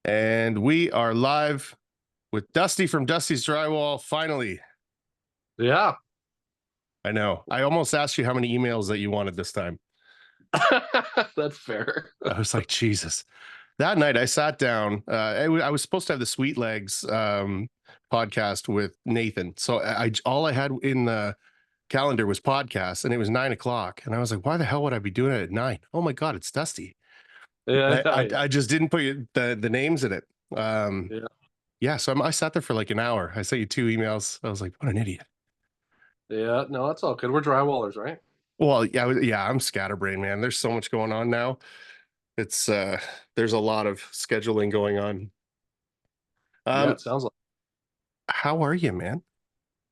And we are live with Dusty from Dusty's Drywall. Finally, Yeah. I know. I almost asked you how many emails that you wanted this time. That's fair. I was like, Jesus. That night I sat down. I was supposed to have the Sweet Legs podcast with Nathan. So all I had in the calendar was podcasts, and it was 9 o'clock. And I was like, why the hell would I be doing it at 9? Oh my God, it's Dusty. Yeah, I just didn't put the names in it. yeah. Yeah, so I sat there for like an hour. I sent you 2 emails. I was like, what an idiot. Yeah, no, that's all good. We're drywallers, right? Well, yeah, I'm scatterbrained, man. There's so much going on now. It's there's a lot of scheduling going on. Yeah, Um, it sounds like. how are you, man?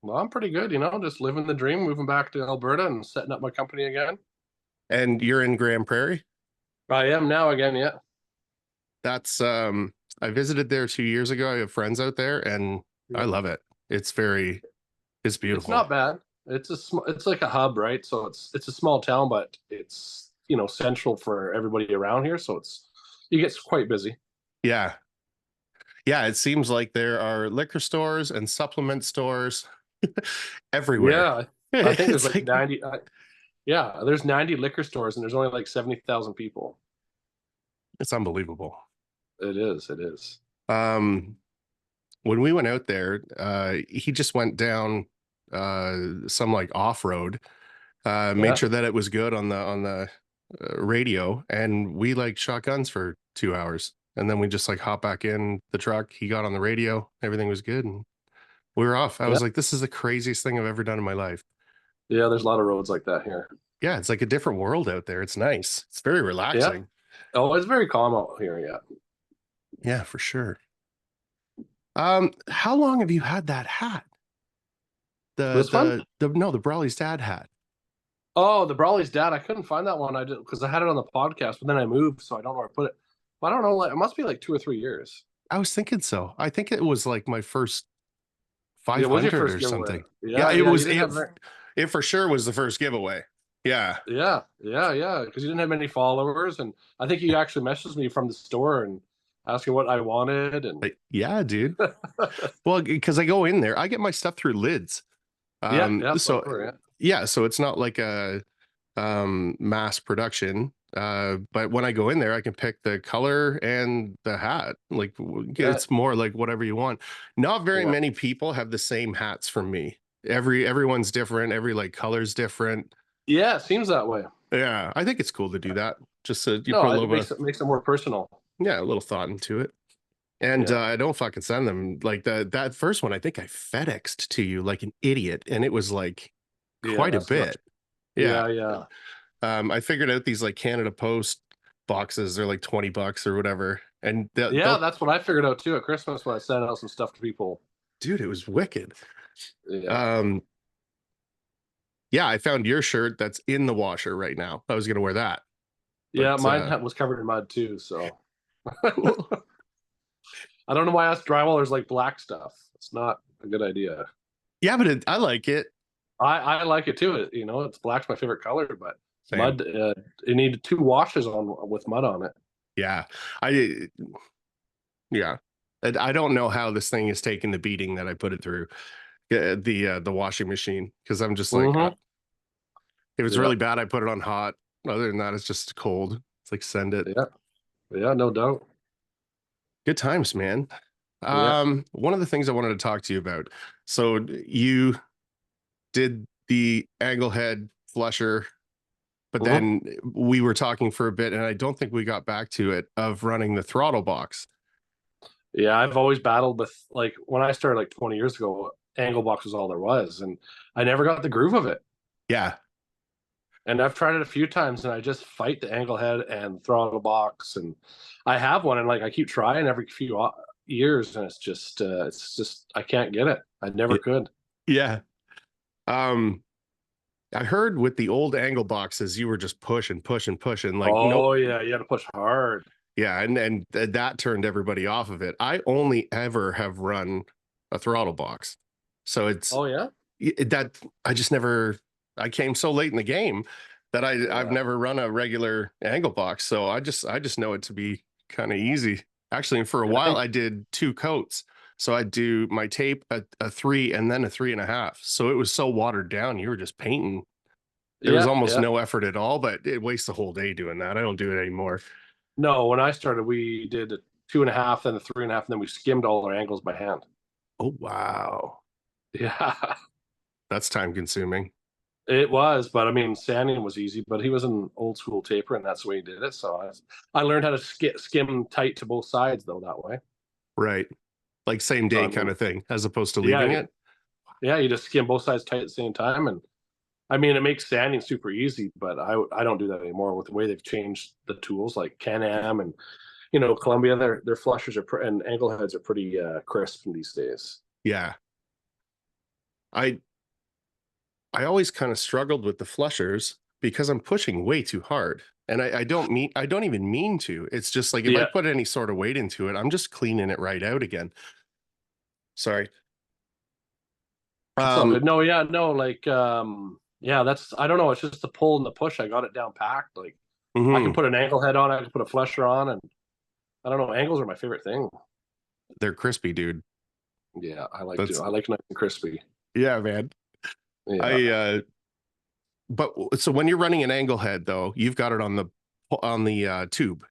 Well, I'm pretty good, just living the dream, moving back to Alberta and setting up my company again. And you're in Grand Prairie? I am now again, yeah. That's I visited there 2 years ago. I have friends out there and I Yeah. love it. It's It's beautiful. not bad. It's like a hub, right? So it's a small town, but it's, central for everybody around here, so it gets quite busy. Yeah. Yeah, it seems like there are liquor stores and supplement stores everywhere. Yeah, I think there's It's like like 90 yeah, there's 90 liquor stores and there's only like 70,000 people. it's unbelievable. It is, it is. Um, when we went out there, he just went down some like off-road, made Yeah. sure that it was good on the radio, and we like shotguns for 2 hours, and then we just like hop back in the truck. He got on the radio, everything was good, and we were off. I Yeah. was like, this is the craziest thing I've ever done in my life. Yeah, there's a lot of roads like that here. Yeah, it's like a different world out there. It's nice. It's very Yeah. relaxing. Oh, it's very calm out here. Yeah. Yeah, for sure. How long have you had that hat? This one? The Brawley's dad hat. Oh, the Brawley's dad. I couldn't find that one. I did because I had it on the podcast, but then I moved, so I don't know where I put it. I don't know. Like, it must be like 2 or 3 years. I was thinking so. I think it was like my first Yeah, it was your 500 first or giveaway. something. Yeah, Yeah, yeah. You didn't have it for sure was the first giveaway. Yeah. Yeah, yeah, yeah. Because you didn't have many followers, and I think you actually messaged me from the store and asking what I wanted, and Yeah, dude. Well, because I go in there, I get my stuff through lids. yeah, yeah, So yeah. yeah, so it's not like a mass production. But when I go in there, I can pick the color and the hat. Like Yeah, it's more like whatever you want. Not very yeah. many people have the same hats from me. Everyone's different. Every like color's different. Yeah, it seems that way. Yeah, I think it's cool to do that. Just so you put No, a it little bit, makes it more personal. yeah, a little thought into it. And Yeah, I don't fucking send them like that first one. I think I FedExed to you like an idiot, and it was like yeah. quite a That's much. bit. Yeah. Yeah, yeah. I figured out these like Canada Post boxes. They're like $20 or whatever. And Yeah, that's what I figured out too at Christmas when I sent out some stuff to people. dude, it was wicked. Yeah. Um, yeah, I found your shirt that's in the washer right now. I was gonna wear that. Yeah, But mine was covered in mud too, so cool. I don't know why us drywallers like black stuff. It's not a good idea. Yeah, but I like it. I like it too. It's black's my favorite color, but Same. mud it needed 2 washes on with mud on it. Yeah. I yeah. I don't know how this thing is taking the beating that I put it through. The washing machine, because I'm just like, Mm-hmm. if it's Yeah, really bad, I put it on hot. Other than that, it's just cold. It's like send it. yeah, yeah, no doubt. Good times, man. Yeah, One of the things I wanted to talk to you about. So you did the angle head flusher, but mm-hmm. then we were talking for a bit, and I don't think we got back to it of running the throttle box. Yeah. I've always battled with, like, when I started like 20 years ago, angle box was all there was, and I never got the groove of it. Yeah. And I've tried it a few times, and I just fight the angle head and throttle box, and I have one, and like I keep trying every few years, and it's just I can't get it. I never could. Yeah. Um, I heard with the old angle boxes, you were just pushing, like Oh yeah, you had to push hard. yeah, and that turned everybody off of it. I only ever have run a throttle box, so it's Oh yeah. that I just never. I came so late in the game that I've Yeah. never run a regular angle box, so I just know it to be kind of easy. Actually, and for a And I while think, I did 2 coats. So I'd do my tape a 3 and then a 3.5. So it was so watered down. You were just painting. There was yeah, almost yeah. no effort at all, but it wastes the whole day doing that. I don't do it anymore. No, when I started, we did a 2.5, then a 3.5, and then we skimmed all our angles by hand. Oh, wow. Yeah, That's time consuming. it was. But I mean, sanding was easy. But he was an old school taper, and that's the way he did it. So I learned how to skim tight to both sides, though, that way. Right. Like same So I day kind mean, of thing, as opposed to leaving yeah, it. yeah, you just skim both sides tight at the same time, and I mean, it makes sanding super easy. But I don't do that anymore with the way they've changed the tools, like Can-Am and Columbia. Their flushers and angle heads are pretty crisp these days. Yeah. I I always kind of struggled with the flushers because I'm pushing way too hard. And I don't even mean to. It's just like if I Yeah, put any sort of weight into it, I'm just cleaning it right out again. Sorry. it's all Um, good. No, yeah, no, like yeah, that's I don't know. It's just the pull and the push. I got it down packed. Like I can mhm. put an angle head on. I can put a flusher on, and I don't know. Angles are my favorite thing. They're crispy, dude. Yeah, That's I like nice and crispy. yeah, man. Yeah, I but so when you're running an angle head though, you've got it on the tube.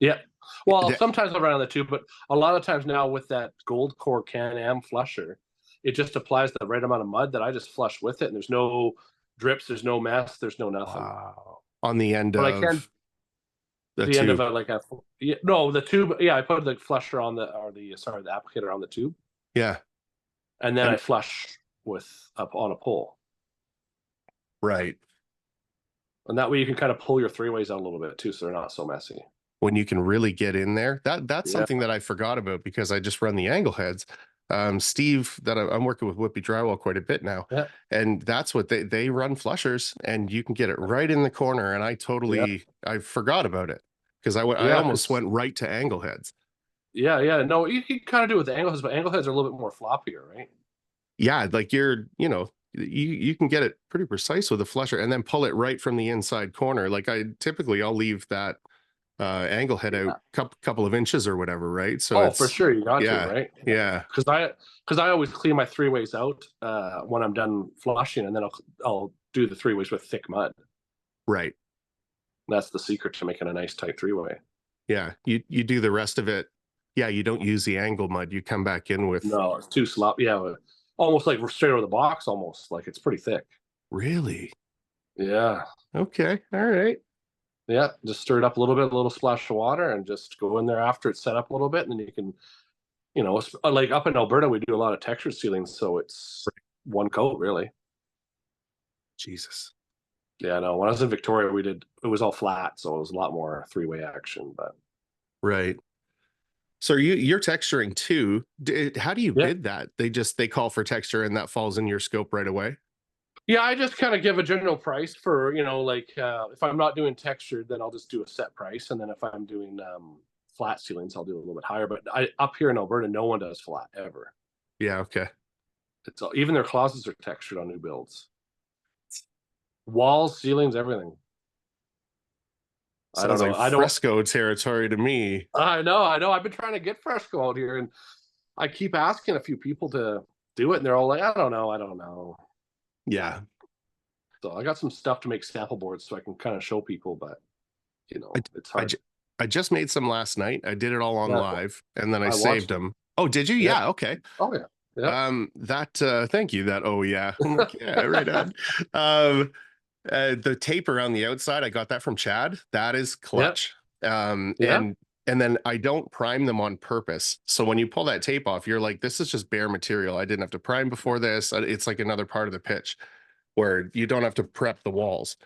yeah. Well, That- sometimes I'll run on the tube, but a lot of times now with that gold core Can-Am flusher, it just applies the right amount of mud that I just flush with it, and there's no drips, there's no mess, there's no nothing. wow. On the end But I can of the the end of tube. it like a yeah, no, the tube. Yeah, I put the flusher on the applicator on the tube, Yeah. and then I And flush with up on a pole, right. and that way you can kind of pull your three ways out a little bit too, so they're not so messy. When you can really get in there. That's Yeah, something that I forgot about because I just run the angle heads. Steve, that I'm working with Whippy Drywall quite a bit now, yeah, and that's what they run flushers, and you can get it right in the corner. And yeah, I forgot about it because I yeah. almost Because went right to angle heads. yeah. No, you can kind of do it with the angle heads, but angle heads are a little bit more floppier, right? Yeah, like you can get it pretty precise with a flusher, and then pull it right from the inside corner. Like I'll leave that angle head out Yeah. couple of inches or whatever, right? So Oh, for it's sure, you got to, yeah, right? yeah, Because I always clean my three ways out when I'm done flushing, and then I'll do the three ways with thick mud. right. That's the secret to making a nice tight three way. Yeah, you do the rest of it. Yeah, you don't use the angle mud. You come back in with No, it's too sloppy. Yeah, almost like we're straight out of the box. Almost like it's pretty thick. really Yeah, okay, all right. yeah. Just stir it up a little bit, a little splash of water, and just go in there after it's set up a little bit, and then you can, like up in Alberta, we do a lot of texture sealing, so it's one coat really. Jesus, Yeah, no. When I was in Victoria, it was all flat, so it was a lot more three way action. But right. So you're texturing too. How do you yeah, bid that? They call for texture and that falls in your scope right away. yeah. I just kind of give a general price for like if I'm not doing textured, then I'll just do a set price, and then if I'm doing flat ceilings, I'll do a little bit higher. But up here in Alberta, no one does flat ever. Yeah, okay. Even their closets are textured on new builds. Walls, ceilings, everything. I don't Sounds know. like I don't. fresco territory to me. I know. I know. I've been trying to get fresco out here, and I keep asking a few people to do it, and they're all like, "I don't know. I don't know." Yeah. So I got some stuff to make sample boards so I can kind of show people, but I it's I, hard. I just made some last night. I did it all on Yeah, live and then I I saved watched them. them. Oh, did you? Yeah. Yeah, okay. Oh yeah. Yeah. That thank you. That oh yeah. I'm like, yeah, right on. Um the tape around the outside, I got that from Chad. That is Yeah. clutch. Yeah. And then I don't prime them on purpose. So when you pull that tape off, you're like, this is just bare material. I didn't have to prime before this. It's like another part of the pitch where you don't have to prep the walls.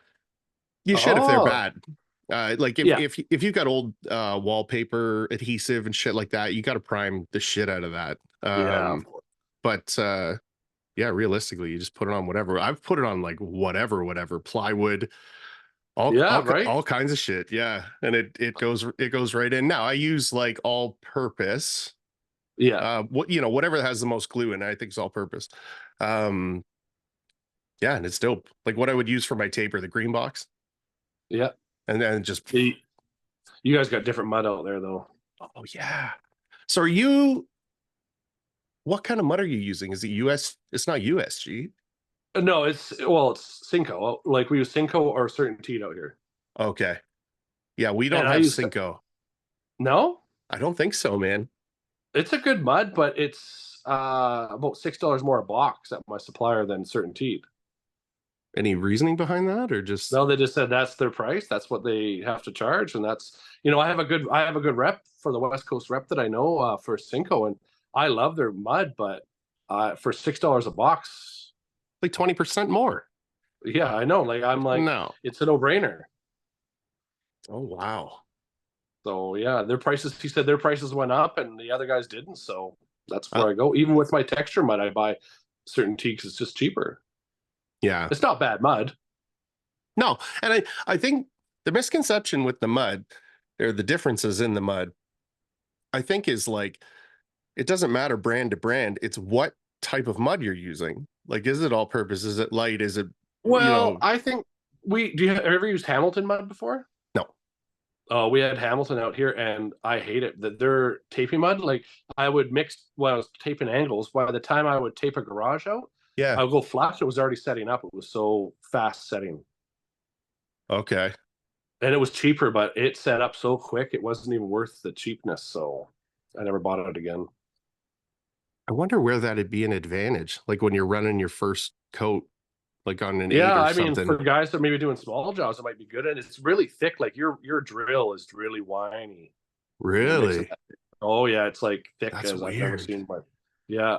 You should if they're Oh bad. Like yeah. if you've got old wallpaper adhesive and shit like that, you got to prime the shit out of that. Yeah. Of course. But yeah, realistically, you just put it on whatever. I've put it on like whatever plywood, Yeah. Right. all kinds of shit. Yeah, and it goes right in. Now I use like all purpose. Yeah. Whatever has the most glue in it, I think is all purpose. Um, yeah, and it's dope. Like what I would use for my taper, the green box, Yeah. and then just You guys got different mud out there though. Oh yeah. So are you? What kind of mud are you using? Is it US? It's not USG. No, it's Cinco. Like we use Cinco or Certainteed out here. Okay. Yeah, we And don't I have use Cinco. no, I don't think so, man. it's a good mud, but it's about $6 more a box at my supplier than Certainteed. Any reasoning behind that, or just No, they just said that's their price. That's what they have to charge, and that's I have a good rep for the West Coast rep that I know for Cinco, and I love their mud, but for $6 a box, like 20% more? yeah, I know. Like I'm like, No. it's a no brainer. Oh wow. So yeah, their prices. He said their prices went up, and the other guys didn't. So that's Uh, where I go. Even with my texture mud, I buy certain teaks. It's just cheaper. yeah. It's not bad mud. No, and I think the misconception with the mud, or the differences in the mud, I think is like it doesn't matter brand to brand. It's what type of mud you're using. Like, is it all purpose? Is it light? Is it, you Well, know, I think do you ever use Hamilton mud before? no. Oh, we had Hamilton out here, and I hate it. That they're taping mud. Like I would mix when I was taping angles. By the time I would tape a garage out, Yeah. I would go flat. It was already setting up. It was so fast setting, Okay. and it was cheaper, but it set up so quick it wasn't even worth the cheapness. So I never bought it again. I wonder where that'd be an advantage. Like when you're running your first coat, like on an eight Yeah, or I mean, for something. guys that maybe doing small jobs, it might be good, and it's really thick. Like your drill is really whiny when you're mixing Really? that. Oh yeah, it's like thick That's as I've never weird. seen. But yeah,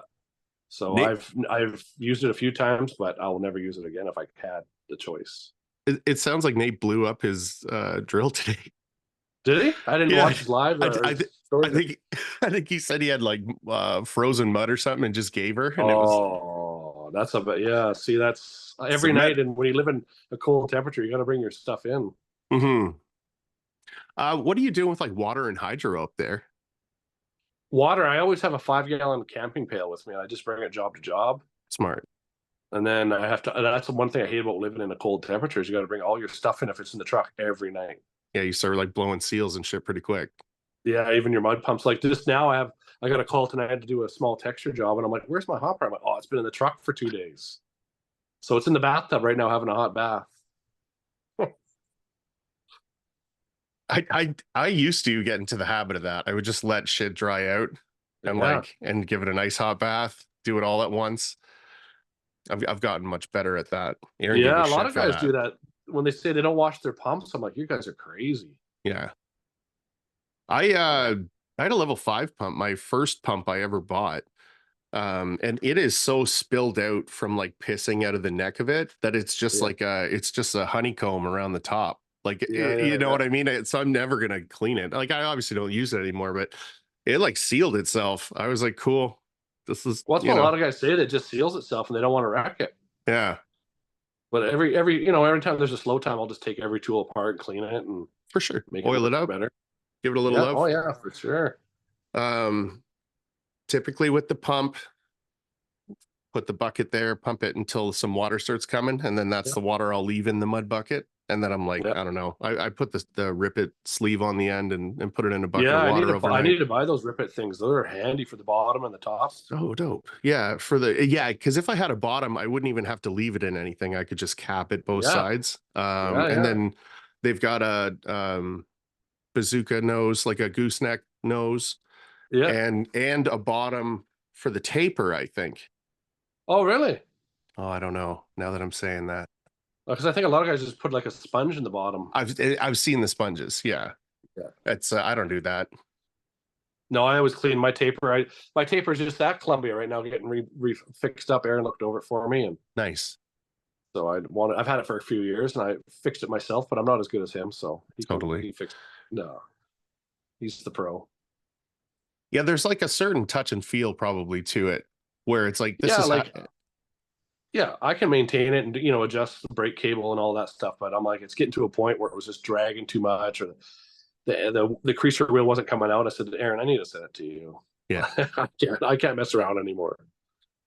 so Nick, I've used it a few times, but I'll never use it again if I had the choice. it sounds like Nate blew up his drill today. Did he? I didn't Yeah. watch his live I, or I, his I stories. think I think he said he had like frozen mud or something and just gave her, and it was Oh, that's a bit. Yeah, see, that's every cement. night, and when you live in a cold temperature, you got to bring your stuff in. Hmm. What are you doing with like water and hydro up there? Water. I always have a 5 gallon camping pail with me. I just bring it job to job. Smart. And then I have to. That's the one thing I hate about living in a cold temperature is you got to bring all your stuff in if it's in the truck every night. Yeah, you start like blowing seals and shit pretty quick. Yeah, even your mud pumps. Like just now, I got a call tonight to do a small texture job, and I'm like, "Where's my hopper?" I'm like, "Oh, it's been in the truck for 2 days, so it's in the bathtub right now having a hot bath." I used to get into the habit of that. I would just let shit dry out and Yeah, give it a nice hot bath, do it all at once. I've gotten much better at that. Aaron gave me yeah. A lot shit of for guys do that. that when they say they don't wash their pumps. I'm like, "You guys are crazy." Yeah. I had a level 5 pump, my first pump I ever bought. And it is so spilled out from like pissing out of the neck of it that it's just Yeah, like it's just a honeycomb around the top. Like yeah, you yeah, know yeah. what I mean? So I'm never gonna clean it. Like I obviously don't use it anymore, but it like sealed itself. I was like, cool. This is, Well, that's what a lot of guys say. That just seals itself, and they don't want to wreck it. yeah, But every time there's a slow time, I'll just take every tool apart, clean it, and for sure. make it Oil it work up, better. give it a little Yeah. Oh love. yeah, for sure. Um, Typically with the pump, put the bucket there, pump it until some water starts coming, and then that's Yeah. the water I'll leave in the mud bucket. And then I'm like, Yeah. I don't know. I put the rip it sleeve on the end and put it in a bucket Yeah, of water I overnight. need to buy those rip it things. Those are handy for the bottom and the top. So dope. Yeah, because if I had a bottom, I wouldn't even have to leave it in anything. I could just cap it both Yeah. sides. Yeah, And yeah. then they've got a bazooka nose, like a gooseneck nose, Yeah. and a bottom for the taper, I think. Oh, really? Oh, I don't know. Now that I'm saying that. Because I think a lot of guys just put like a sponge in the bottom. I've seen the sponges. Yeah. Yeah. It's I don't do that. No, I always clean my taper. My taper is just that Columbia right now, getting fixed up. Aaron looked over it for me, and Nice. so I've had it for a few years, and I fixed it myself, but I'm not as good as him, so Totally. he fixed. No, he's the pro. Yeah, there's like a certain touch and feel probably to it where it's like this Yeah, is how, like yeah, I can maintain it and adjust the brake cable and all that stuff, but I'm like it's getting to a point where it was just dragging too much, or the creaser wheel wasn't coming out. I said, Aaron, I need to send it to you. yeah. I can't mess around anymore.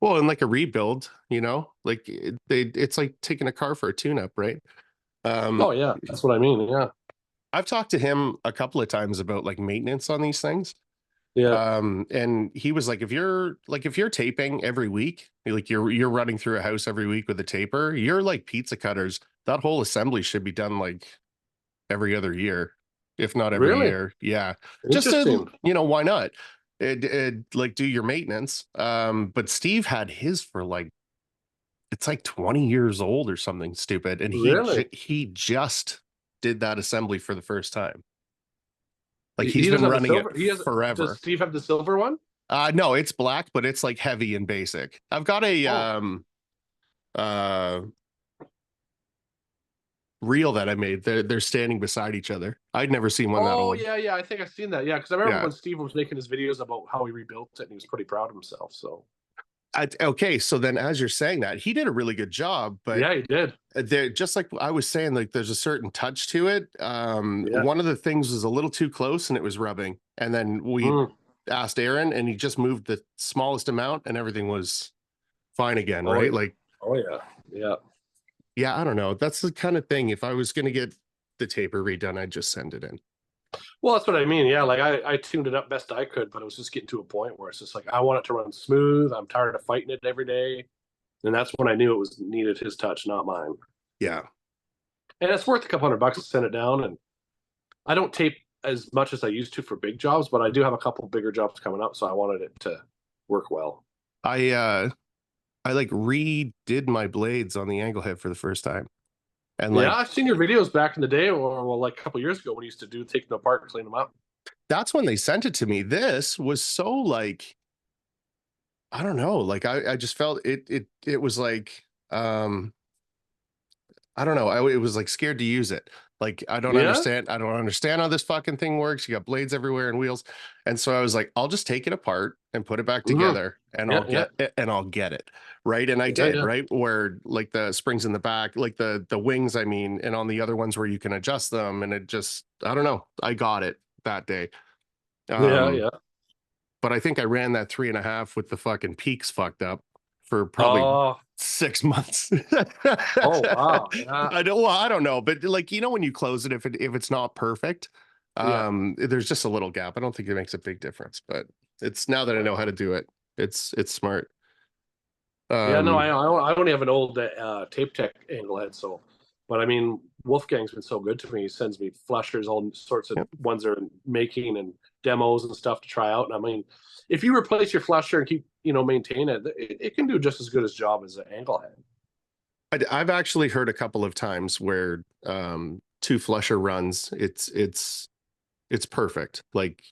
Well, and like a rebuild, like it's like taking a car for a tune-up, right? Oh Um, yeah, that's what I mean. Yeah. I've talked to him a couple of times about like maintenance on these things. Yeah. And he was like, if you're taping every week, like you're running through a house every week with a taper, you're like pizza cutters. That whole assembly should be done like every other year, if not every Really year. Yeah. Just to, interesting. why not? Like do your maintenance. But Steve had his for like, it's like 20 years old or something stupid. And Really, he just did that assembly for the first time. Like he's he been doesn't have the running it silver. He has. Does forever. Steve have the silver one? No, it's black, but it's like heavy and basic. I've got a Oh, uh reel that I made. They're standing beside each other. I'd never seen one that oh old. yeah, yeah. I think I've seen that. Yeah, because I remember Yeah. when Steve was making his videos about how he rebuilt it, and he was pretty proud of himself. So Okay, so then as you're saying that, he did a really good job, but yeah, he did. there, just like I was saying, like there's a certain touch to it. Yeah. One of the things was a little too close and it was rubbing. And then we Mm. asked Aaron and he just moved the smallest amount and everything was fine again, Oh right? yeah. Like, Oh yeah. Yeah. yeah, I don't know. That's the kind of thing. If I was going to get the taper redone, I'd just send it in. Well, that's what I mean. Yeah, like I tuned it up best I could, but it was just getting to a point where it's just like I want it to run smooth. I'm tired of fighting it every day, and that's when I knew it was needed his touch, not mine. Yeah. And it's worth a couple $100 to send it down. And I don't tape as much as I used to for big jobs, but I do have a couple bigger jobs coming up, so I wanted it to work well. I like redid my blades on the angle head for the first time. And Yeah, like I've seen your videos back in the day, or well, like a couple years ago when you used to do take them apart and clean them up. that's when they sent it to me. This was so like I don't know, like I just felt it was like I don't know. It was like scared to use it. Like Yeah. I don't understand how this fucking thing works. You got blades everywhere and wheels. And so I was like, I'll just take it apart and put it back Hmm. together and Yeah. Yeah. I'll get it. Right. And I Yeah. did, Yeah. right? Where like the springs in the back, like the wings, I mean, and on the other ones where you can adjust them. And it just, I don't know. I got it that day. Yeah. Um, Yeah. but I think I ran that 3.5 with the fucking peaks fucked up for probably Oh. 6 months. Oh. Wow. Yeah. I don't know, but like when you close it, if it's not perfect, Yeah. there's just a little gap. I don't think it makes a big difference, but it's now that I know how to do it, it's smart. Yeah, no, Um, I only have an old tape tech angle head, so. But I mean, Wolfgang's been so good to me. He sends me flushers, all sorts of yeah. ones they're making and demos and stuff to try out. And I mean, if you replace your flusher and keep maintain it, it can do just as good a job as an angle head. I've actually heard a couple of times where two flusher runs, it's perfect. Like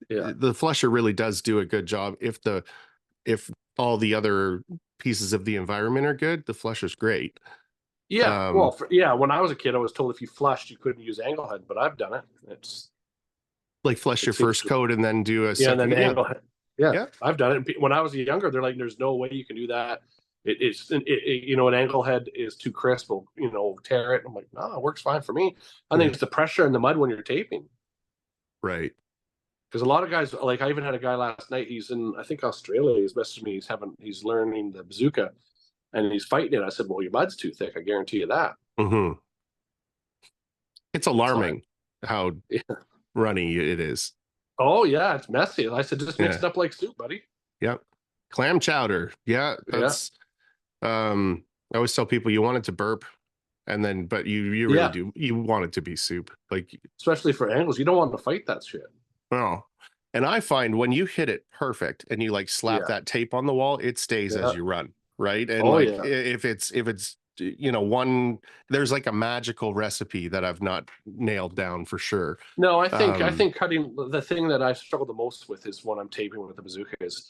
Yeah, the flusher really does do a good job. If all the other pieces of the environment are good, the flusher's great. yeah. Well, Um, yeah. When I was a kid, I was told if you flushed, you couldn't use angle head, but I've done it. like flush It your seems first to. coat and then do a Yeah, and then second. the Yeah, angle head. Yeah, yeah. I've done it. And when I was younger, they're like, "There's no way you can do that. An angle head is too crisp. Will tear it." I'm like, "No, it works fine for me." I think Yeah. it's the pressure in the mud when you're taping. Right. Because a lot of guys, like I even had a guy last night. He's in, I think Australia. He's messaged me. He's learning the bazooka, and he's fighting it. I said, "Well, your mud's too thick. I guarantee you that." Hmm. It's So, alarming how yeah. runny it is. Oh yeah, it's messy. I said, "Just mix Yeah. it up like soup, buddy." Yep. Clam chowder. Yeah, Yeah, that's I always tell people you want it to burp and then but you really yeah. do. You want it to be soup. Like Especially for angles, you don't want to fight that shit. oh. And I find when you hit it perfect and you like slap Yeah, that tape on the wall, it stays as yeah. you run, right? And Oh like yeah. if it's one there's like a magical recipe that I've not nailed down for sure. No, I think Um cutting the thing that I've struggled the most with is when I'm taping with the bazooka is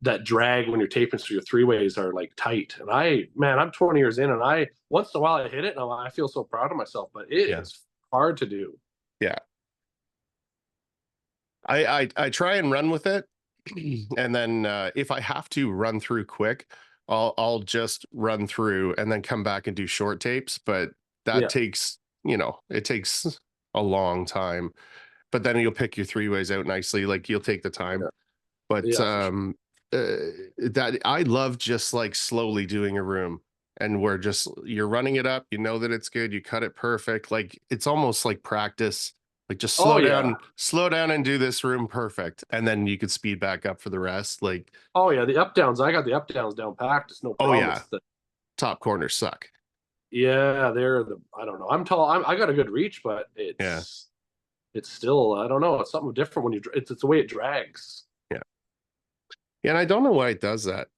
that drag when you're taping so your three ways are like tight. And I'm 20 years in and I once in a while I hit it and I feel so proud of myself, but it yeah. is hard to do. Yeah. I try and run with it. And then if I have to run through quick, I'll just run through and then come back and do short tapes. But that Yeah. takes, it takes a long time. But then you'll pick your three ways out nicely. Like you'll take the time. Yeah. But Yeah, for sure. that I love just like slowly doing a room. And we're just you're running it up, you know that it's good, you cut it perfect. Like it's almost like practice Like just Oh yeah. slow down and do this room perfect. And then you could speed back up for the rest. Like, Oh yeah. The up downs. I got the up downs down packed. It's no oh problem. yeah, It's the top corners suck. yeah. They're the. I don't know. I'm tall. I got a good reach, but Yeah. it's still. I don't know. It's something different when you. It's the way it drags. Yeah. Yeah. And I don't know why it does that.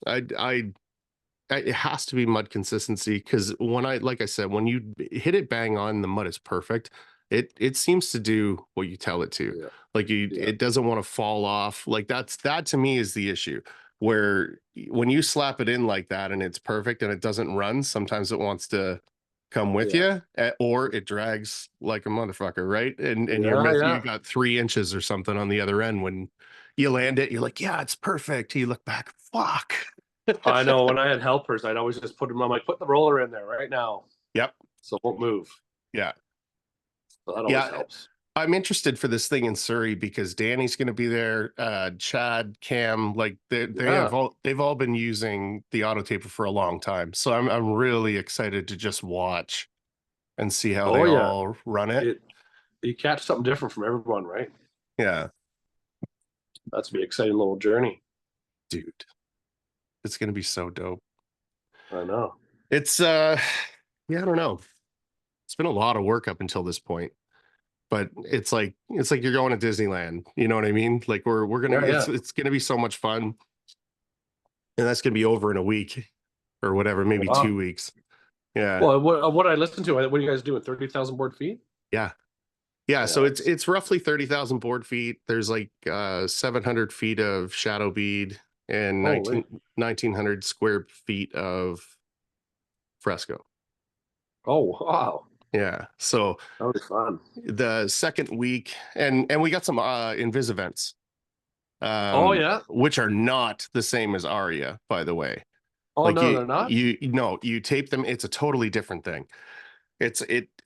It has to be mud consistency because when like I said, when you hit it bang on, the mud is perfect. It seems to do what you tell it to. Yeah. Like Yeah. it doesn't want to fall off. Like that to me is the issue. Where when you slap it in like that and it's perfect and it doesn't run, sometimes it wants to come with Yeah. you, or it drags like a motherfucker, right? And Yeah. you Yeah. got 3 inches or something on the other end when you land it. You're like, yeah, it's perfect. You look back, fuck. I know when I had helpers, I'd always just put them. I'm like, put the roller in there right now, Yep. so it won't move. Yeah. So that always Yeah. helps. I'm interested for this thing in Surrey because Danny's going to be there. Chad, Cam, like Yeah. they've all been using the auto taper for a long time. So I'm really excited to just watch and see how they Oh yeah. all run it. It you catch something different from everyone, right? Yeah, That's be an exciting little journey. dude, it's going to be so dope. I know. It's yeah, I don't know. It's been a lot of work up until this point, but it's like you're going to Disneyland. You know what I mean? Like we're gonna Yeah. Yeah. it's gonna be so much fun, and that's gonna be over in a week or whatever, maybe Wow. 2 weeks. Yeah, Well, what I listened to, what are you guys doing? 30,000 board feet? yeah, yeah. So Yeah. It's it's roughly 30,000 board feet. There's like 700 feet of shadow bead and holy. 1900 square feet of fresco. Oh wow. Yeah. So That would be fun. the second week, and we got some invis events, Oh yeah. which are not the same as Aria, by the way. Oh Like no, they're not. you no, you tape them. It's a totally different thing.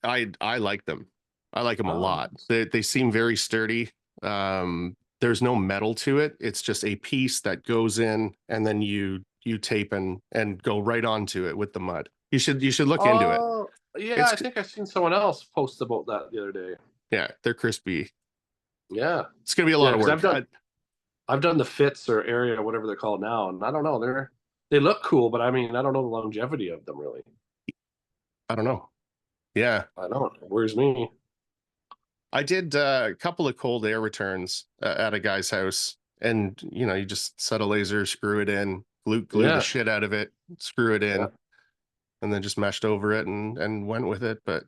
I like them. I like them a Oh, lot. nice. They seem very sturdy. There's no metal to it. It's just a piece that goes in, and then you tape and go right onto it with the mud. You should look into it. Oh yeah. It's I think I seen someone else post about that the other day. yeah, they're crispy. Yeah. It's gonna be a lot Yeah. of Because work. I've done the fits or area, whatever they're called now, and I don't know. They look cool, but I mean, I don't know the longevity of them really. I don't know. Yeah, I don't. Where's me? I did a couple of cold air returns at a guy's house, and you just set a laser, screw it in, glue the Yeah. shit out of it, screw it Yeah. in, and then just meshed over it and went with it. But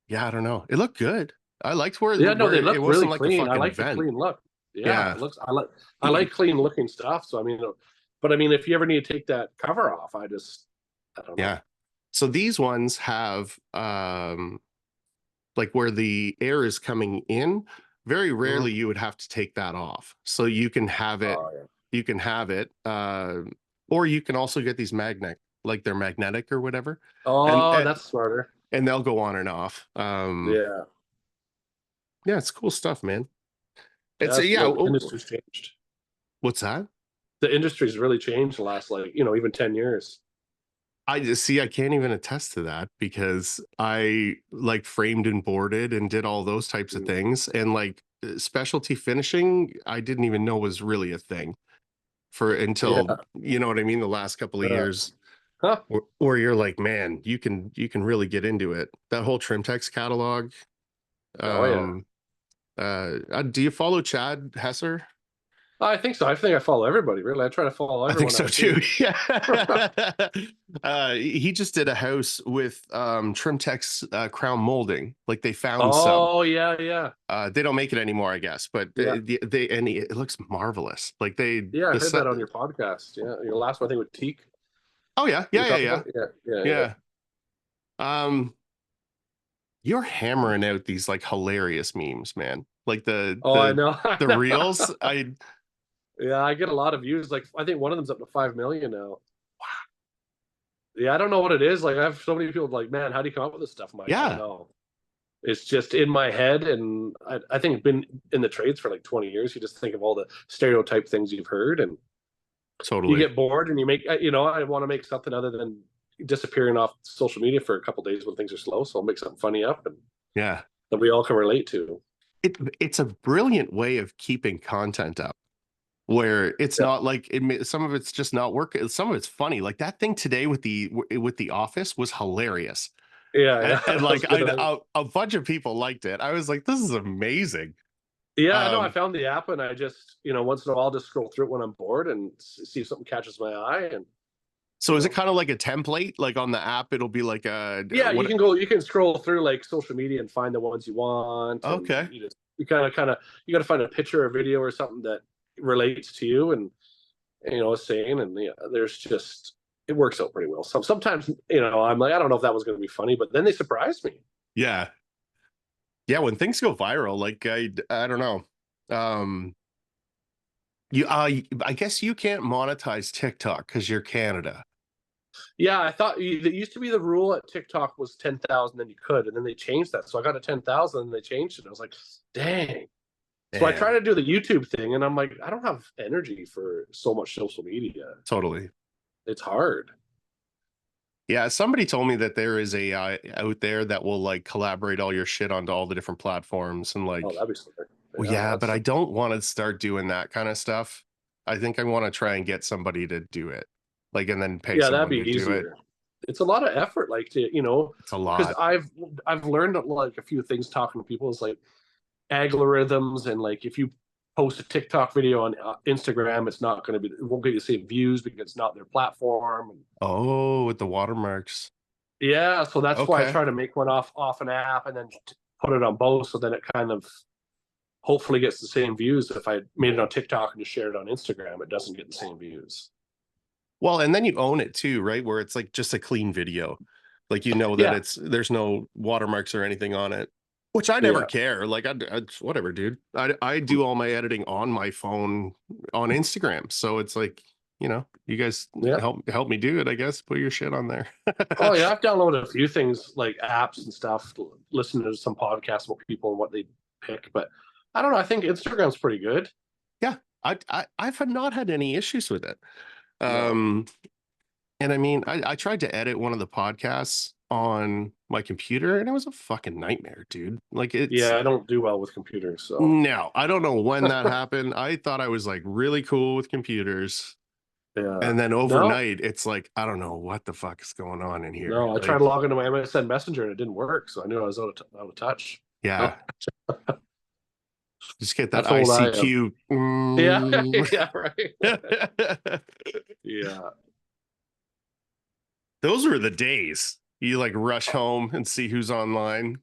yeah, I don't know. It looked good. I liked Yeah. No, where they it look really wasn't like a clean. I fucking like the vent. clean look. Yeah, Yeah, it looks. I like clean looking stuff. So I mean, but I mean, if you ever need to take that cover off, I don't know. yeah. So these ones have like where the air is coming in. Very Mhm. rarely you would have to take that off. So Oh yeah. you can have it, or you can also get these magnet, like they're magnetic or whatever, and Oh, and, that's smarter. and they'll go on and off. Yeah. Yeah, it's cool stuff, man. It's Yes. yeah. The industry's changed. What's that? The industry's really changed the last, like, even 10 years. I just see. I can't even attest to that because I like framed and boarded and did all those types of Mm. things, and like specialty finishing, I didn't even know was really a thing for until Yeah. you know what I mean. The last couple of Yeah. years, Huh. or you're like, man, you can really get into it. That whole Trimtex catalog. Oh yeah. Um, do you follow Chad Hesser? I think so. I think I follow everybody. Really, I try to follow I think everyone so I see. too. Yeah. He just did a house with Trimtex crown molding. Like they found some. Oh yeah, yeah, They don't make it anymore, I guess, but yeah, it looks marvelous. Like yeah. I the heard set. that on your podcast. Yeah, your last one, I think, with Teak. Oh yeah, You were yeah, yeah, talking yeah, about. Yeah, yeah, yeah. yeah. Um, you're hammering out these like hilarious memes, man. Like Oh, I know. the reels. I Yeah, I get a lot of views. Like, I think one of them's up to 5 million now. Yeah, I don't know what it is. Like, I have so many people like, man, how do you come up with this stuff? I'm like, I don't yeah, know. It's just in my head, and I think I've been in the trades for like 20 years. You just think of all the stereotype things you've heard, and you totally. get bored, and you make, I want to make something other than disappearing off social media for a couple days when things are slow. So I'll make something funny up, and Yeah. that we all can relate to. it's a brilliant way of keeping content up where it's Yeah, not like some of it's just not working. Some of it's funny. Like that thing today with the Office was hilarious. yeah, And, yeah. and That was like good. a bunch of people liked it. I was like, this is amazing. Yeah, I know. I Um, found the app, and I just, once in a while, just scroll through it when I'm bored and see if something catches my eye, and so you is it know, kind of like a template? Like on the app, it'll be like a yeah, what? you can scroll through like social media and find the ones you want, and Okay. you kind of you got to find a picture or video or something that relates to you, and saying, and there's just it works out pretty well. Sometimes I'm like, I don't know if that was going to be funny, but then they surprise me. Yeah. Yeah. When things go viral, like I don't know. Um, I guess you can't monetize TikTok because you're Canada. Yeah, I thought that used to be the rule at TikTok was 10,000, then you could, and then they changed that. So I got to 10,000, and they changed it. I was like, dang. So I try Man, to do the YouTube thing, and I'm like, I don't have energy for so much social media. totally. It's hard. Yeah, somebody told me that there is AI out there that will like collaborate all your shit onto all the different platforms and Oh, like, that'd be something. well, Yeah, yeah, but that's I don't want to start doing that kind of stuff. I think I want to try and get somebody to do it, like, and then pay yeah, that'd someone be to do it. easier. It's a lot of effort, like It's a because lot. I've learned like a few things talking to people. Is like algorithms, and like if you post a TikTok video on Instagram, it won't get the same views because it's not their platform. And Oh, with the watermarks. yeah, so that's why I Okay. try to make one off an app and then put it on both, so then it kind of hopefully gets the same views. If I made it on TikTok and just shared it on Instagram, it doesn't get the same views. Well, and then you own it too, right? Where it's like just a clean video. Like you know that Yeah, there's no watermarks or anything on it. Which I never yeah, care. Like I whatever, dude. I do all my editing on my phone on Instagram. So it's like, you guys yeah. help me do it, I guess. Put your shit on there. Oh yeah, I've downloaded a few things like apps and stuff, listen to some podcasts about people and what they pick. But I don't know. I think Instagram's pretty good. Yeah. I've not had any issues with it. No. Um, And I mean, I tried to edit one of the podcasts on my computer and it was a fucking nightmare, dude. Like it's Yeah, I don't do well with computers, so no, I don't know when that happened. I thought I was like really cool with computers. yeah. And then No, overnight, it's like, I don't know what the fuck is going on in here. no. I tried Like, to log into my MSN Messenger and it didn't work, so I knew I was out of touch. yeah, No, just get that that's how old I am. ICQ. Yeah, Mm. yeah, right. Yeah, Those were the days. You like rush home and see who's online.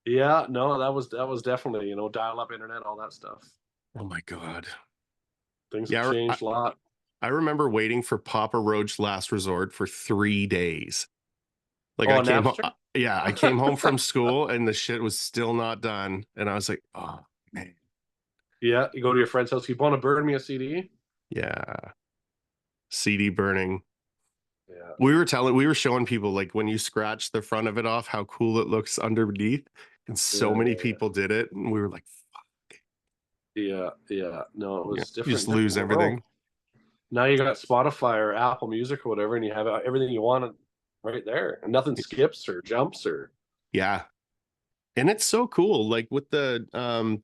yeah. No, that was definitely dial up internet, all that stuff. Oh my God. Things have Yeah, changed a lot. I remember waiting for Papa Roach Last Resort for 3 days. Like Oh, I came home, Napster. yeah, I came home from school and the shit was still not done, and I was like, oh man, Yeah, you go to your friend's house. You want to burn me a CD? yeah, CD burning. Yeah, We were showing people like when you scratch the front of it off, how cool it looks underneath, and so yeah, many yeah, people did it, and we were like, yeah, yeah. No, it yeah, was you just different, lose different world. everything. Now you got Spotify or Apple Music or whatever, and you have everything you want right there, and nothing skips or jumps or. Yeah, and it's so cool. Like with the,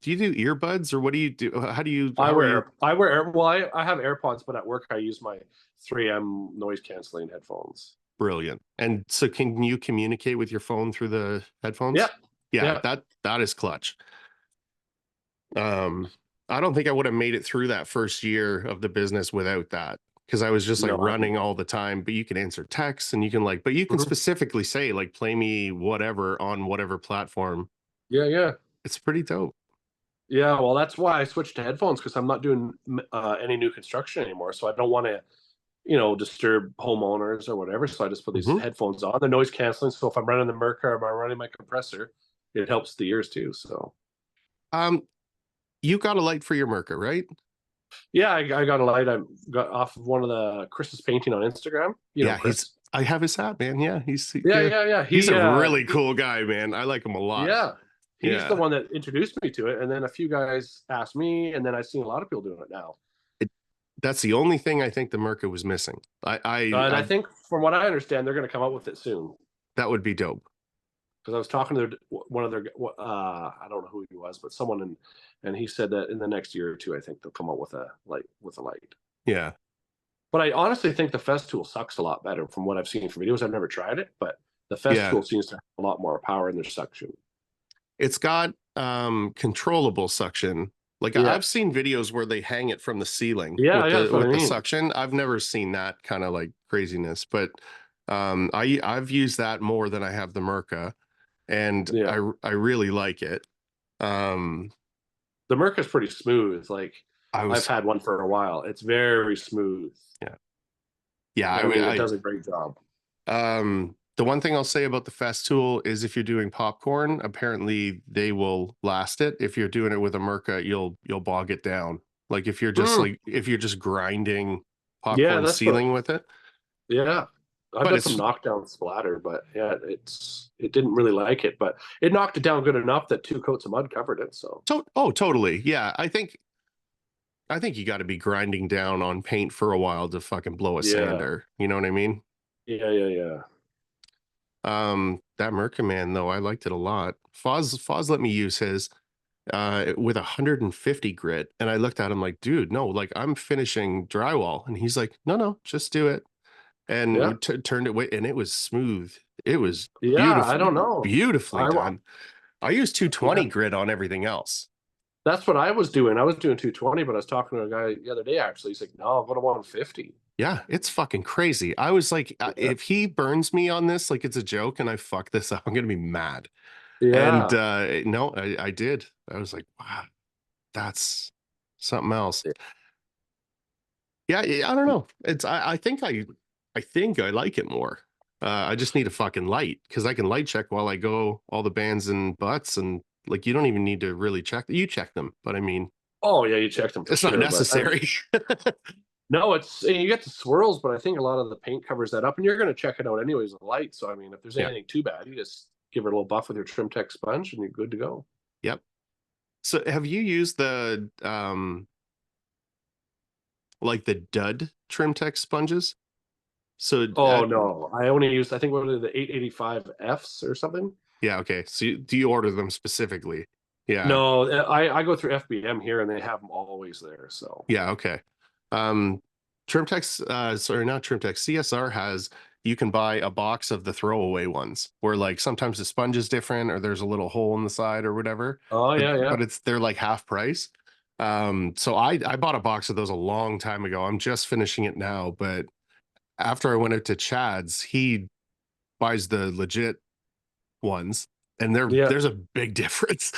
do you do earbuds or what do you do? How are you? I wear well, I have AirPods, but at work I use my 3M noise canceling headphones. Brilliant. And so can you communicate with your phone through the Yeah, headphones? Yeah, yeah. that is clutch. Um, I don't think I would have made it through that first year of the business without that because I was just like No, I running didn't. all the time, but you can answer texts and you can like, but you can Mhm. specifically say like play me whatever on whatever platform. Yeah, yeah. It's pretty dope. Yeah, well, that's why I switched to headphones because I'm not doing any new construction anymore. So I don't want to, disturb homeowners or whatever. So I just put these Mhm. headphones on. They're noise canceling. So if I'm running the Merca or I'm running my compressor, it helps the ears too. So Um, you got a light for your Merca, right? yeah, I got a light. I got off of one of the Chris's painting on Instagram. Yeah, Chris. I have his hat, man. Yeah, Yeah, yeah, yeah. he's a really cool guy, man. I like him a lot. Yeah, he's the Yeah. one that introduced me to it, and then a few guys asked me, and then I've seen a lot of people doing it now. It, that's the only thing I think the Merca was missing. And I think, from what I understand, they're going to come out with it soon. That would be dope. because I was talking to one of their, I don't know who he was, but someone, and he said that in the next year or two, I think they'll come out with a light. Yeah. But I honestly think the Festool sucks a lot better from what I've seen from videos. I've never tried it, but the Yeah. Festool seems to have a lot more power in their suction. It's got controllable suction. Like Yeah, I've seen videos where they hang it from the ceiling yeah, yeah. That's what I with the mean. suction. I've never seen that kind of like craziness, but I've used that more than I have the Merca, and Yeah, I really like it. Um the Merc is pretty smooth. Like I I've was had one for a while. It's very smooth. yeah. Yeah, I mean, it does a great job. the one thing I'll say about the Festool is if you're doing popcorn, apparently they will last it. If you're doing it with a Merca, you'll bog it down. Like Mm, if you're just grinding yeah, popcorn that's what. sealing with it. Yeah, I've But done some it's knockdown splatter, but yeah, it didn't really like it, but it knocked it down good enough that 2 coats of mud covered it. So totally. Yeah, I think you got to be grinding down on paint for a while to fucking blow a yeah, sander. You know what I mean? yeah, yeah, yeah, That Merca man though, I liked it a lot. Foz let me use his with 150 grit, and I looked at him like, dude, no, like I'm finishing drywall, and he's like, no, just do it, and yeah, we turned it way, and it was smooth. It was yeah. I beautiful, don't know. beautifully I done. I used yeah, 220 grit on everything else. that's what I was doing. I was doing 220, but I was talking to a guy the other day. Actually, he's like, "No, I'll go to 150." Yeah, it's fucking crazy. I was like, Yeah, if he burns me on this like it's a joke and I fuck this up, I'm gonna be mad. And yeah, no, I did. I was like, wow, that's something else. Yeah, I don't know. It's I think I like it more. I just need a fucking light because I can light check while I go all the bands and butts, and like you don't even need to really check. You check them, but I mean, oh yeah, you checked them for it's not sure. But necessary. no, it's you get the swirls, but I think a lot of the paint covers that up, and you're going to check it out anyways with light. So I mean, if there's Yeah. anything too bad, you just give it a little buff with your Trim Tech sponge, and you're good to go. Yep. So have you used the like the dud trim tech sponges? So Oh no, I only used I think what are the 885 Fs or something. yeah, okay. So do you order them specifically? Yeah. No, I go through FBM here, and they have them always there. So Yeah, okay. Um Trimtex sorry, not Trimtex, CSR has you can buy a box of the throwaway ones where like sometimes the sponge is different or there's a little hole in the side or whatever, oh but yeah, yeah, they're like half price. So I bought a box of those a long time ago. I'm just finishing it now, but after I went out to Chad's, he buys the legit ones, and yeah. there's a big difference.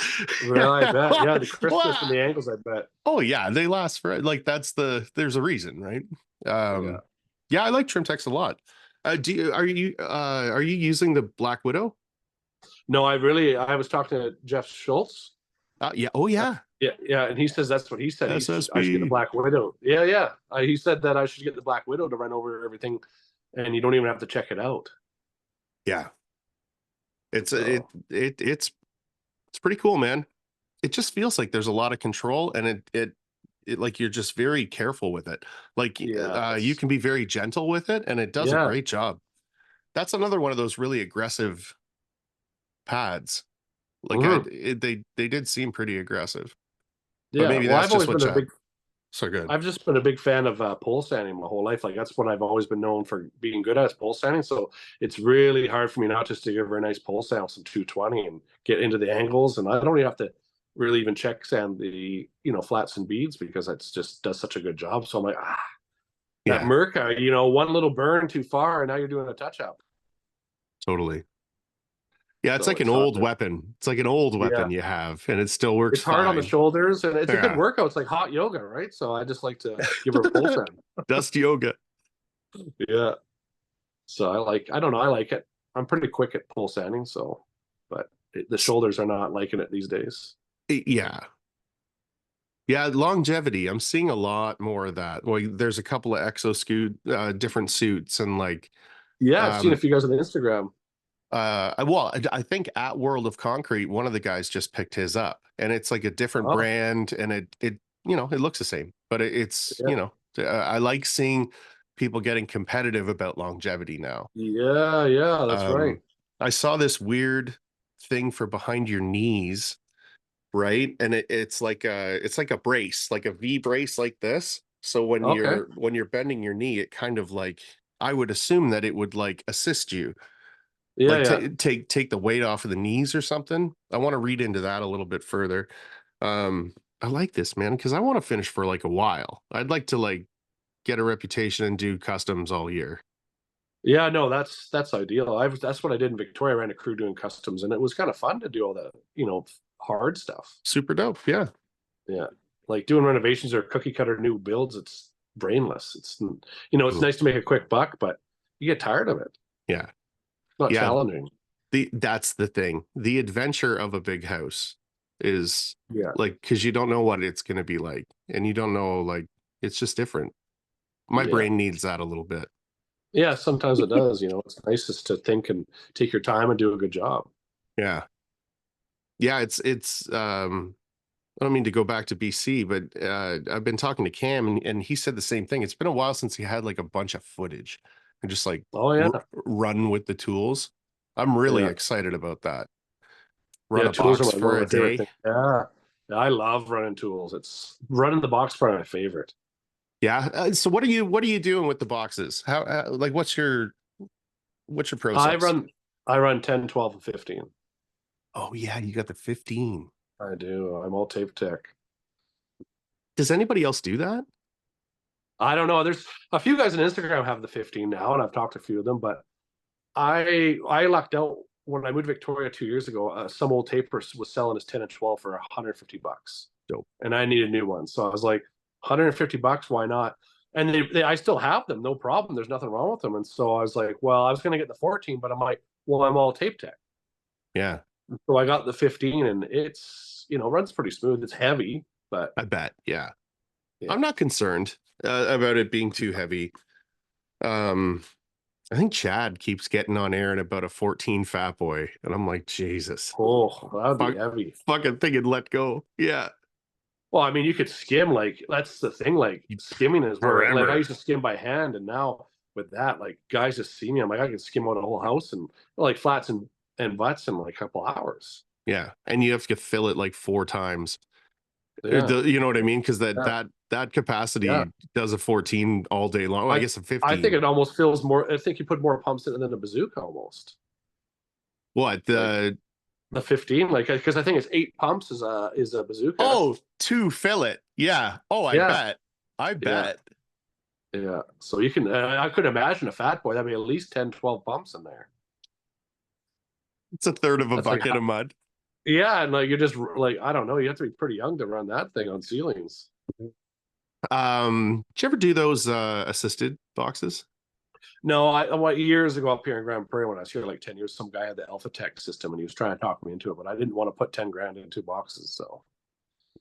Well, I bet. Yeah, the crispness and Well, the angles, I bet. oh yeah, they last for like there's a reason, right? Yeah. Yeah, I like Trimtex a lot. Are you using the Black Widow? No, I was talking to Jeff Schultz. Yeah, oh yeah, Yeah, yeah, and he says that's what he said. I should get the SSB. Black Widow. Yeah, yeah. He said that I should get the Black Widow to run over everything, and you don't even have to check it out. Yeah, it's So it's pretty cool, man. It just feels like there's a lot of control, and it like you're just very careful with it. Like yeah, you can be very gentle with it, and it does a yeah. great job. That's another one of those really aggressive pads. Like Hmm. they did seem pretty aggressive, but Yeah. maybe Well, that's just what Chad. So good. I've just been a big fan of pole sanding my whole life. Like that's what I've always been known for being good at is pole sanding. So it's really hard for me not just to give her a nice pole sand with some 220 and get into the angles. And I don't even have to really even check sand the flats and beads because it's just does such a good job. So I'm like, that Yeah, Merca, one little burn too far, and now you're doing a touch up. totally. Yeah, it's So like an it's not old the weapon. It's like an old yeah. weapon you have, and it still works It's hard on the fine. shoulders, and it's a good Yeah, workout. It's like hot yoga, right? So I just like to give her a pole sand. dust yoga. Yeah. So I don't know, I like it. I'm pretty quick at pole sanding, so, but the shoulders are not liking it these days. Yeah, yeah. Longevity. I'm seeing a lot more of that. Well, there's a couple of exoscoot different suits, and like Yeah, I've seen a um few guys on Instagram. well, I think at World of Concrete, one of the guys just picked his up, and it's like a different Oh, brand, and it it looks the same, but it's yeah. I like seeing people getting competitive about longevity now. Yeah, yeah, that's right. Um, I saw this weird. thing for behind your knees, right? And it's like a brace, like a V brace like this. So Okay. when you're bending your knee, it kind of like, I would assume that it would like assist you, Yeah, like yeah. take the weight off of the knees or something. I want to read into that a little bit further. I like this, man, because I want to finish for like a while. I'd like to like get a reputation and do customs all year. Yeah, no, that's ideal. That's what I did in Victoria. I ran a crew doing customs, and it was kind of fun to do all the, hard stuff. Super dope. Yeah. Yeah. Like doing renovations or cookie cutter new builds, it's brainless. It's Ugh. nice to make a quick buck, but you get tired of it. Yeah. Not Yeah. challenging. That's the thing. The adventure of a big house is Yeah. like, because you don't know what it's going to be like, and you don't know, like, it's just different. My Yeah. brain needs that a little bit. Yeah, sometimes it does, it's nice just to think and take your time and do a good job. Yeah. Yeah. I don't mean to go back to BC, but I've been talking to Cam, and he said the same thing. It's been a while since he had like a bunch of footage and just like Oh yeah. run with the tools. I'm really Yeah. excited about that. Run Yeah, a tools are box one for of a my favorite things. day. Yeah. Yeah, I love running tools. It's running the box part of my favorite. Yeah. So what are you doing with the boxes? Like what's your I process? run I run 10, 12, and 15. Oh yeah, you got the 15. I do. I'm all tape tech. Does anybody else do that? I don't know. There's a few guys on Instagram have the 15 now, and I've talked to a few of them, but I lucked out when I moved to Victoria 2 years ago. Some old taper was selling his 10 and 12 for $150, Dope. and I needed new ones. So I was like, $150, why not? And I still have them, no problem. There's nothing wrong with them. And so I was like, well, I was going to get the 14, but I'm like, well, I'm all tape tech. Yeah, So I got the 15, and it's runs pretty smooth. It's heavy, but I bet. Yeah. yeah. I'm not concerned about it being too heavy. Um, I think Chad keeps getting on air and about a 14 fat boy, and I'm like, Jesus, Oh, that'd be fuck, heavy. fucking thing and let go. Yeah, Well, I mean, you could skim, like that's the thing. Like skimming is where, like I forever. used to skim by hand, and now with that, like guys just see me. I'm like, I can skim out a whole house and like flats and butts in like a couple hours. Yeah, and you have to fill it like 4 times. Yeah, You know what I mean? Because yeah, that yeah. capacity does a 14 all day long. Well, I I guess a I think 15. it almost feels more. I think you put more pumps in it than a bazooka almost. What Like the? the 15, like because I think it's 8 pumps is a bazooka. Oh, to fill it. Yeah. Oh, I Yeah, bet. I yeah, bet. yeah. So you can. I could imagine a fat boy. That'd be at least 10, 12 pumps in there. It's a third of a That's like bucket of mud. Yeah, and like you're just like I don't know, you have to be pretty young to run that thing on ceilings. Did you ever do those assisted boxes? No, what years ago up here in Grand Prairie when I was here like 10 years, some guy had the Alpha Tech system and he was trying to talk me into it, but I didn't want to put 10 grand into boxes. So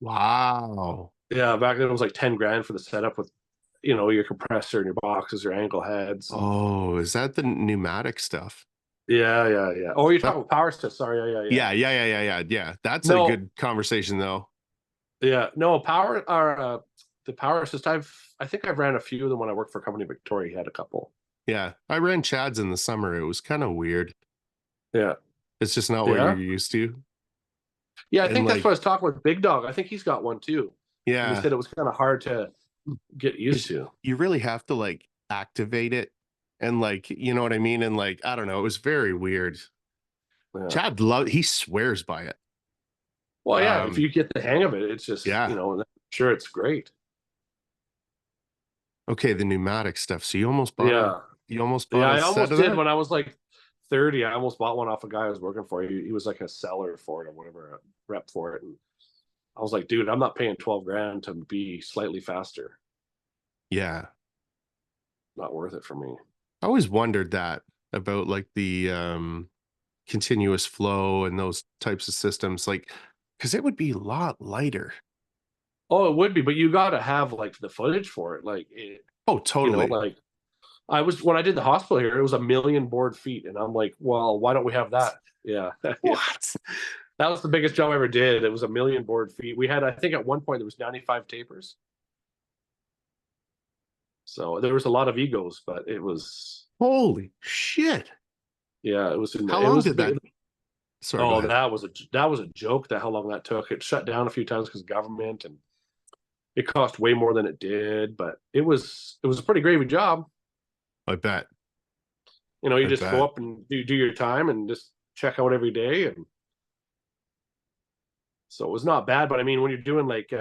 Wow. yeah, back then it was like 10 grand for the setup with your compressor and your boxes, your angle heads. And, Oh, is that the pneumatic stuff? yeah, yeah, yeah. Oh, you're That, talking about power stuff. Sorry, yeah, yeah, yeah. yeah. That's a No, good conversation though. yeah, no, power or the power assist. I think I've ran a few of them when I worked for Company Victoria. He had a couple. Yeah, I ran Chad's in the summer. It was kind of weird. Yeah. It's just not what you're Yeah. used to. Yeah, I And think that's like, what I was talking with Big Dog. I think he's got one too. And he yeah, said it was kind of hard to get used because to. you really have to like activate it, and like, you know what I mean? And like, I don't know, it was very weird. Yeah. He swears by it. Well, yeah, if Um, you get the hang of it, it's just, yeah. sure, it's great. Okay, the pneumatic stuff. So Yeah. you almost Yeah, bought a I set almost of did that? when I was like 30. I almost bought one off a guy I was working for. He was like a seller for it or whatever, a rep for it. And I was like, dude, I'm not paying 12 grand to be slightly faster. Yeah. Not worth it for me. I always wondered that about like the continuous flow and those types of systems, like, because it would be a lot lighter. Oh, it would be, but you got to have like the footage for it. Like, Oh, totally. like I was when I did the hospital here, it was 1 million board feet, and I'm like, well, why don't we have that? Yeah, yeah. What? That was the biggest job I ever did. It was 1 million board feet. We had, I think, at one point there was 95 tapers, so there was a lot of egos, but it was, Holy shit. yeah, it was How it long was did that big. Sorry, go Oh, ahead. that was a joke that how long that took. It shut down a few times because of government, and it cost way more than it did, but it was a pretty gravy job. I bet. You know, you I just go bet. up and do your time and just check out every day, and so it was not bad. But I mean, when you're doing like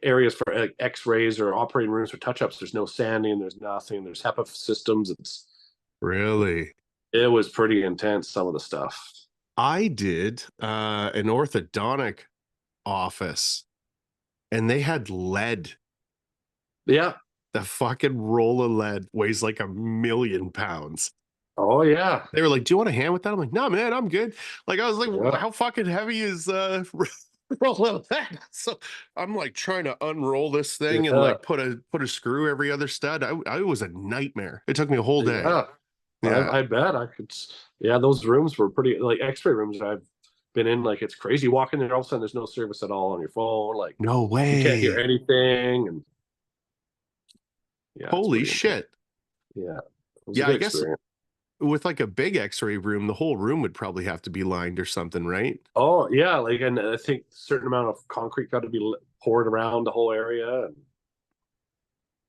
areas for like X-rays or operating rooms for touch-ups, there's no sanding, there's nothing, there's HEPA systems. Really? It was pretty intense, some of the stuff. I did an orthodontic office and they had lead. Yeah. The fucking roll of lead weighs like 1,000,000 pounds. Oh yeah. They were like, "Do you want a hand with that?" I'm like, "No, man, I'm good." Like, I was like, Yeah. "How fucking heavy is roll of lead?" So I'm like trying to unroll this thing and Yeah. like put a screw every other stud. I was a nightmare. It took me a whole day. Yeah. Yeah. I bet I could. Yeah, those rooms were pretty like X-ray rooms I've been in. Like it's crazy. You walk in there, all of a sudden there's no service at all on your phone. Like No you can't hear way. anything, and yeah, it's Holy pretty intense. shit. Yeah, it was a Yeah, good I guess experience. with like a big x-ray room, the whole room would probably have to be lined or something, right? Oh yeah, like and I think a certain amount of concrete got to be poured around the whole area, and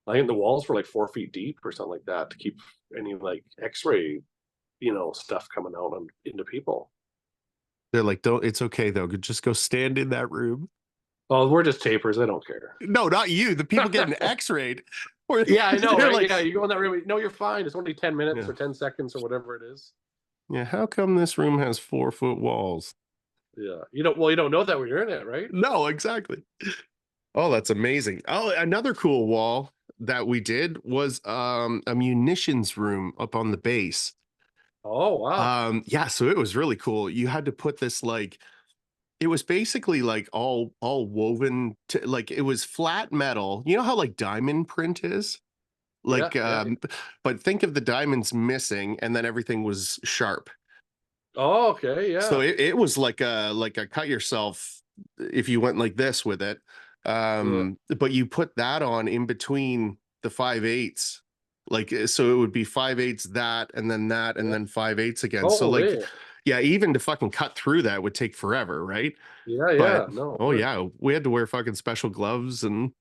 I think the walls were like 4 feet deep or something like that to keep any like X-ray, stuff coming out into people. They're like, don't, it's okay though. Just go stand in that room. Oh, we're just tapers. I don't care. No, not you. The people getting x-rayed. Or Yeah, I know, they're right? like, Yeah, you go in that room. No, you're fine. It's only 10 minutes yeah. or 10 seconds or whatever it is. Yeah. How come this room has 4 foot walls? Yeah, you don't know that when you're in it, right? No, exactly. Oh, that's amazing. Oh, another cool wall that we did was a munitions room up on the base. Oh wow. Yeah, so it was really cool. You had to put this like it was basically like all woven to like it was flat metal. You know how like diamond print is? Yeah, Like yeah. but think of the diamonds missing and then everything was sharp. Oh, okay, So yeah, it was like a cut yourself if you went like this with it. yeah, But you put that on in between the 5/8. Like so it would be 5/8 that and yeah. then 5/8 again. So like Holy. yeah, even to fucking cut through that would take forever, right? Yeah, But yeah. No, it oh would. yeah, we had to wear fucking special gloves and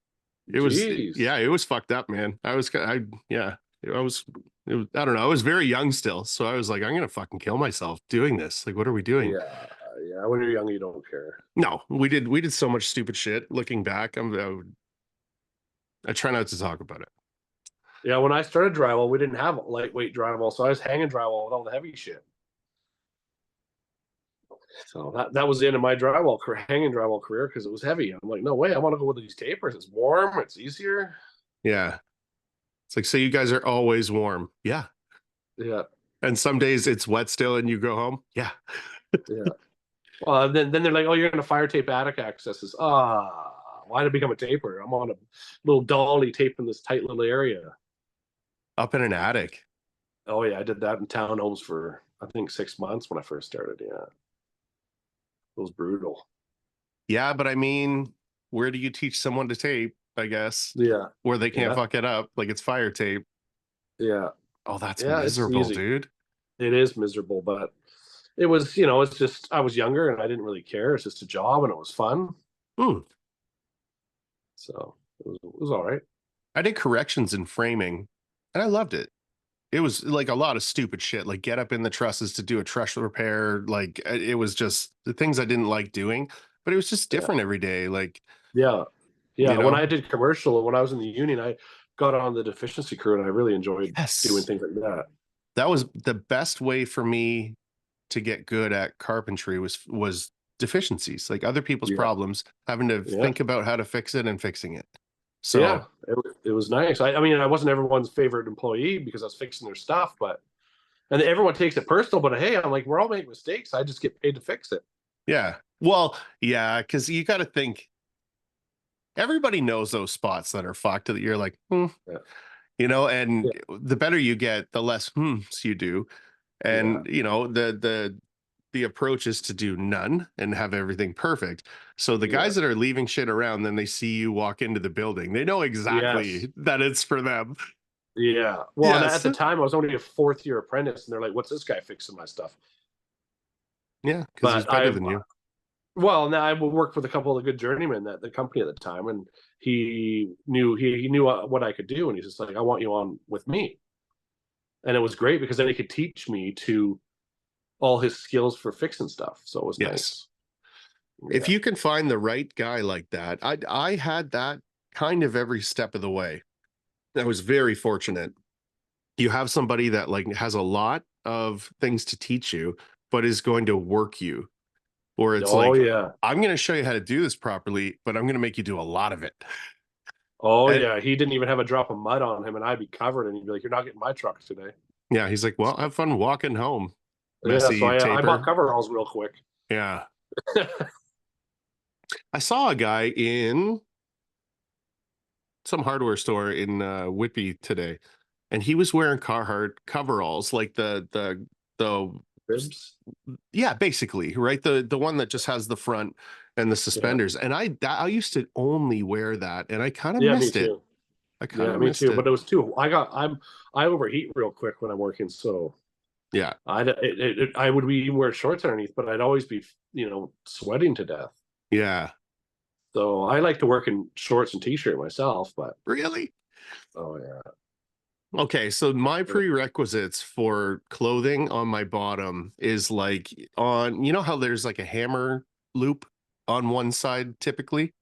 Jeez. yeah, it was fucked up, man. Yeah, I was I don't know. I was very young still, so I was like, I'm gonna fucking kill myself doing this. Like, what are we doing? Yeah, yeah. When you're young, you don't care. No, we did so much stupid shit. Looking back, I try not to talk about it. Yeah, when I started drywall, we didn't have lightweight drywall, so I was hanging drywall with all the heavy shit. So that was the end of my hanging drywall career because it was heavy. I'm like, no way, I want to go with these tapers. It's warm, it's easier. Yeah, it's like so you guys are always warm. Yeah, Yeah, and some days it's wet still, and you go home. Yeah, yeah. Well, then they're like, oh, you're gonna fire tape attic accesses. Why did it become a taper? I'm on a little dolly taping this tight little area. up in an attic. Oh yeah, I did that in townhomes for I think 6 months when I first started. Yeah, it was brutal. Yeah, but I mean, where do you teach someone to tape? I guess Yeah, where they can't yeah, fuck it up, like it's fire tape. yeah, Oh, that's yeah. It's miserable, easy. dude. It is miserable, but it was, it's just I was younger and I didn't really care. It's just a job and it was fun. Hmm. So it was all right. I did corrections in framing, and I loved it. It was like a lot of stupid shit, like get up in the trusses to do a truss repair. Like it was just the things I didn't like doing, but it was just Yeah. different every day. Like, Yeah. you Yeah. When know, I did commercial, when I was in the union, I got on the deficiency crew and I really enjoyed doing yes, things like that. that was the best way for me to get good at carpentry was deficiencies, like other people's Yeah. problems, having to Yeah. think about how to fix it and fixing it. Yeah. So It was nice. I mean, I wasn't everyone's favorite employee because I was fixing their stuff, and everyone takes it personal, but hey, I'm like, we're all making mistakes. I just get paid to fix it. yeah, well, yeah, because you got to think everybody knows those spots that are fucked that you're like, hmm, Yeah. and Yeah. the better you get, the less hmms you do. Yeah. And the approach is to do none and have everything perfect. So the Yeah. guys that are leaving shit around, then they see you walk into the building. They know Yes. exactly that it's for them. Yeah. Well, and Yes. at the time I was only a fourth year apprentice and they're like, what's this guy fixing my stuff? Yeah, because he's But better than you. well, now I worked with a couple of good journeymen at the company at the time, and he knew what I could do, and he's just like, I want you on with me, and it was great because then he could teach me to all his skills for fixing stuff. So it was Yes. nice. If Yeah. you can find the right guy like that, I had that kind of every step of the way. I was very fortunate. You have somebody that like has a lot of things to teach you, but is going to work you. Or it's Oh like, yeah. I'm going to show you how to do this properly, but I'm going to make you do a lot of it. Oh And yeah. He didn't even have a drop of mud on him, and I'd be covered, and he'd be like, "You're not getting my truck today." yeah, he's like, well, have fun walking home, Yeah. So messy I bought taper. coveralls real quick. Yeah. I saw a guy in some hardware store in Whitby today, and he was wearing Carhartt coveralls, like the Ribs. yeah, basically, right? The one that just has the front and the Yeah. suspenders. And I used to only wear that, and I kind of Yeah. Me missed it. too. I kind Yeah. of Me missed too. it. But it was too. I overheat real quick when I'm working, so Yeah, I would be wear shorts underneath, but I'd always be sweating to death. yeah. So I like to work in shorts and t-shirt myself, but Really? oh yeah. Okay, so my prerequisites for clothing on my bottom is like on, you know how there's like a hammer loop on one side typically?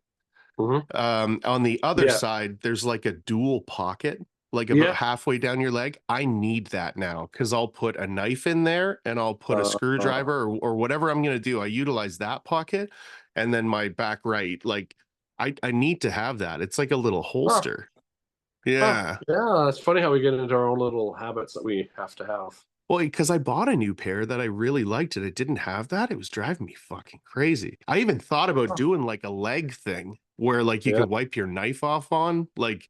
Hmm. On the other Yeah. side, there's like a dual pocket, like about Yeah. halfway down your leg. I need that now because I'll put a knife in there and I'll put a Uh, uh, screwdriver or whatever I'm going to do. I utilize that pocket and then my back right. Like I need to have that. It's like a little huh, holster. huh. Yeah. Yeah, it's funny how we get into our own little habits that we have to have. Well, because I bought a new pair that I really liked and it didn't have that. It was driving me fucking crazy. I even thought about Huh. doing like a leg thing where like you Yeah. could wipe your knife off on, like,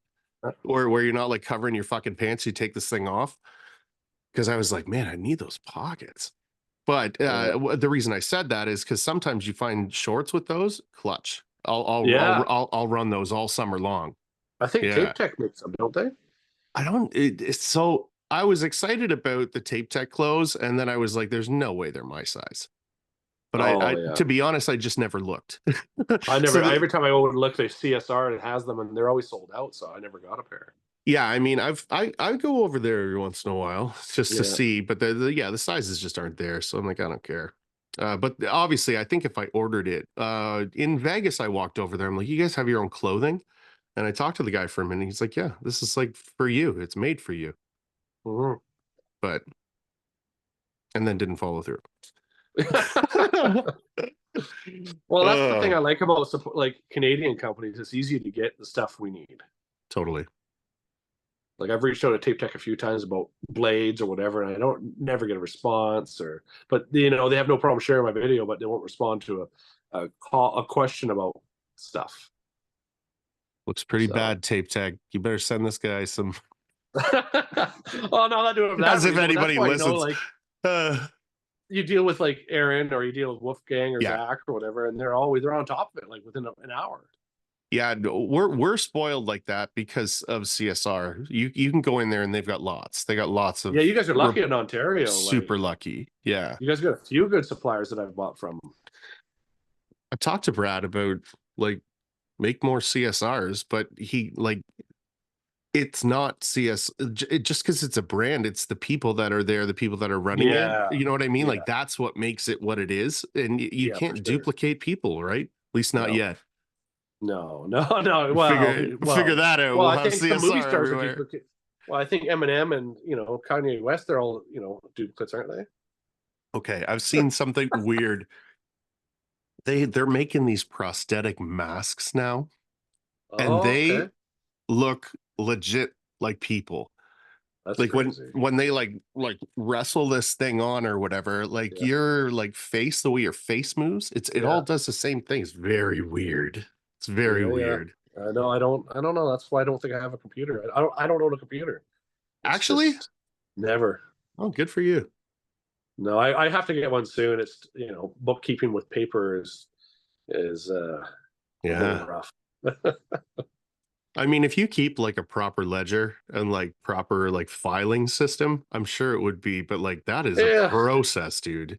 or where you're not like covering your fucking pants, you take this thing off. Because I was like, man, I need those pockets. But Yeah. the reason I said that is because sometimes you find shorts with those clutch. Yeah. I'll run those all summer long. I think Yeah, Tape Tech makes them, don't they? I don't. It's so I was excited about the Tape Tech clothes, and then I was like, there's no way they're my size. But Oh yeah. to be honest, I just never looked. I So never. the, Every time I go and look, they CSR and it has them, and they're always sold out. So I never got a pair. yeah, I mean, I go over there every once in a while just to Yeah. see, but yeah, the sizes just aren't there. So I'm like, I don't care. But obviously, I think if I ordered it in Vegas, I walked over there. I'm like, you guys have your own clothing, and I talked to the guy for a minute. He's like, yeah, this is like for you. It's made for you. Hmm. But and then didn't follow through. Well, that's the thing uh, I like about like Canadian companies. It's easy to get the stuff we need. totally. Like I've reached out to Tape Tech a few times about blades or whatever, and I don't never get a response. Or, but they have no problem sharing my video, but they won't respond to a question about stuff. Looks pretty So, bad, Tape Tech. You better send this guy some. oh no, not doing it for that As if reason, but that's anybody why listens. like Uh, you deal with like Aaron or you deal with Wolfgang or yeah, Zach or whatever, and they're on top of it like within an hour. yeah, no, we're spoiled like that because of CSR. You can go in there and they've got lots. They got lots Yeah, of you guys are lucky in Ontario. Like super lucky. Yeah, you guys got a few good suppliers that I've bought from. I talked to Brad about like make more CSRs, but he like it's not just because it's a brand. It's the people that are there, the people that are running it. Yeah, You know what I mean? Like yeah, that's what makes it what it is, and you yeah, for can't sure. duplicate people, right? At least not No, yet. no, no, no. Figure that out. Well. We'll I have think some movie CSR stars are everywhere. duplicate. Well, I think Eminem and Kanye West, they're all duplicates, aren't they? Okay, I've seen something weird. They're making these prosthetic masks now, and Oh, okay, they look legit like people. that's Like crazy. when they like wrestle this thing on or whatever, like Yeah, your like face, the way your face moves, it all yeah, does the same thing. It's very weird. It's very yeah, yeah. weird. I know. I don't know. That's why I don't think I have a computer. I don't own a computer. It's Actually, just never. oh, good for you. No, I have to get one soon. It's bookkeeping with paper is a little Yeah. rough. I mean, if you keep like a proper ledger and like proper like filing system, I'm sure it would be, but like that is a Yeah, process, dude.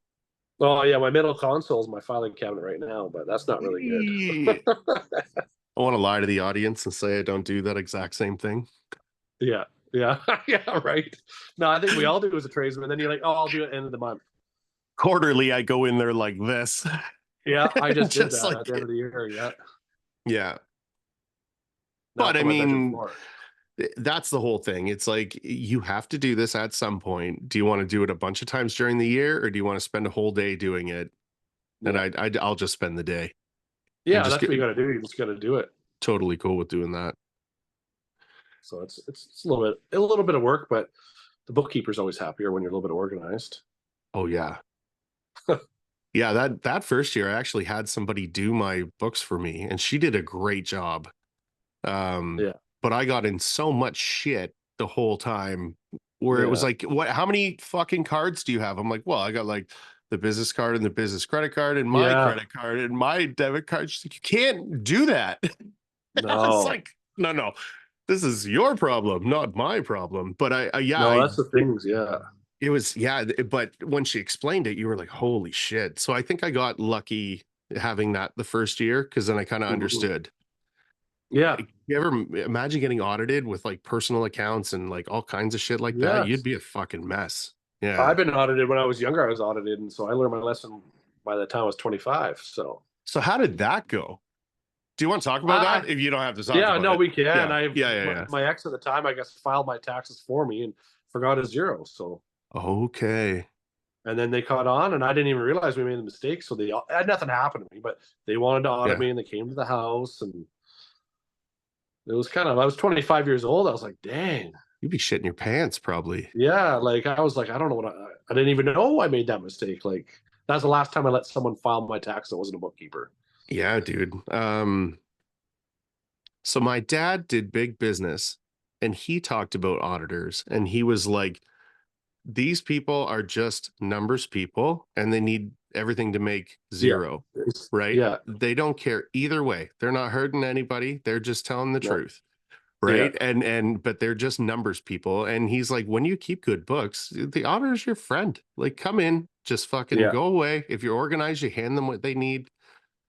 Oh yeah, my middle console is my filing cabinet right now, but that's not really good. I want to lie to the audience and say I don't do that exact same thing. Yeah, yeah, yeah, right. No, I think we all do as a tradesman. Then you're like, oh, I'll do it end of the month. Quarterly, I go in there like this. Yeah, I just did Just that like, at the end of the year. Yeah, yeah. now But I for my bedroom mean, floor. that's the whole thing. It's like you have to do this at some point. Do you want to do it a bunch of times during the year, or do you want to spend a whole day doing it? And Yeah, I'll just spend the day and yeah, just that's get what you got to do. You just got to do it. totally cool with doing that. So it's a little bit of work, but the bookkeeper's always happier when you're a little bit organized. Oh yeah. Yeah, that first year I actually had somebody do my books for me and she did a great job. Yeah, But I got in so much shit the whole time where it was yeah, like, what, how many fucking cards do you have? I'm like, well, I got like the business card and the business credit card and my yeah. credit card and my debit card. She's like, you can't do that. I was No, like, no, this is your problem, not my problem. But yeah, no, that's the things. Yeah. it was, yeah. But when she explained it, you were like, holy shit. So I think I got lucky having that the first year because then I kind of Mhm. understood. Yeah. You ever imagine getting audited with like personal accounts and like all kinds of shit like that? You'd Yes. be a fucking mess. Yeah. I've been audited when I was younger. I was audited, and so I learned my lesson by the time I was 25. So, So how did that go? Do you want to talk about I that? If you don't have to talk yeah, about no, it. we can. Yeah. I Yeah. Yeah. my, Yeah. my ex at the time, I guess, filed my taxes for me and forgot a zero. So, Okay. and then they caught on, and I didn't even realize we made a mistake. So they had nothing happen to me, but they wanted to audit Yeah. me, and they came to the house, and it was kind of. I was 25 years old. I was like, dang. You'd be shitting your pants probably. Yeah, like I was like, I don't know what I didn't even know I made that mistake. Like that's the last time I let someone file my tax that wasn't a bookkeeper. Yeah, dude. So my dad did big business and he talked about auditors and he was like, these people are just numbers people and they need everything to make Yeah. zero, right? Yeah. They don't care either way. They're not hurting anybody. They're just telling the No. truth. Yeah. Right. And but they're just numbers people. And he's like, when you keep good books, the auditor's your friend. Like, come in, just fucking Yeah. go away. If you're organized, you hand them what they need.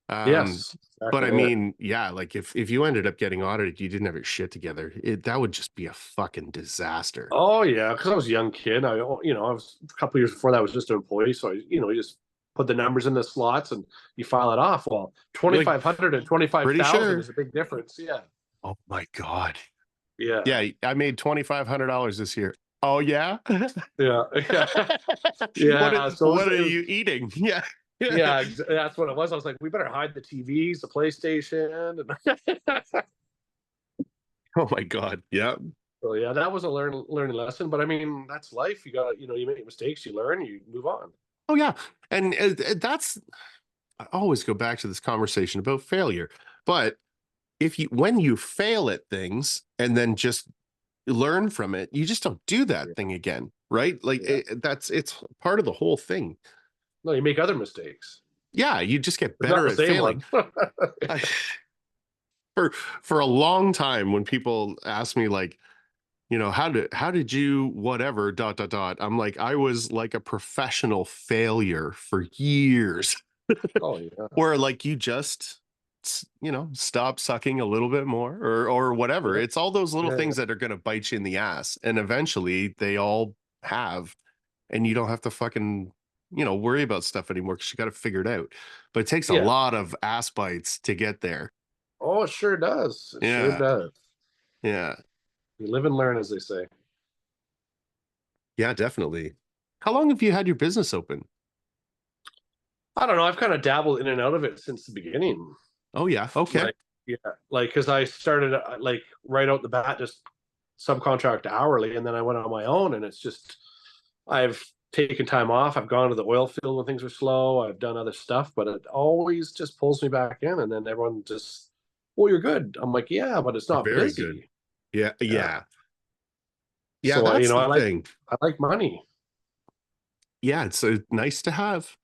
Um, Yes. but I Exactly it. mean, yeah, like if you ended up getting audited, you didn't have your shit together, that would just be a fucking disaster. Oh yeah, because I was a young kid. I was a couple years before that. I was just an employee, so you just put the numbers in the slots and you file it off. Well, You're like, 2,500 and twenty five pretty thousand sure. is a big difference. Yeah. Oh my God. Yeah. Yeah, I made $2,500 this year. Oh yeah. Yeah. Yeah. what Yeah. So what are it was you eating? Yeah. yeah, that's what it was. I was like, we better hide the TVs, the PlayStation, and Oh my God. Yeah. so yeah, that was a learning lesson. But I mean, that's life. You got you make mistakes, you learn, you move on. Oh yeah. And that's, I always go back to this conversation about failure. But if you, when you fail at things and then just learn from it, you just don't do that Yeah, thing again. Right. Like yeah. it's part of the whole thing. No, you make other mistakes. Yeah. You just get It's not better the at same failing. one. I, for a long time when people ask me like, how did you whatever dot dot dot, I'm like, I was like a professional failure for years. Oh yeah, Where like you just stop sucking a little bit more or whatever. yeah, It's all those little yeah, yeah. things that are going to bite you in the ass and eventually they all have, and you don't have to fucking worry about stuff anymore because you got to figure it out. But it takes a Yeah. lot of ass bites to get there. Oh, it sure does. It sure Yeah. does. Yeah. You live and learn, as they say. Yeah, definitely. How long have you had your business open? I don't know. I've kind of dabbled in and out of it since the beginning. Oh yeah. Okay. Like, yeah, like because I started like right out the bat, just subcontract hourly, and then I went on my own, and it's just I've taken time off. I've gone to the oil field when things are slow. I've done other stuff, but it always just pulls me back in, and then everyone just, well, you're good. I'm like, yeah, but it's You're not very good. busy. Yeah. Yeah. Yeah. Yeah, So that's the I like thing. money. Yeah, it's nice to have.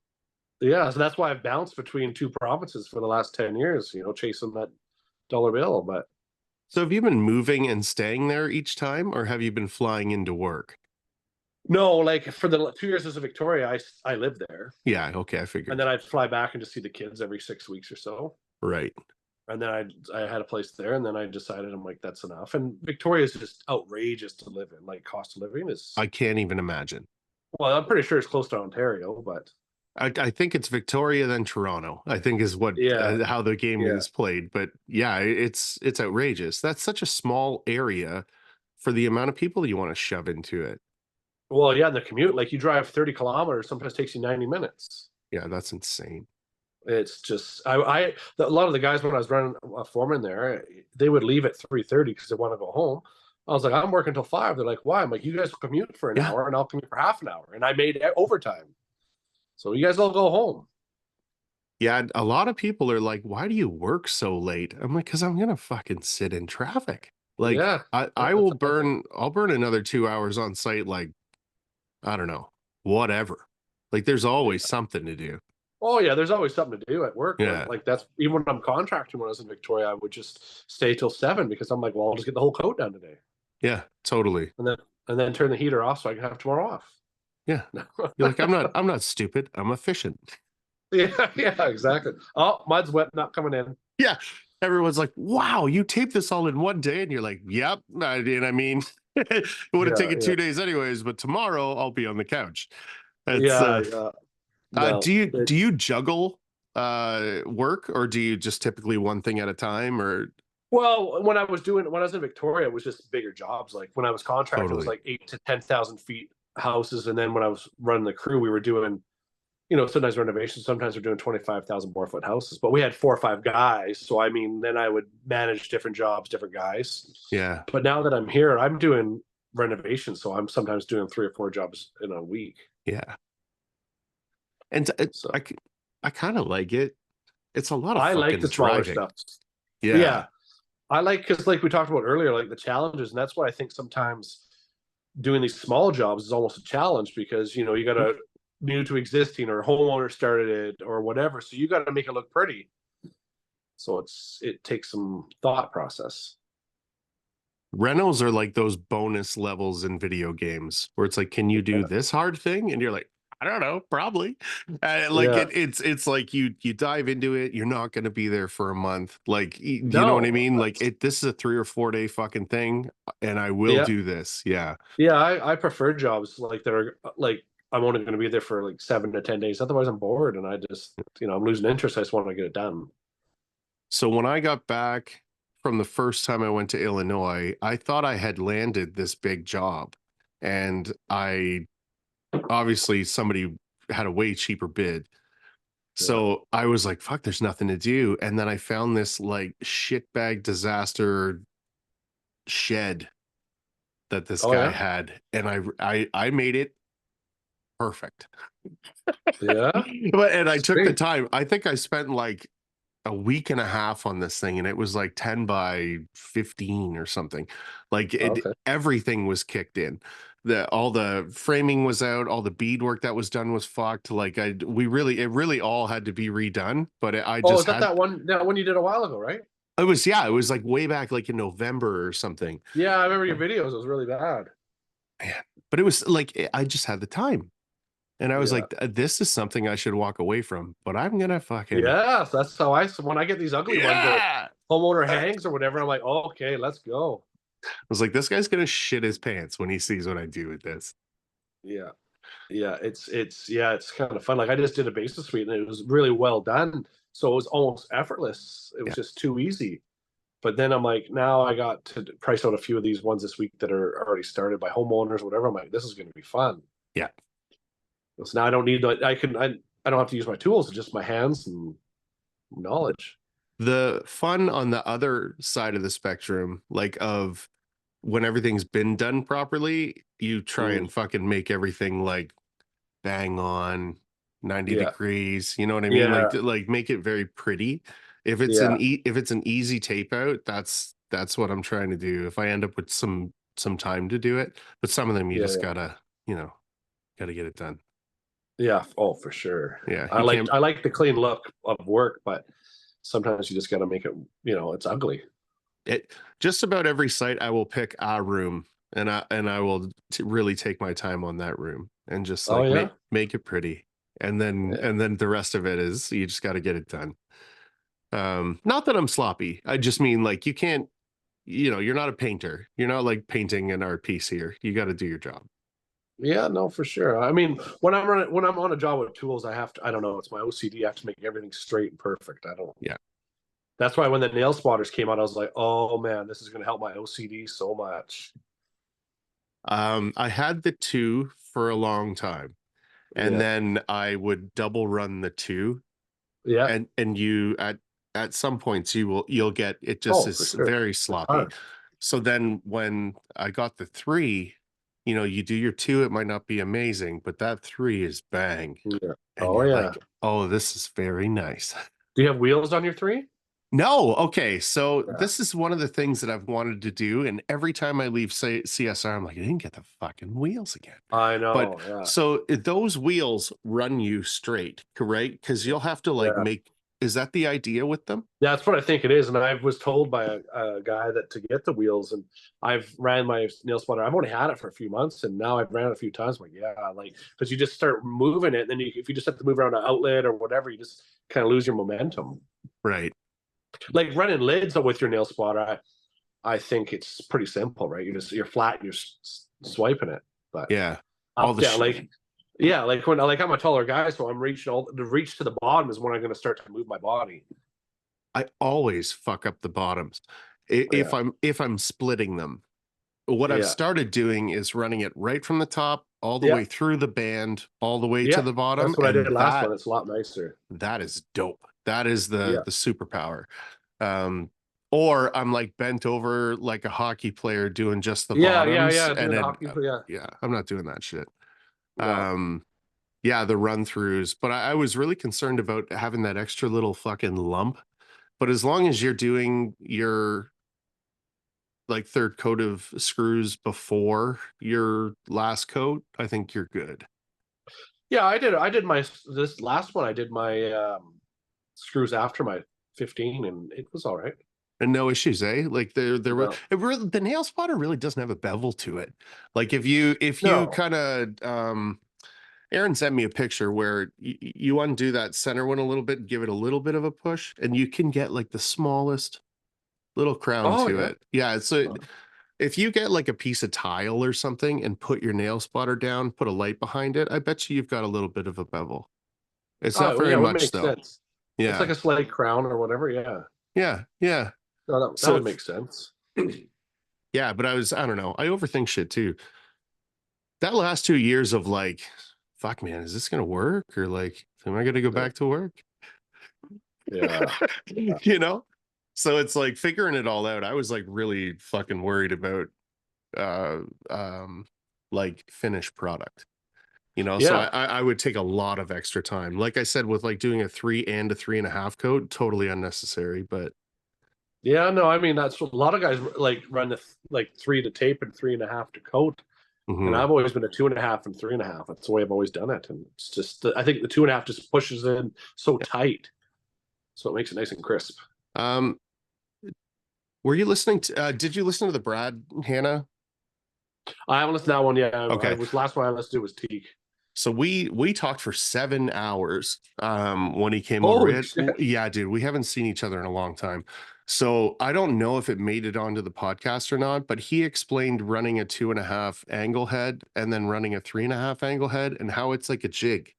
Yeah, so that's why I've bounced between two provinces for the last 10 years. Chasing that dollar bill. But So have you been moving and staying there each time, or have you been flying into work? No, like for the 2 years as a Victoria, I lived there, Yeah, okay, I and figured. then I'd fly back and just see the kids every 6 weeks or so. Right. And then I had a place there, and then I decided I'm like that's enough. And Victoria is just outrageous to live in. Like cost of living is I can't even imagine. well, I'm pretty sure it's close to Ontario, but I think it's Victoria then Toronto. I think is what yeah, how the game yeah. is played. But yeah, it's outrageous. That's such a small area for the amount of people you want to shove into it. Well, yeah, the commute, like you drive 30 kilometers, sometimes takes you 90 minutes. Yeah, that's insane. It's just a lot of the guys when I was running a foreman there, they would leave at 3:30 because they want to go home. I was like, I'm working till 5. They're like, why? I'm like, you guys will commute for an Yeah. hour and I'll commute for half an hour. And I made overtime. So you guys all go home. Yeah, a lot of people are like, "Why do you work so late?" I'm like, "Cause I'm gonna fucking sit in traffic." Like, Yeah. I That's will how I think. I'll burn another 2 hours on site, like, I don't know, whatever. Like, there's always Yeah. something to do. Oh yeah, there's always something to do at work, but Yeah, like that's even when I'm contracting when I was in Victoria, I would just stay till 7 because I'm like, well, I'll just get the whole coat done today. yeah, totally. And then turn the heater off so I can have tomorrow off. Yeah. You're like, I'm not stupid. I'm efficient." Yeah, yeah, exactly. Oh, mud's wet, not coming in. Yeah. Everyone's like, "Wow, you taped this all in one day." And you're like, "Yep." I mean, it would have Yeah, taken yeah, 2 days anyways, but tomorrow I'll be on the couch. It's yeah, yeah. do No, you juggle work, or do you just typically one thing at a time, or well, when I was in Victoria, it was just bigger jobs. Like when I was contracted, it was totally? like 8 to 10,000 feet houses, and then when I was running the crew, we were doing sometimes renovations, sometimes we're doing 25,000 more foot houses, but we had 4 or 5 guys. So, I mean, then I would manage different jobs, different guys. Yeah. But now that I'm here, I'm doing renovations. So I'm sometimes doing 3 or 4 jobs in a week. Yeah. And So I kind of like it. It's a lot of I like fucking the smaller driving. stuff. Yeah. Yeah. I like, because like we talked about earlier, like the challenges. And that's why I think sometimes doing these small jobs is almost a challenge because, you got Mhm. to new to existing or homeowner started it or whatever. So you got to make it look pretty. So it takes some thought process. Renos are like those bonus levels in video games where it's like, can you do Yeah. this hard thing? And you're like, I don't know, probably. Like Yeah. it's like you dive into it. You're not going to be there for a month. Like, you know what I No. mean? Like this is a 3 or 4 day fucking thing, and I will Yeah. do this. Yeah. Yeah. I prefer jobs like that are like I'm only going to be there for like 7 to 10 days. Otherwise, I'm bored and I just I'm losing interest. I just want to get it done. So when I got back from the first time I went to Illinois, I thought I had landed this big job, and I obviously somebody had a way cheaper bid. Yeah. So I was like, fuck, there's nothing to do. And then I found this like shitbag disaster shed that this Oh guy yeah. had. And I made it perfect. Yeah. And I took the Sweet. time. I think I spent like a week and a half on this thing, and it was like 10 by 15 or something. Like Okay. everything was kicked in. All the framing was out, all the beadwork that was done was fucked. Like it really all had to be redone. But I Oh, just is that had, that one you did a while ago, right? it was, yeah, it was like way back like in November or something. Yeah, I remember your videos. It was really bad. Man. But it was like I just had the time. And I was Yeah. like, this is something I should walk away from, but I'm gonna fucking, Yeah. That's how when I get these ugly ones that yeah. homeowner hangs or whatever, I'm like, oh, okay, let's go. I was like, this guy's gonna shit his pants when he sees what I do with this. Yeah. Yeah, it's kind of fun. Like I just did a basis suite and it was really well done. So it was almost effortless. It was Yeah. just too easy. But then I'm like, now I got to price out a few of these ones this week that are already started by homeowners, whatever. I'm like, this is going to be fun. Yeah. So now I don't need like I don't have to use my tools, it's just my hands and knowledge. The fun on the other side of the spectrum, like of when everything's been done properly, you try Mm, and fucking make everything like bang on 90 yeah, degrees. You know what I mean? yeah, Like make it very pretty. yeah, If it's an easy tape out, that's what I'm trying to do. If I end up with some time to do it, but some of them you yeah, just yeah, you know, gotta get it done. yeah. Oh, for sure. Yeah, I you like can't. I like the clean look of work, but sometimes you just got to make it. It's ugly. It just about every site I will pick a room and I will really take my time on that room and just Oh like yeah. make it pretty. Yeah. And then the rest of it is you just got to get it done. Not that I'm sloppy. I just mean like you can't, you're not a painter. You're not like painting an art piece here. You got to do your job. Yeah, no, for sure. I mean, when I'm on a job with tools, I have to. I don't know. It's my OCD. I have to make everything straight and perfect. I don't. Yeah. That's why when the nail spotters came out, I was like, oh man, this is going to help my OCD so much. I had the two for a long time, and Yeah. then I would double run the two, Yeah. and you at some points you'll get it just Oh, for is sure. very It's sloppy. hard. So then when I got the three, you do your two, it might not be amazing, but that three is bang. Yeah. And Oh you're yeah. like, oh, this is very nice. Do you have wheels on your three? No, okay. So Yeah. this is one of the things that I've wanted to do. And every time I leave say CSR, I'm like, I didn't get the fucking wheels again. I But know. Yeah. so those wheels run you straight, correct? Because you'll have to like Yeah. make, is that the idea with them? That's what I think it is. And I was told by a guy that to get the wheels, and I've ran my nail spotter. I've only had it for a few months, and now I've ran it a few times. I'm like, yeah, like because you just start moving it, and then if you just have to move around an outlet or whatever, you just kind of lose your momentum. Right. Like running lids with your nail spotter, I think it's pretty simple, right? You're flat, and you're swiping it, but Yeah. All up the down, like yeah, like I'm a taller guy, so I'm reaching all the reach to the bottom is when I'm going to start to move my body. I always fuck up the bottoms. Yeah, If I'm splitting them. What I've yeah, started doing is running it right from the top all the yeah, way through the band, all the way to yeah. the bottom, That's what I and did last one. It's a lot nicer. that is dope. That is Yeah, the superpower. Um, or I'm like bent over like a hockey player doing just the yeah, yeah, bottoms, yeah. and Doing the then hockey, yeah, yeah, I'm not doing that shit. no. Yeah, the run throughs, but I was really concerned about having that extra little fucking lump. But as long as you're doing your like third coat of screws before your last coat, I think you're good. Yeah, I did my this last one. I did my screws after my 15, and it was all right. And no issues, eh? Like there were No, the nail spotter really doesn't have a bevel to it. Like if you no. kind of Aaron sent me a picture where you undo that center one a little bit, give it a little bit of a push, and you can get like the smallest little crown Oh to yeah. it. Yeah, so Oh, if you get like a piece of tile or something and put your nail spotter down, put a light behind it, I bet you've got a little bit of a bevel. It's not well, very yeah, it would much make though. sense. It's like Yeah. a slate crown or whatever. Yeah, Yeah. Yeah. no, that So would make sense. yeah, but I don't know. I overthink shit too. That last 2 years of like, fuck man, is this gonna work? Or like, am I gonna go Yeah, back to work? yeah, you know? So it's like figuring it all out. I was like really fucking worried about uh um like finished product. So yeah. I would take a lot of extra time. Like I said, with like doing a 3 and a 3.5 coat, totally unnecessary. But Yeah, no, I mean that's what a lot of guys like run the like three to tape and 3.5 to coat. And mhm. I've always been a 2.5 and 3.5. That's the way I've always done it. And it's just I think the 2.5 just pushes in so tight. So it makes it nice and crisp. um, were you listening to? Did you listen to the Brad Hanna? I haven't listened to that one yet. I Okay, was last one I listened to was Teak. so we talked for 7 hours when he came over. Holy shit. Yeah, dude, we haven't seen each other in a long time. So I don't know if it made it onto the podcast or not, but he explained running a 2.5 angle head and then running a 3.5 angle head and how it's like a jig,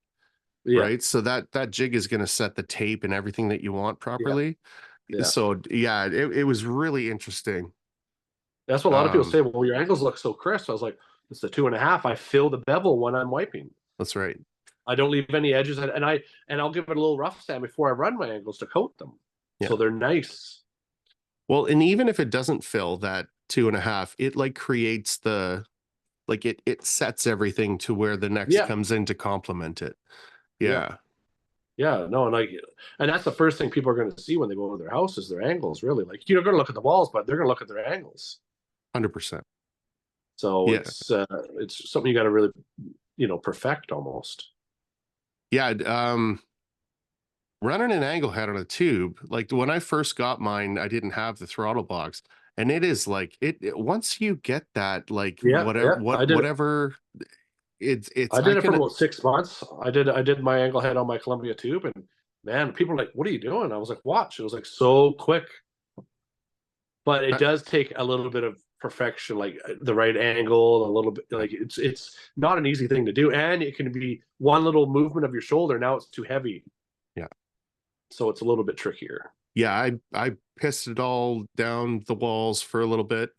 Yeah. right? So that jig is going to set the tape and everything that you want Yeah. properly. Yeah. So yeah, it was really interesting. That's what a lot of people Um, say. Well, your angles look so crisp. I was like, it's the 2.5. I fill the bevel when I'm wiping. that's right. I don't leave any edges, and I'll give it a little rough sand before I run my angles to coat them, Yeah. so they're nice. Well, and even if it doesn't fill that 2.5, it like creates the like it sets everything to where the next Yeah, comes in to complement it. yeah, Yeah, yeah. No, and that's the first thing people are going to see when they go to their house is their angles. Really, like you're going to look at the walls, but they're going to look at their angles. 100%. So Yeah. it's something you got to really perfect almost. Yeah. Running an angle head on a tube, like when I first got mine, I didn't have the throttle box. And it is like once you get that, like Yeah, whatever, yeah. whatever, it's I I did it for can. about 6 months. I did my angle head on my Columbia tube, and man, people were like, "What are you doing?" I was like, "Watch." It was like so quick, but it does take a little bit of perfection, like the right angle, a little bit. Like it's not an easy thing to do, and it can be one little movement of your shoulder. Now it's too heavy, Yeah. so it's a little bit trickier. Yeah, I pissed it all down the walls for a little bit.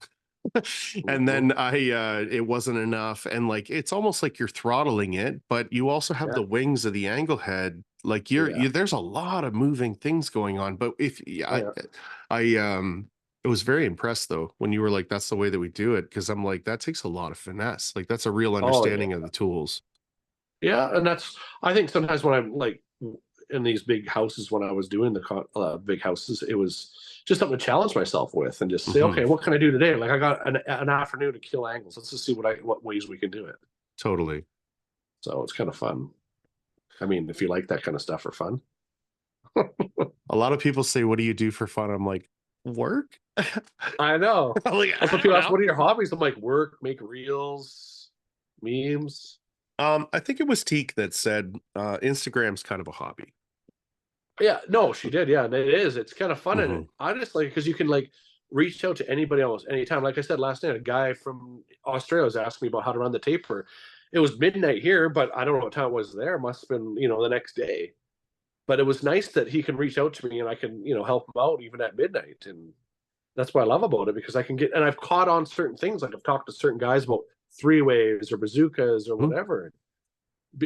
And Hmm. then it wasn't enough, and like it's almost like you're throttling it, but you also have Yeah, the wings of the angle head. Like yeah, there's a lot of moving things going on. But if yeah, oh, yeah. I was very impressed though when you were like, that's the way that we do it, because I'm like, that takes a lot of finesse. Like that's a real Oh yeah. understanding of the tools. Yeah, and that's I think sometimes when I'm like in these big houses when I was doing the big houses, it was just something to challenge myself with and just say, Hmm. okay, what can I do today? Like I got an afternoon to kill angles. Let's just see what ways we can do it. Totally. So it's kind of fun. I mean, if you like that kind of stuff for fun. A lot of people say, what do you do for fun? I'm like, work. I know. Like, That's I what don't people ask. know. What are your hobbies? I'm like, work, make reels, memes. I think it was Teak that said Instagram's kind of a hobby. Yeah, no, she did. Yeah, and it is. It's kind of fun, and Hmm. I just like because you can like reach out to anybody else anytime. Like I said last night, a guy from Australia was asking me about how to run the taper. It was midnight here, but I don't know what time it was there. Must have been the next day. But it was nice that he can reach out to me and I can help him out even at midnight, and that's what I love about it because I can get and I've caught on certain things. Like I've talked to certain guys about three waves or bazookas or whatever,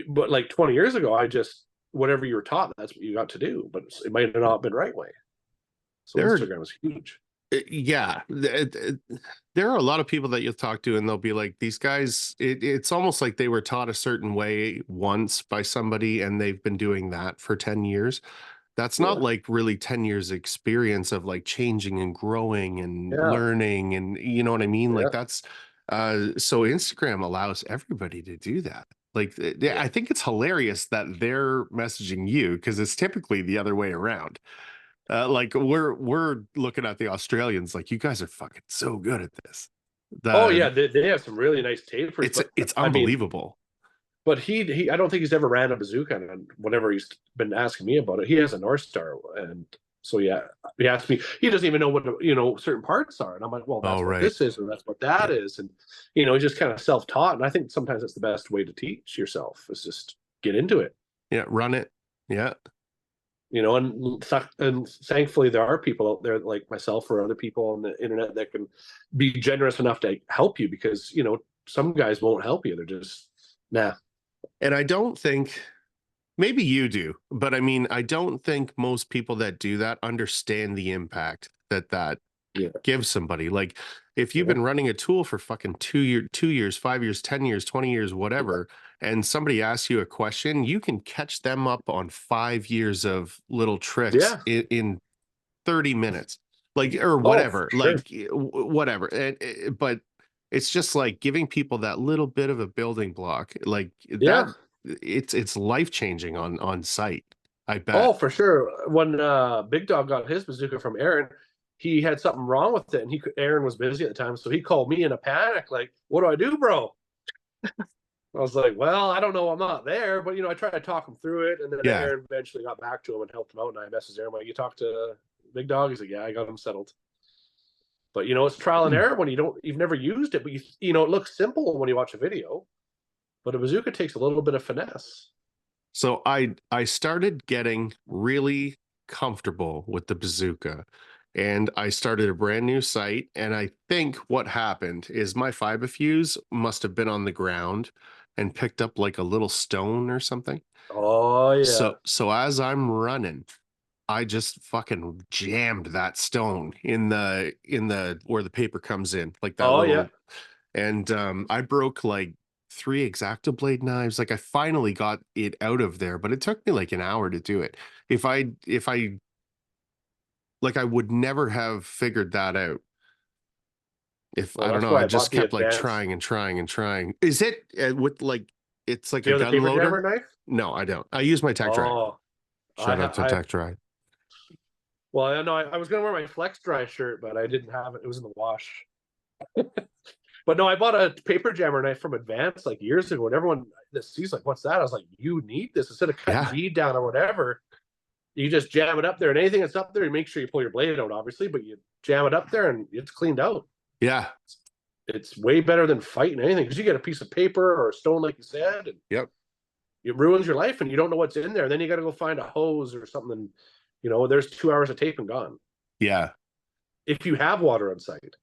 but like 20 years ago, I just whatever you were taught, that's what you got to do. But it might have not been right way. So There are, Instagram is huge. yeah, there are a lot of people that you'll talk to, and they'll be like, these guys, it's almost like they were taught a certain way once by somebody, and they've been doing that for 10 years. That's not Yeah, like really 10 years experience of like changing and growing and yeah, learning. And you know what I mean? Like yeah, that's, so Instagram allows everybody to do that. Like, I yeah. think it's hilarious that they're messaging you because it's typically the other way around. Like we're looking at the Australians like you guys are fucking so good at this. Oh yeah, The they have some really nice tapers, but it's I mean, unbelievable. but he I don't think he's ever ran a bazooka, and whenever he's been asking me about it, he has a North Star, and so yeah, he asked me. He doesn't even know what certain parts are, and I'm like, well, Oh that's what right. this is, and that's what that Yeah. is, and he's just kind of self taught, and I think sometimes that's the best way to teach yourself is just get into it. Yeah, run it. Yeah. And thankfully there are people out there like myself or other people on the internet that can be generous enough to help you because some guys won't help you. They're just nah. And I don't think maybe you do, but I mean, I don't think most people that do that understand the impact that Yeah, gives somebody. Like, if you've yeah, been running a tool for fucking 2 years, 5 years, 10 years, 20 years, yeah. whatever, and somebody asks you a question, you can catch them up on 5 years of little tricks Yeah. in 30 minutes, like, or Oh, for whatever, sure. like, whatever. But it's just like giving people that little bit of a building block, like that. Yeah. It's life changing on site. I bet. Oh, for sure. When Big Dog got his bazooka from Aaron, he had something wrong with it, and Aaron was busy at the time, so he called me in a panic, like, "What do I do, bro?" I was like, "Well, I don't know. I'm not there, but I tried to talk him through it." And then Yeah. Aaron eventually got back to him and helped him out. And I messaged Aaron, like, "You talked to Big Dog?" He's like, "Yeah, I got him settled." But it's trial and error when you've never used it, but it looks simple when you watch a video. But a bazooka takes a little bit of finesse. So I started getting really comfortable with the bazooka, and I started a brand new site, and I think what happened is my fibrofuze must have been on the ground and picked up like a little stone or something. Oh yeah. So as I'm running, I just fucking jammed that stone in the where the paper comes in, like that Oh yeah. little, and I broke like three X-Acto blade knives. Like I finally got it out of there, but it took me like an hour to do it. If I like, I would never have figured that out if, Well, I don't that's know, why I I bought just the kept like advanced. trying and trying and trying. Is it with like, it's like Do a you have the gun paper jammer loader? knife? No, I don't. I use my tech drive. Oh, Shout out to I tech drive. Well, I know I was gonna wear my Flex Dry shirt, but I didn't have it. It was in the wash. But no, I bought a paper jammer knife from Advance like years ago, and everyone that sees like, "What's that?" I was like, "You need this instead of cutting Yeah. bead down or whatever. You just jam it up there, and anything that's up there, you make sure you pull your blade out, obviously, but you jam it up there, and it's cleaned out. Yeah. It's way better than fighting anything because you get a piece of paper or a stone, like you said, and Yep. it ruins your life, and you don't know what's in there. And then you got to go find a hose or something. There's 2 hours of tape and gone Yeah. if you have water on site.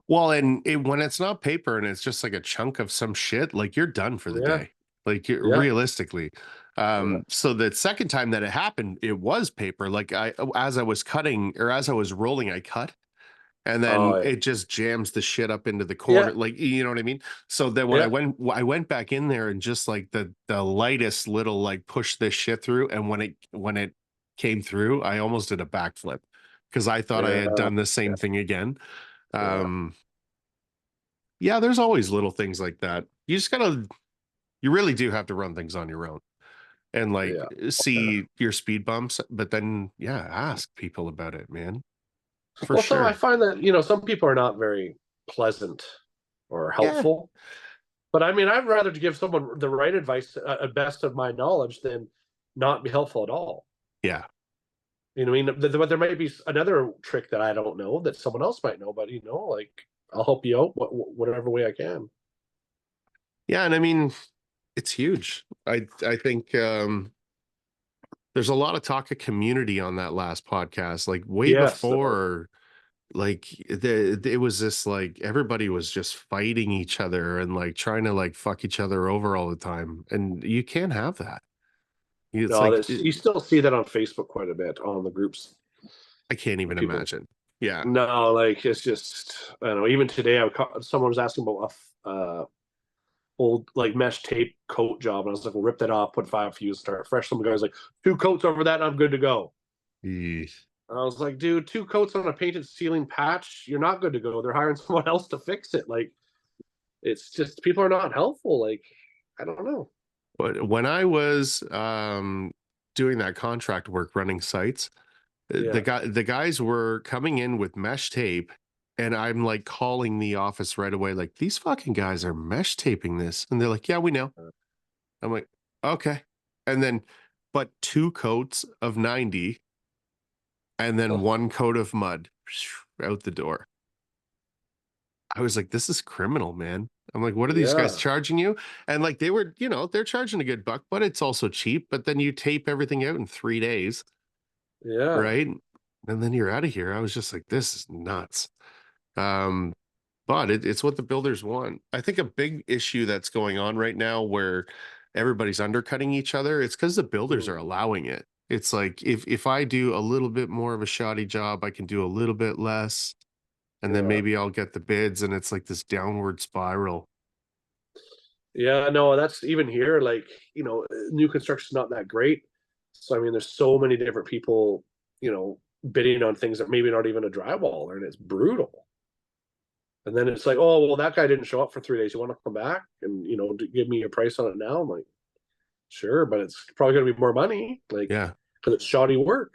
Well, and when it's not paper and it's just like a chunk of some shit, like you're done for the Yeah, day. Like yeah, realistically. yeah. So the second time that it happened, it was paper. Like as I was cutting or as I was rolling, I cut and then Oh, it just jams the shit up into the yeah, corner. Like, you know what I mean? So then when yeah. I went back in there and just like the lightest little like push this shit through. And when it came through, I almost did a backflip because I thought I had Yeah, done the yeah, same thing again. yeah, Um, yeah, there's always little things like that. You really do have to run things on your own and like yeah. see your speed bumps, but then yeah, ask people about it, man, for Well, so I sure. find that some people are not very pleasant or Yeah, helpful. But I mean, I'd rather to give someone the right advice at best of my knowledge than not be helpful at all. yeah, You know, what I mean, but there might be another trick that I don't know that someone else might know. But like I'll help you out whatever way I can. yeah. And I mean, it's huge. I think there's a lot of talk of community on that last podcast, like way Yes, there was. before. Like it was this like everybody was just fighting each other and like trying to like fuck each other over all the time, and you can't have that. It's No, like you still see that on Facebook quite a bit on the groups. I can't even People, imagine. Yeah. no, like it's just I don't know. Even today, someone was asking about old like mesh tape coat job, and I was like, "Well, rip that off, put 5 fuse, start fresh." Some guy's like, "2 coats over that, and I'm good to go." Eesh. And I was like, "Dude, 2 coats on a painted ceiling patch, you're not good to go. They're hiring someone else to fix it." Like, it's just people are not helpful. Like, I don't know. But when I was doing that contract work running sites, Yeah, the guys were coming in with mesh tape, and I'm like calling the office right away, like these fucking guys are mesh taping this, and they're like, "Yeah, we know." I'm like, "Okay," and then, but 2 coats of 90, and then 1 coat of mud out the door. I was like, "This is criminal, man." I'm like, "What are these guys yeah, charging you?" And like they were, they're charging a good buck, but it's also cheap. But then you tape everything out in 3 days, yeah. right? And then you're out of here. I was just like, "This is nuts." Um, but it's what the builders want. I think a big issue that's going on right now where everybody's undercutting each other, it's because the builders are Mm, allowing it. It's like if I do a little bit more of a shoddy job, I can do a little bit less, and then yeah, maybe I'll get the bids, and it's like this downward spiral. yeah. No, that's even here. Like, new construction's not that great. So I mean, there's so many different people, bidding on things that maybe not even a drywall, and it's brutal. And then it's like, oh well, that guy didn't show up for 3 days. You want to come back and give me a price on it now? I'm like, sure, but it's probably going to be more money, like Yeah. because it's shoddy work.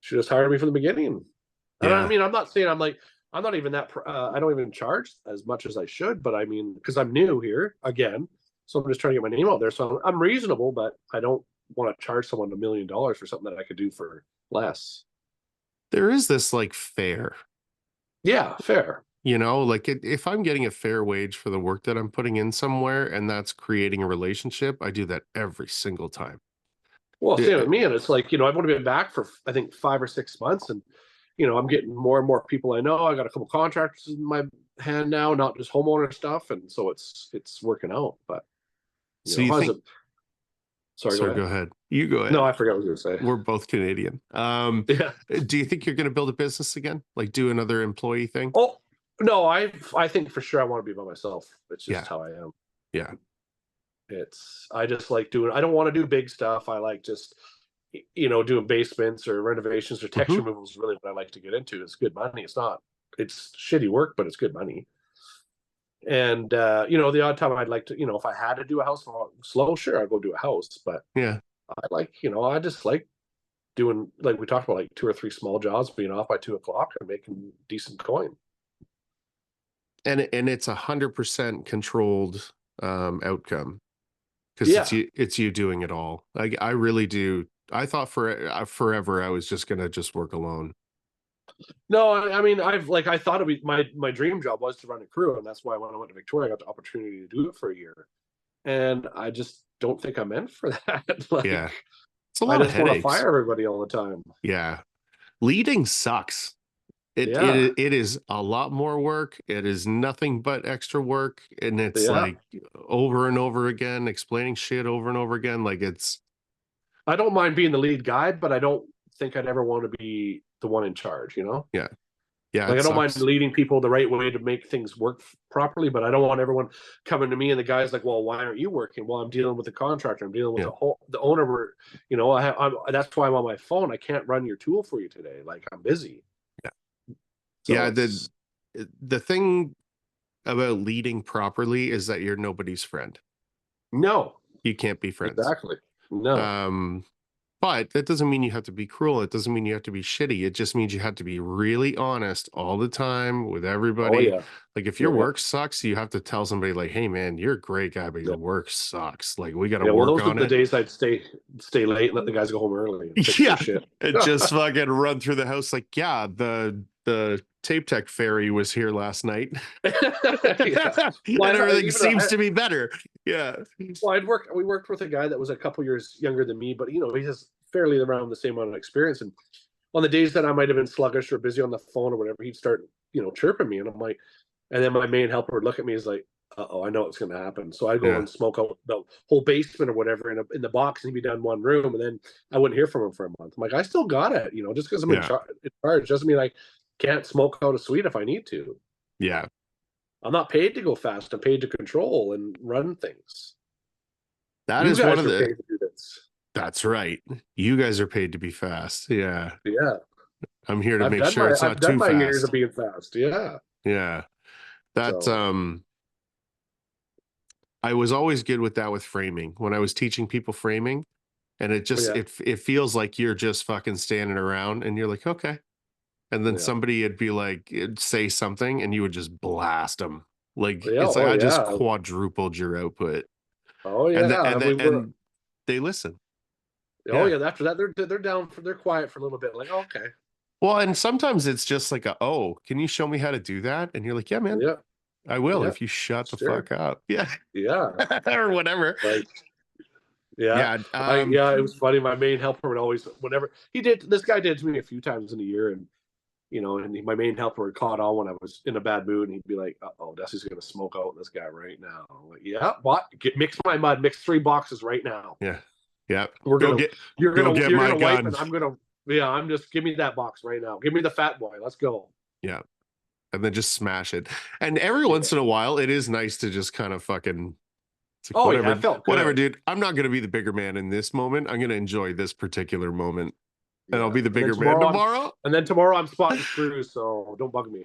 Should just hired me from the beginning. And I Yeah. mean, I'm not saying I'm not even that. I don't even charge as much as I should, but I mean, because I'm new here again, so I'm just trying to get my name out there. So I'm reasonable, but I don't want to charge someone $1 million for something that I could do for less. There is this like fair, Yeah, fair. like if I'm getting a fair wage for the work that I'm putting in somewhere and that's creating a relationship, I do that every single time. Well, Yeah. same with me, and it's like I've only been back for I think 5 or 6 months, and I'm getting more and more people I know. I got a couple contractors in my hand now, not just homeowner stuff, and so it's working out. But So you how's think, it? Sorry, go sorry, go ahead. ahead. You go No, ahead. I forgot what I was going to say. We're both Canadian. Yeah. Do you think you're going to build a business again? Like do another employee thing? Oh no, I think for sure I want to be by myself. It's just Yeah. how I am. Yeah. I just like doing. I don't want to do big stuff. I like just doing basements or renovations or texture Hmm. removal is really what I like to get into. It's good money. It's not. It's shitty work, but it's good money. And the odd time I'd like to, if I had to do a house slow, sure, I'd go do a house. But Yeah. I like, I just like doing, like we talked about, like 2 or 3 small jobs, being off by 2 o'clock and making decent coin. And it's 100% controlled outcome, because Yeah. it's you doing it all. Like I really do. I thought forever I was just gonna just work alone. No, I mean, I thought it'd be my dream job was to run a crew, and that's why when I went to Victoria, I got the opportunity to do it for a year. And I just don't think I'm meant for that. Yeah, Like, it's a I lot of just want to headaches. fire everybody all the time. Yeah, leading sucks. Yeah, It is a lot more work. It is nothing but extra work, and it's yeah. like over and over again, explaining shit over and over again. Like it's I don't mind being the lead guy, but I don't think I'd ever want to be the one in charge. You know, yeah, yeah, like it I don't mind sucks. leading people the right way to make things work properly, but I don't want everyone coming to me and the guy's like, "Well, why aren't you working?" Well, I'm dealing with the contractor. I'm dealing with Yeah, the owner. That's why I'm on my phone. I can't run your tool for you today. Like I'm busy. yeah, So yeah. it's The thing about leading properly is that you're nobody's friend. no, You can't be friends. exactly. No. Um, but that doesn't mean you have to be cruel. It doesn't mean you have to be shitty. It just means you have to be really honest all the time with Oh everybody. yeah. Like if your Yeah. work sucks, you have to tell somebody like, "Hey man, you're a great guy, but your Yeah. work sucks. Like we got to Yeah. Well, work those are on the it." days I'd stay late and let the guys go home early and fix their Yeah, shit. and just fucking run through the house like, yeah, the tape tech fairy was here last night, Yeah. and Well, everything seems to be better. Yeah, we worked with a guy that was a couple years younger than me, but he has fairly around the same amount of experience. And on the days that I might have been sluggish or busy on the phone or whatever, he'd start, chirping me. And I'm like, and then my main helper would look at me as like, oh, I know what's going to happen. So I go yeah, and smoke out the whole basement or whatever in the box, and he'd be done one room, and then I wouldn't hear from him for a month. I'm like, I still got it, just because I'm yeah, in charge doesn't mean I can't smoke out a suite if I need to. yeah. I'm not paid to go fast. I'm paid to control and run things. That You is one guys of are the. paid to do this. That's right. You guys are paid to be fast. Yeah, Yeah, I'm here to make sure it's I've not done too my years of fast. being fast. Yeah. Yeah, that So I was always good with that with framing when I was teaching people framing, and it just yeah, it feels like you're just fucking standing around, and you're like, okay. And then yeah, somebody would be like, it'd say something, and you would just blast them. Like yeah. it's like Oh I just yeah. quadrupled your output, Oh and yeah. And we were. and they listen. Oh Yeah. yeah. After that, they're down for they're quiet for a little bit. Like okay. Well, and sometimes it's just like oh, can you show me how to do that? And you're like, yeah, man, Yeah. I will Yeah. if you shut the Sure. fuck up. Yeah. Yeah. Or whatever. Like yeah. Yeah. Yeah. It was funny. My main helper would always whenever he did this guy did to me a few times in a year, and my main helper would caught on when I was in a bad mood, and he'd be like, "Oh, Desi's gonna smoke out this guy right now." I'm like, yeah, what? Mix my mud, mix 3 boxes right now. Yeah. Yeah. We're Go gonna, get go get you're my gonna wipe, gun. and I'm gonna, yeah, I'm just give me that box right now. Give me the fat boy. Let's go. Yeah. And then just smash it. And every once Yeah. in a while, it is nice to just kind of fucking it's like Oh yeah, it felt whatever, good. dude. I'm not gonna be the bigger man in this moment. I'm gonna enjoy this particular moment. And I'll Yeah, be the bigger man tomorrow. and then tomorrow I'm spotting screws, so don't bug me.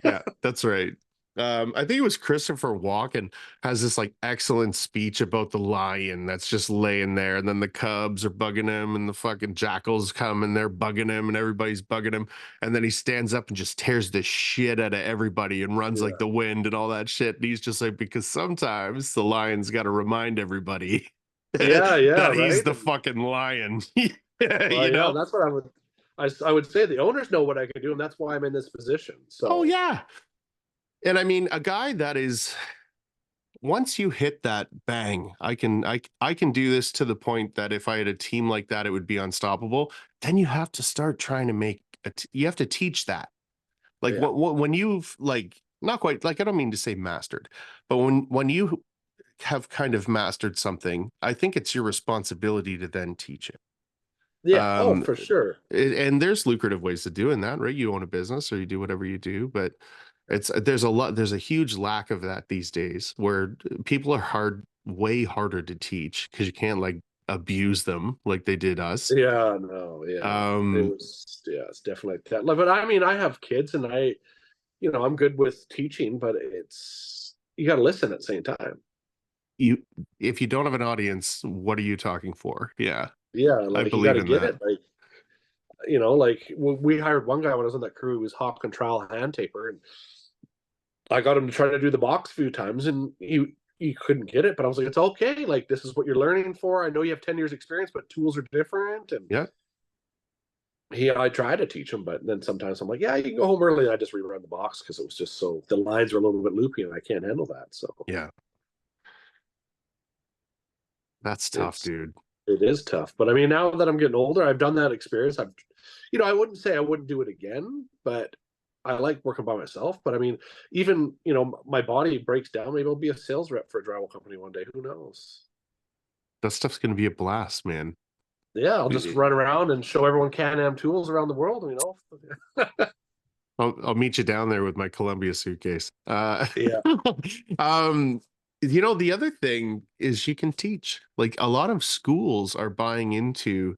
Yeah, that's right. I think it was Christopher Walken has this like excellent speech about the lion that's just laying there, and then the cubs are bugging him, and the fucking jackals come and they're bugging him, and everybody's bugging him, and then he stands up and just tears the shit out of everybody and runs like Yeah, the wind and all that shit. And he's just like, because sometimes the lion's got to remind everybody yeah, yeah, that he's right. the And fucking lion, well, you yeah, know? that's what I would say. The owners know what I can do, and that's why I'm in this position. Oh So yeah. And I mean, a guy that is once you hit that bang, I can do this to the point that if I had a team like that, it would be unstoppable. Then you have to start trying to you have to teach that. Like yeah, when you've like not quite like I don't mean to say mastered, but when you have kind of mastered something, I think it's your responsibility to then teach it. yeah. Oh, Um, for sure. and there's lucrative ways to doing that, right? You own a business or you do whatever you do, but there's a huge lack of that these days where people are way harder to teach because you can't like abuse them like they did us. Yeah, no, yeah. Um, It's definitely that. Like, but I mean, I have kids, and I'm good with teaching, but you got to listen at the same time. you if you don't have an audience, what are you talking for? Yeah, Yeah, I like you got believe to in get that. it. Like You know, like we hired one guy when I was on that crew who was hawk and trowel hand taper, and I got him to try to do the box a few times, and he couldn't get it. But I was like, it's okay. Like this is what you're learning for. I know you have 10 years experience, but tools are different. And Yeah. I tried to teach him, but then sometimes I'm like, yeah, you can go home early. And I just rerun the box because it was just so the lines were a little bit loopy, and I can't handle that. So Yeah. That's tough, it's dude. it is tough. But I mean, now that I'm getting older, I've done that experience. I wouldn't say I wouldn't do it again, but I like working by myself. But I mean, even my body breaks down. Maybe I'll be a sales rep for a drywall company one day. Who knows? That stuff's gonna be a blast, man. Yeah, I'll just I- run around and show everyone Can-Am tools around the world. I'll meet you down there with my Columbia suitcase. Yeah. um, the other thing is you can teach. Like a lot of schools are buying into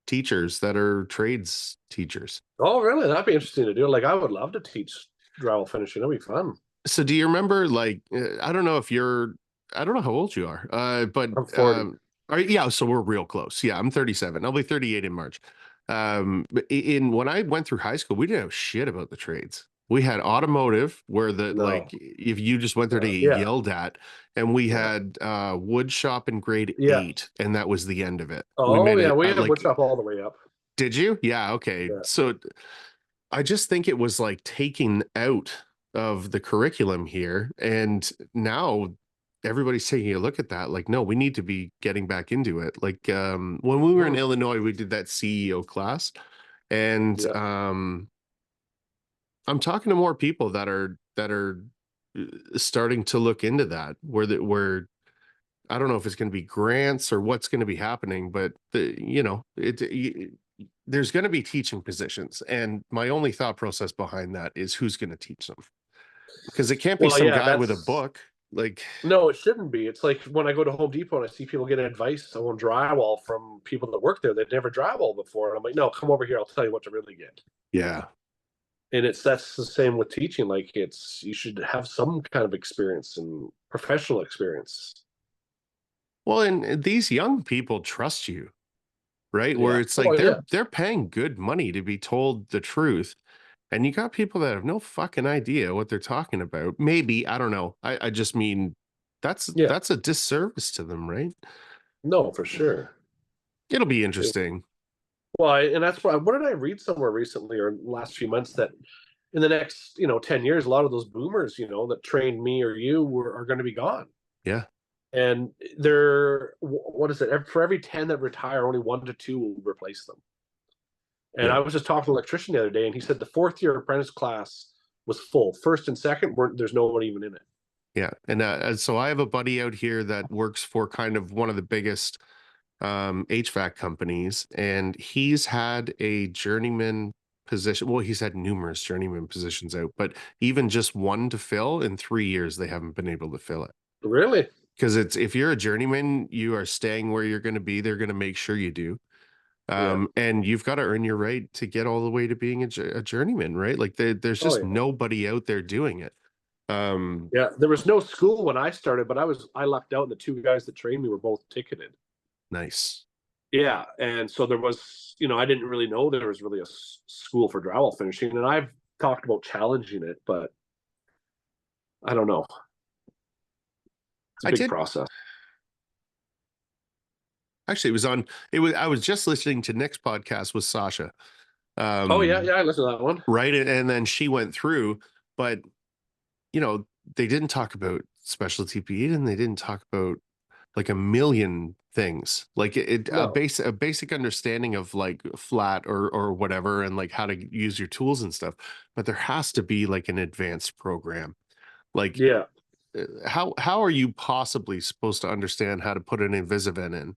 teachers that are trades teachers. Oh, really? That'd be interesting to do. Like, I would love to teach drywall finishing. That'd be fun. So do you remember like I don't know how old you are, but I'm 40. yeah, so we're real close. Yeah, I'm 37. I'll be 38 in March. But in when I went through high school, we didn't have shit about the trades. We had automotive where the No. like if you just went there to get Yeah. yelled at, and we Yeah. had wood shop in grade Yeah. 8, and that was the end of it. We Oh, made yeah. it We had like, woodshop all the way up. did you? Yeah, okay. Yeah. So I just think it was like taking out of the curriculum here. And now everybody's taking a look at that. Like, no, we need to be getting back into it. Like when we were in Mm. Illinois, we did that CEO class. And Yeah. I'm talking to more people that are starting to look into that, where I don't know if it's going to be grants or what's going to be happening, but there's going to be teaching positions. And my only thought process behind that is who's going to teach them, because it can't be Well, some yeah, guy with a that's book. Like, no, it shouldn't be. It's like when I go to Home Depot and I see people getting advice on drywall from people that work there that never drywall before. And I'm like, no, come over here. I'll tell you what to really get. yeah. And that's the same with teaching. Like you should have some kind of experience and professional experience. Well, and these young people trust you, right? Where Yeah. it's like Oh, yeah. they're paying good money to be told the truth. And you got people that have no fucking idea what they're talking about. Maybe, I don't know. I just mean Yeah. that's a disservice to them, right? No, for sure. It'll be It- interesting. well, and that's why. What did I read somewhere recently or in the last few months that in the next 10 years, a lot of those boomers that trained me or you are going to be gone. Yeah. And they're what is it? For every 10 that retire, only 1 to 2 will replace them. And Yeah. I was just talking to an electrician the other day, and he said the fourth year apprentice class was full. First and second there's no one even in it. Yeah. And so I have a buddy out here that works for kind of one of the biggest HVAC companies, and he's had a journeyman position. Well, he's had numerous journeyman positions out, but even just one to fill in 3 years, they haven't been able to fill it. Really? Because it's if you're a journeyman, you are staying where you're going to be. They're going to make sure you do. Yeah. And you've got to earn your right to get all the way to being a journeyman, right? Like there's Oh just yeah. nobody out there doing it. Yeah. There was no school when I started, but I lucked out, and the 2 guys that trained me were both ticketed. Nice. Yeah, and so there was, I didn't really know there was really a school for drywall finishing, and I've talked about challenging it, but I don't know. It's a I big did process. actually. I was just listening to Nick's podcast with Sasha. Oh yeah, Um, yeah, I listened to that one. right, and then she went through, but you know they didn't talk about specialty PE, and they didn't talk about like a million things, like No. a basic understanding of like flat or whatever, and like how to use your tools and stuff. But there has to be like an advanced program. Like Yeah. how are you possibly supposed to understand how to put an invisivent in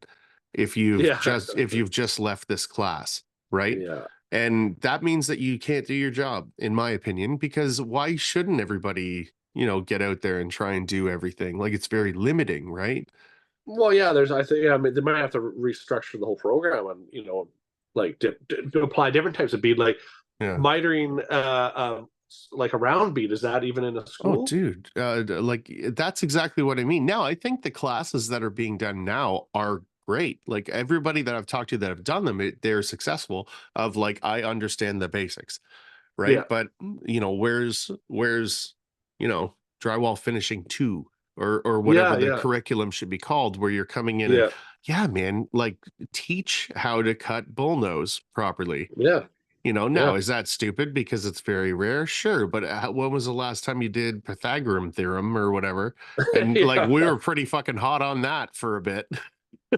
Yeah, if exactly. you've just left this class, right? Yeah. And that means that you can't do your job, in my opinion, because why shouldn't everybody, get out there and try and do everything? Like it's very limiting, right? Well, yeah, I think, yeah, I mean, they might have to restructure the whole program and, like to apply different types of bead, like Yeah. mitering, like a round bead. Is that even in a Oh, school? dude, like that's exactly what I mean. Now, I think the classes that are being done now are great. Like everybody that I've talked to that have done them, they're successful. Of like, I understand the basics, right? Yeah. But where's drywall finishing two or whatever Yeah. the Yeah. curriculum should be called, where you're coming in and Yeah. yeah, man, like teach how to cut bullnose properly. Yeah. Now Yeah. is that stupid because it's very rare? Sure, but when was the last time you did Pythagorean theorem or whatever? And like Yeah. we were pretty fucking hot on that for a bit.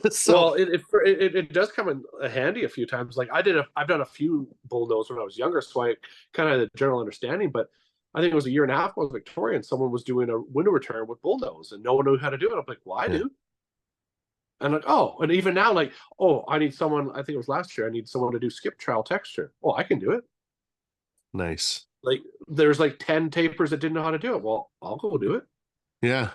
So Well, it does come in handy a few times. Like I've done a few bullnose when I was younger, so I kind of had a general understanding. But I think it was a year and a half ago, I was Victorian. Someone was doing a window return with bullnose, and no one knew how to do it. I'm like, well, I yeah, do. And like, oh, and even now, like, oh, I need someone. I think it was last year. I need someone to do skip trowel texture. Oh, I can do it. nice. Like, there's like 10 tapers that didn't know how to do it. Well, I'll go do it. Yeah,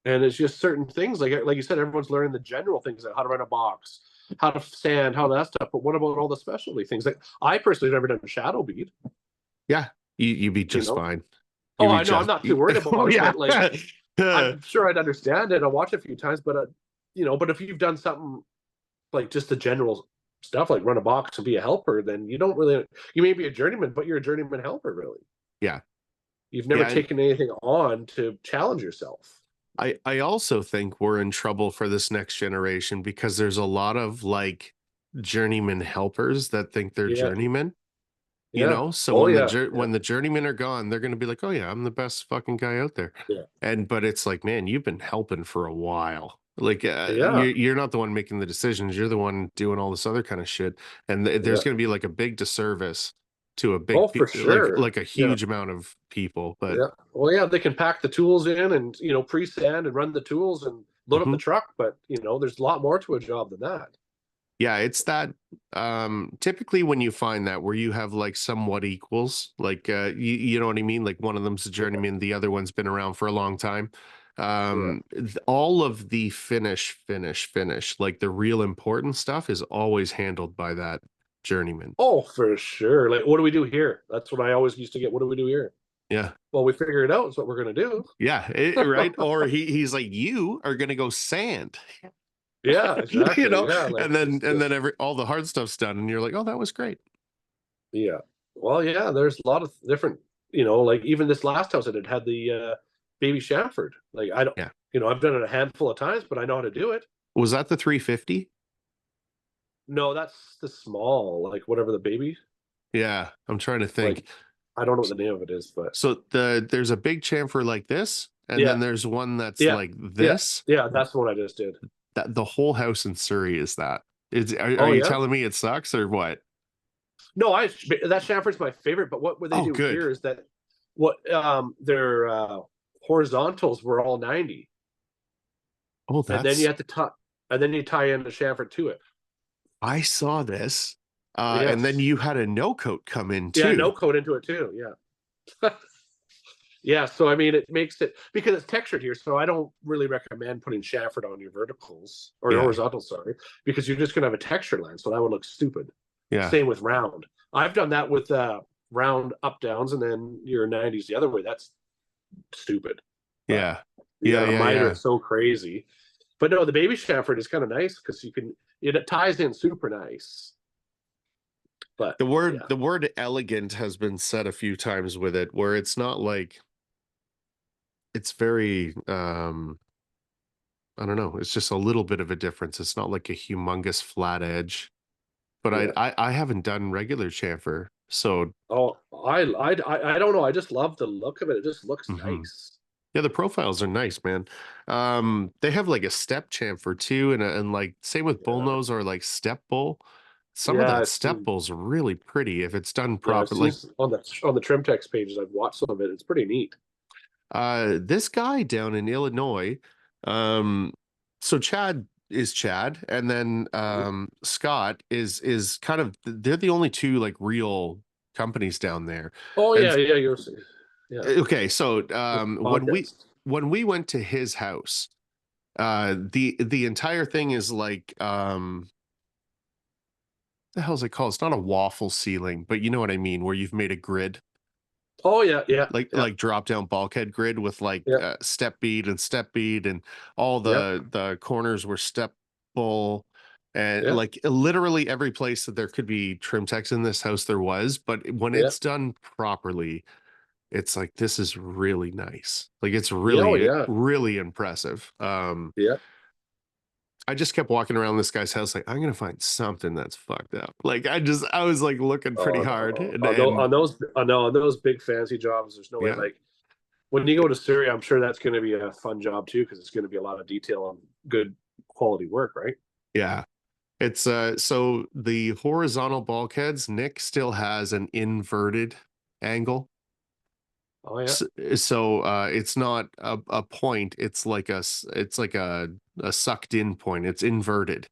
And it's just certain things, like you said, everyone's learning the general things, like how to run a box, how to sand, how that stuff. But what about all the specialty things? Like I personally have never done a shadow bead. yeah. You'd be You just know, fine. oh, You'd be I know, I'm just not too worried oh about it, yeah. but like I'm sure I'd understand it. I'll watch it a few times, but but if you've done something like just the general stuff, like run a box and be a helper, then you don't really. You may be a journeyman, but you're a journeyman helper, really. Yeah. You've never Yeah. taken anything on to challenge yourself. I also think we're in trouble for this next generation because there's a lot of like journeyman helpers that think they're Yeah, journeymen, yeah, so oh when yeah, yeah, when the journeymen are gone, they're going to be like, "Oh yeah, I'm the best fucking guy out there." yeah, But it's like, man, you've been helping for a while. Like yeah, you're not the one making the decisions. You're the one doing all this other kind of shit. And there's yeah. going to be like a big disservice to a Oh, for sure. like a Yeah. huge amount of people. But Yeah. Well, yeah, they can pack the tools in and, pre-sand and run the tools and load up the mhm. truck, but, there's a lot more to a job than that. Yeah, it's that typically when you find that where you have like somewhat equals, like you know what I mean? Like one of them's a Yeah. journeyman, the other one's been around for a long time. Yeah. All of the finish, like the real important stuff is always handled by that journeyman. Oh, for sure. Like, what do we do here? That's what I always used to get. What do we do here? Yeah. Well, we figure it out. It's what we're going to do. Yeah, right. Or he's like, you are gonna go sand, Yeah, exactly. Yeah. Like, it's and then just, every all the hard stuff's done, and you're like, oh, that was great. yeah. Well, yeah, there's a lot of different, like even this last house I did had the baby chamfered. Like, I don't, Yeah. I've done it a handful of times, but I know how to do it. Was that the 350? No, that's the small, like whatever the baby, Yeah, I'm trying to like think. I don't know what the name of it is, but So there's a big chamfer like this, and yeah, then there's one that's yeah, like yeah, this. yeah. That's the one I just did. That the whole house in Surrey is that. Are Oh you yeah, telling me it sucks or what? no, that chamfer's my favorite. But what they Oh, do good. here is that what their horizontals were all 90, Oh, and then you that's have to tie, and then you tie in the chamfer to it. I saw this. And then Yes, you had a no coat come in yeah, too. no coat into it too. Yeah. Yeah, so I mean, it makes it because it's textured here. So I don't really recommend putting chamfered on your verticals or your Yeah, horizontals, sorry, because you're just gonna have a texture line. So that would look stupid. yeah, Same with round. I've done that with round up downs and then your 90s the other way. That's stupid. But yeah, you yeah, got to yeah, miter yeah. it so crazy. But no, the baby chamfered is kind of nice because it ties in super nice. But yeah, The word elegant has been said a few times with it, where it's not like it's very I don't know, it's just a little bit of a difference. It's not like a humongous flat edge. But yeah. I haven't done regular chamfer. So Oh, I don't know. I just love the look of it. It just looks mhm. nice. Yeah, the profiles are nice, man. They have like a step chamfer too, and like same with Yeah, bullnose or like step bull. Some of yeah. that I've step seen. bull's really pretty if it's done Yeah, I've proper. seen Like on the Trimtex pages. I've watched some of it. It's pretty neat. this guy down in Illinois, um, so Chad is Chad, and then Mhm. Scott is kind of they're the only two like real companies down there. Oh And yeah, yeah. Yeah. okay, so With the podcast. when we went to his house, the entire thing is like the hell's it called? It's not a waffle ceiling, but you know what I mean, where you've made a grid, Oh yeah, yeah, yeah, like drop down bulkhead grid with like yeah, step bead and all yeah. the corners were step bull. And Yeah. like literally every place that there could be trim techs in this house, there was. But when Yeah. it's done properly, it's like this is really nice. Like it's Yeah. Oh, really, yeah. really impressive. Yeah. I just kept walking around this guy's house like I'm gonna find something that's fucked up. Like I was like looking pretty Oh hard, no. and On those big fancy jobs, there's no way. yeah, Like when you go to Syria, I'm sure that's going to be a fun job too, because it's going to be a lot of detail on good quality work, right? yeah. It's so the horizontal bulkheads, Nick still has an inverted angle. Oh yeah. So it's not a point, it's like it's like a sucked in point. It's inverted.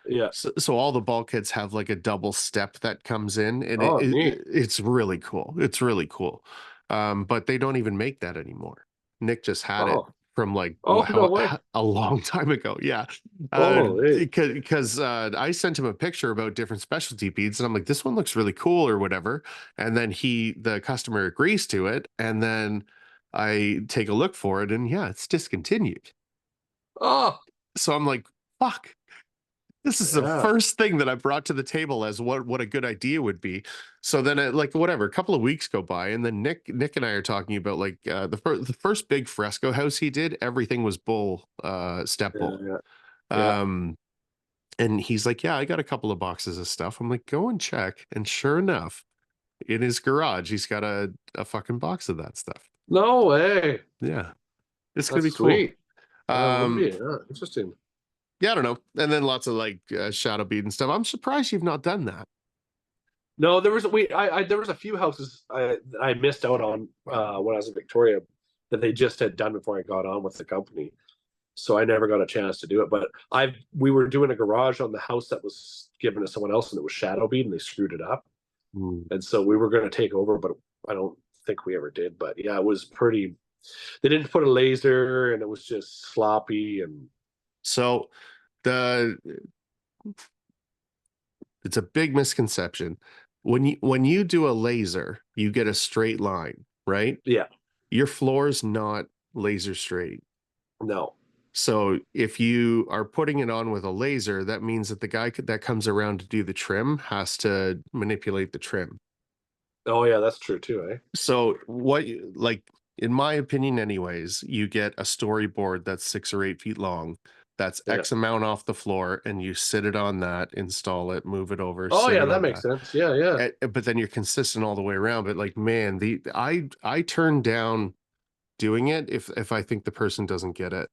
Yeah. So all the bulkheads have like a double step that comes in, and Oh, neat. it's really cool. It's really cool. But they don't even make that anymore. Nick just had it Oh. from like Oh, no way. a long time ago. Yeah. Oh, hey. Because I sent him a picture about different specialty beads, and I'm like, this one looks really cool or whatever. And then the customer agrees to it, and then I take a look for it, and yeah, it's discontinued. Oh, So I'm like, fuck. This is the yeah. first thing that I brought to the table as what a good idea would be. So then, like whatever, a couple of weeks go by, and then Nick and I are talking about like the first big fresco house he did. Everything was bull, step Yeah. bull. Yeah. Yeah. Um, and he's like, "Yeah, I got a couple of boxes of stuff." I'm like, "Go and check." And sure enough, in his garage, he's got a fucking box of that stuff. No way. Yeah, it's gonna That's be cool. sweet. That would Um, be. Yeah, interesting. yeah, I don't know. And then lots of like shadow bead and stuff. I'm surprised you've not done that. No, there was there was a few houses I missed out on when I was in Victoria that they just had done before I got on with the company. So I never got a chance to do it. But we were doing a garage on the house that was given to someone else, and it was shadow bead, and they screwed it up. Mm. And so we were going to take over, but I don't think we ever did. But yeah, it was pretty. They didn't put a laser, and it was just sloppy. And So the it's a big misconception. When you do a laser, you get a straight line, right? yeah, Your floor is not laser straight. no, So if you are putting it on with a laser, that means that the guy that comes around to do the trim has to manipulate the trim. oh yeah, that's true too, eh? So like in my opinion anyways, you get a storyboard that's 6 or 8 feet long. That's Yeah. X amount off the floor, and you sit it on that, install it, move it over, Oh sit yeah, it that on makes that. sense. Yeah, yeah. But then you're consistent all the way around. But like, man, I turn down doing it if I think the person doesn't get it.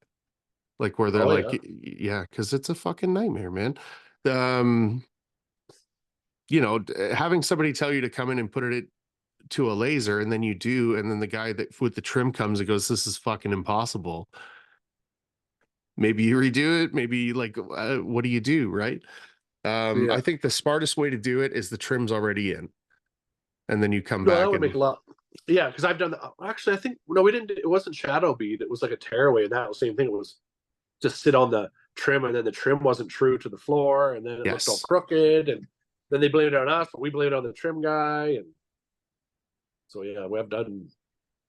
Like where they're Oh like, yeah. Yeah, because it's a fucking nightmare, man. Um, having somebody tell you to come in and put it to a laser, and then you do, and then the guy that with the trim comes and goes, "This is fucking impossible." Maybe you redo it. Maybe like, what do you do, right? Yeah. I think the smartest way to do it is the trim's already in, and then you come No, that back would make and a lot. Yeah, because I've done that. Actually, I think no, we didn't. It wasn't shadow bead. It was like a tearaway, and that was the same thing. It was just sit on the trim, and then the trim wasn't true to the floor, and then it looked all yes, crooked, and then they blamed it on us, but we blamed it on the trim guy, and so yeah, we have done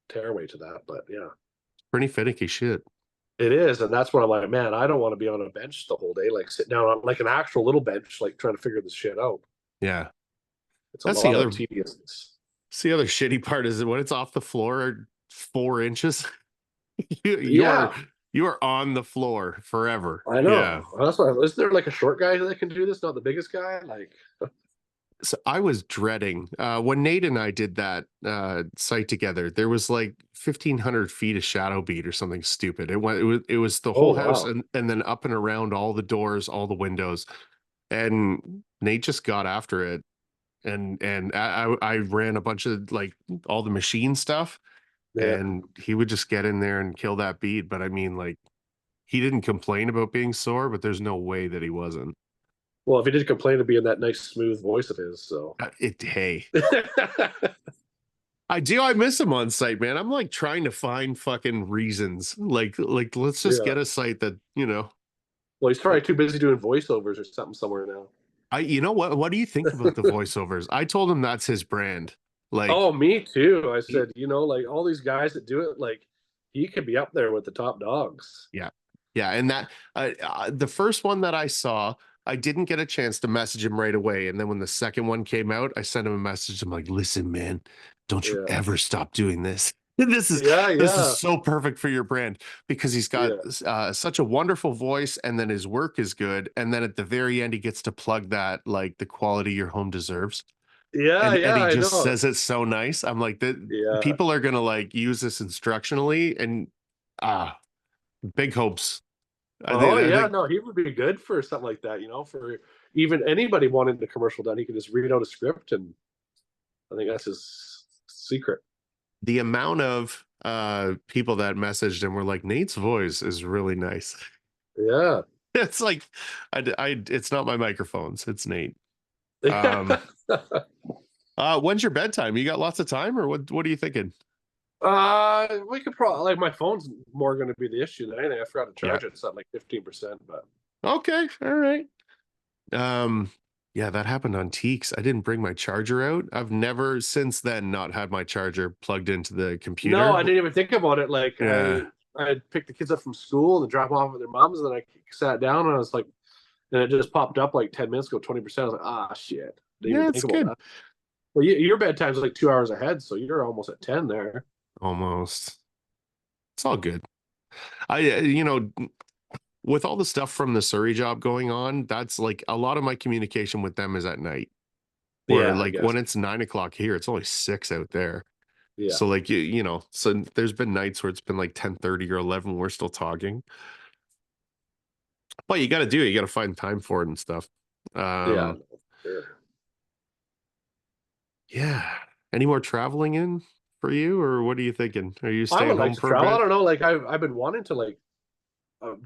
tearaway to that, but yeah, pretty finicky shit. it is, and that's what I'm like, man, I don't want to be on a bench the whole day, like sitting down on like an actual little bench, like trying to figure this shit out. Yeah, It's a that's the lot of other tediousness. it's the other shitty part is that when it's off the floor 4 inches, you are Yeah, on the floor forever. I Yeah. know. That's why. Is there like a short guy that can do this? Not the biggest guy. Like, So I was dreading when Nate and I did that site together. There was like 1,500 feet of shadow bead or something stupid. It was the oh whole house, wow, and then up and around all the doors, all the windows. And Nate just got after it, and I ran a bunch of like all the machine stuff, yeah. and he would just get in there and kill that bead. But I mean, like he didn't complain about being sore, but there's no way that he wasn't. Well, if he did complain to be in that nice smooth voice of his, so. Hey, I do. I miss him on site, man. I'm like trying to find fucking reasons. Like let's just Yeah. get a site that, Well, he's probably too busy doing voiceovers or something somewhere now. you know what do you think about the voiceovers? I told him that's his brand. Like, Oh, me too. I he- said, like all these guys that do it, like he could be up there with the top dogs. yeah. Yeah, and that the first one that I saw I didn't get a chance to message him right away. And then when the second one came out, I sent him a message. I'm like, listen, man, don't you Yeah. ever stop doing this. This is Yeah, this is yeah, so perfect for your brand because he's got yeah, such a wonderful voice, and then his work is good, and then at the very end he gets to plug that like the quality your home deserves, yeah, and yeah. he I just know. says it so nice. I'm like, the Yeah. people are gonna like use this instructionally, and ah, big hopes. Oh I yeah, think no, he would be good for something like that. You know, for even anybody wanting the commercial done, he can just read out a script, and I think that's his secret. the amount of people that messaged him were like, Nate's voice is really nice. Yeah. It's like it's not my microphones, it's Nate. Yeah. Um when's your bedtime? You got lots of time, or what are you thinking? We could probably like my phone's more going to be the issue than anything. I forgot to Yeah. charge it. It's at like 15%, but Okay, all right. Um yeah, that happened on Teaks. I didn't bring my charger out. I've never since then not had my charger plugged into the no, computer. I didn't even think about it. Like Yeah. I picked the kids up from school and drop them off at their moms, and then I sat down and I was like, and it just popped up like 10 minutes ago, 20%. I was like, ah, shit. Didn't even Yeah, think it's about good. that. Well, your bedtime's like 2 hours ahead, so you're almost at 10 there. Almost. It's all good. With all the stuff from the Surrey job going on, that's like a lot of my communication with them is at night. Where Yeah, I like guess. when it's 9 o'clock here, it's only 6 out there. Yeah, So like so there's been nights where it's been like 10:30 or 11, we're still talking. But you got to find time for it and stuff. yeah, Um, no, sure. yeah. Any more traveling in for you, or what are you thinking? Are you I staying would like home to for a travel. I bit? don't know. Like I've been wanting to like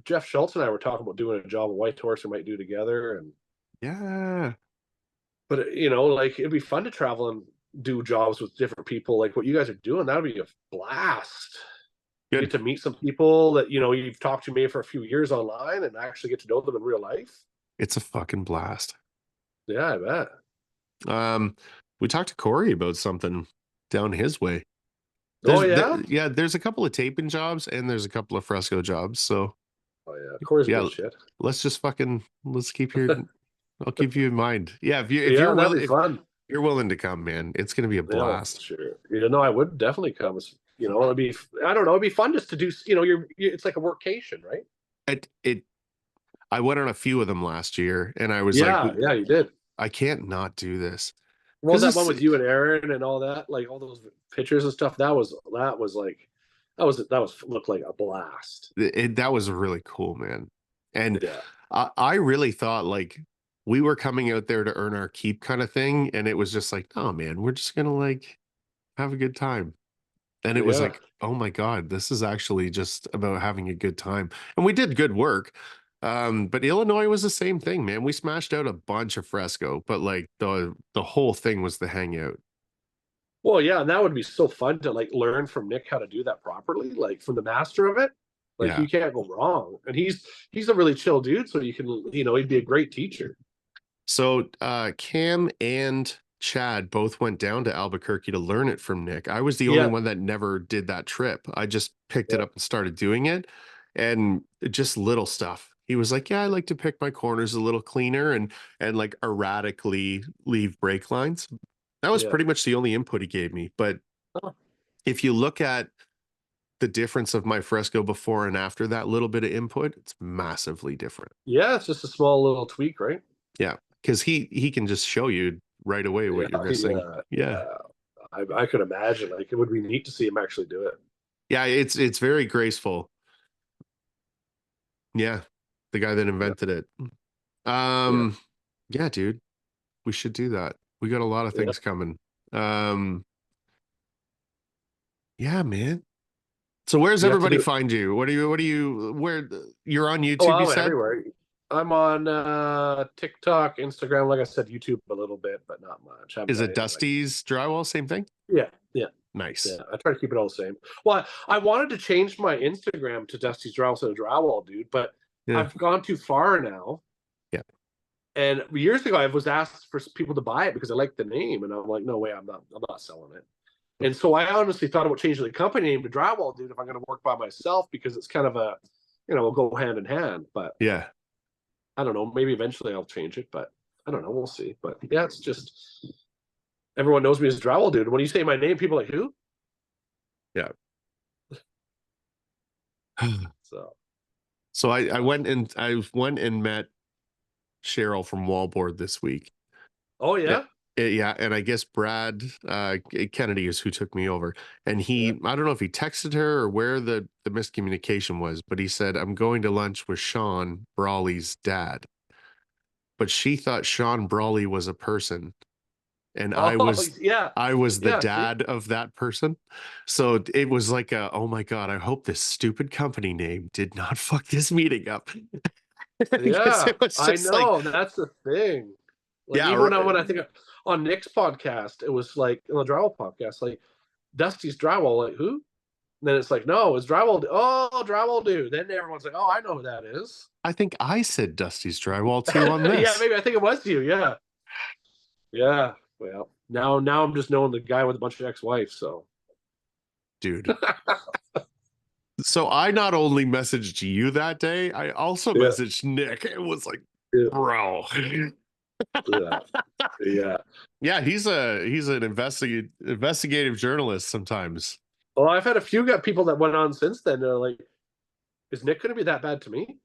Jeff Schultz and I were talking about doing a job of White Horse we might do together, and Yeah. but you know, like it'd be fun to travel and do jobs with different people, like what you guys are doing. That would be a blast. You get Good. to meet some people that you know you've talked to me for a few years online, and actually get to know them in real life. It's a fucking blast. Yeah, I bet. Um, we talked to Corey about something down his way. Oh yeah. Yeah, there's a couple of taping jobs and there's a couple of fresco jobs. So Oh yeah. Corey's yeah, good shit. let's keep your I'll keep you in mind. Yeah, Yeah, that'd be fun. if you're willing to come, man, it's gonna be a Yeah, for blast. sure. You know, I would definitely come. You know, it'd be. I don't know. It'd be fun just to do. You know, it's like a workation, right? It I went on a few of them last year and I was like, Yeah, yeah, you did. I can't not do this. What was Because that one it's with you and Aaron and all that? Like all those pictures and stuff. That was like that was looked like a blast. that was really cool, man. And Yeah, I really thought like we were coming out there to earn our keep kind of thing. And it was just like, oh man, we're just gonna like have a good time. And it was yeah. like, oh my God, this is actually just about having a good time. And we did good work. But Illinois was the same thing, man. We smashed out a bunch of fresco, but like the whole thing was the hangout. Well, yeah, and that would be so fun to like learn from Nick how to do that properly, like from the master of it. Like Yeah. you can't go wrong. And he's a really chill dude, so you can he'd be a great teacher. So Cam and Chad both went down to Albuquerque to learn it from Nick. I was the only Yeah, one that never did that trip. I just picked it yeah, up and started doing it, and just little stuff. He was like, "Yeah, I like to pick my corners a little cleaner and like erratically leave brake lines." That was yeah. pretty much the only input he gave me. But Oh, if you look at the difference of my fresco before and after that little bit of input, it's massively different. yeah, it's just a small little tweak, right? Yeah, because he can just show you right away Yeah, what you're missing. yeah, Yeah. yeah. I could imagine like it would be neat to see him actually do it. Yeah, it's very graceful. Yeah, the guy that Yeah, invented it. yeah, Um, yeah, dude, we should do that. We got a lot of yeah. things coming. Um, yeah, man. So where's You have to everybody do. find you? Where you're on Oh, YouTube, you I'm said? everywhere. I'm on TikTok, Instagram, like I said, YouTube a little bit, but not much. I haven't Is done it anything like. Dusty's Drywall? Same thing? Yeah, yeah, Nice. yeah. I try to keep it all the same. Well, I wanted to change my Instagram to Dusty's Drywall instead of Drywall, dude, but Yeah. I've gone too far now. Yeah. And years ago, I was asked for people to buy it because I liked the name, and I'm like, no way, I'm not selling it. And so I honestly thought about changing the company name to Drywall, dude, if I'm going to work by myself, because it's kind of a, we'll go hand in hand. But Yeah. I don't know. Maybe eventually I'll change it, but I don't know. We'll see. But yeah, it's just everyone knows me as Drywall Dude. When you say my name, people are like who? Yeah. So So I went and met Cheryl from Wallboard this week. oh Yeah. yeah, Yeah, and I guess Brad Kennedy is who took me over, and yeah. I don't know if he texted her or where the miscommunication was, but he said I'm going to lunch with Sean Brawley's dad, but she thought Sean Brawley was a person, and Oh yeah, I was the yeah. See, dad of that person. So it was like a, oh my God, I hope this stupid company name did not fuck this meeting up. Because yeah. it was I just like, know that's the thing. Like yeah, even when I think on Nick's podcast, it was like on the Drywall podcast, like Dusty's Drywall. Like who? And then it's like no, it's Drywall. Oh, Drywall Dude. Then everyone's like, oh, I know who that is. I think I said Dusty's Drywall too on Yeah, this. maybe I think it was you. Yeah, yeah. Well, now I'm just knowing the guy with a bunch of ex-wives. So Dude. So I not only messaged you that day, I also yeah, messaged Nick. It was like, yeah, bro. yeah, yeah. Yeah, he's an investigative journalist sometimes. Well, I've had a few people that went on since then. They're like, "Is Nick going to be that bad to me?"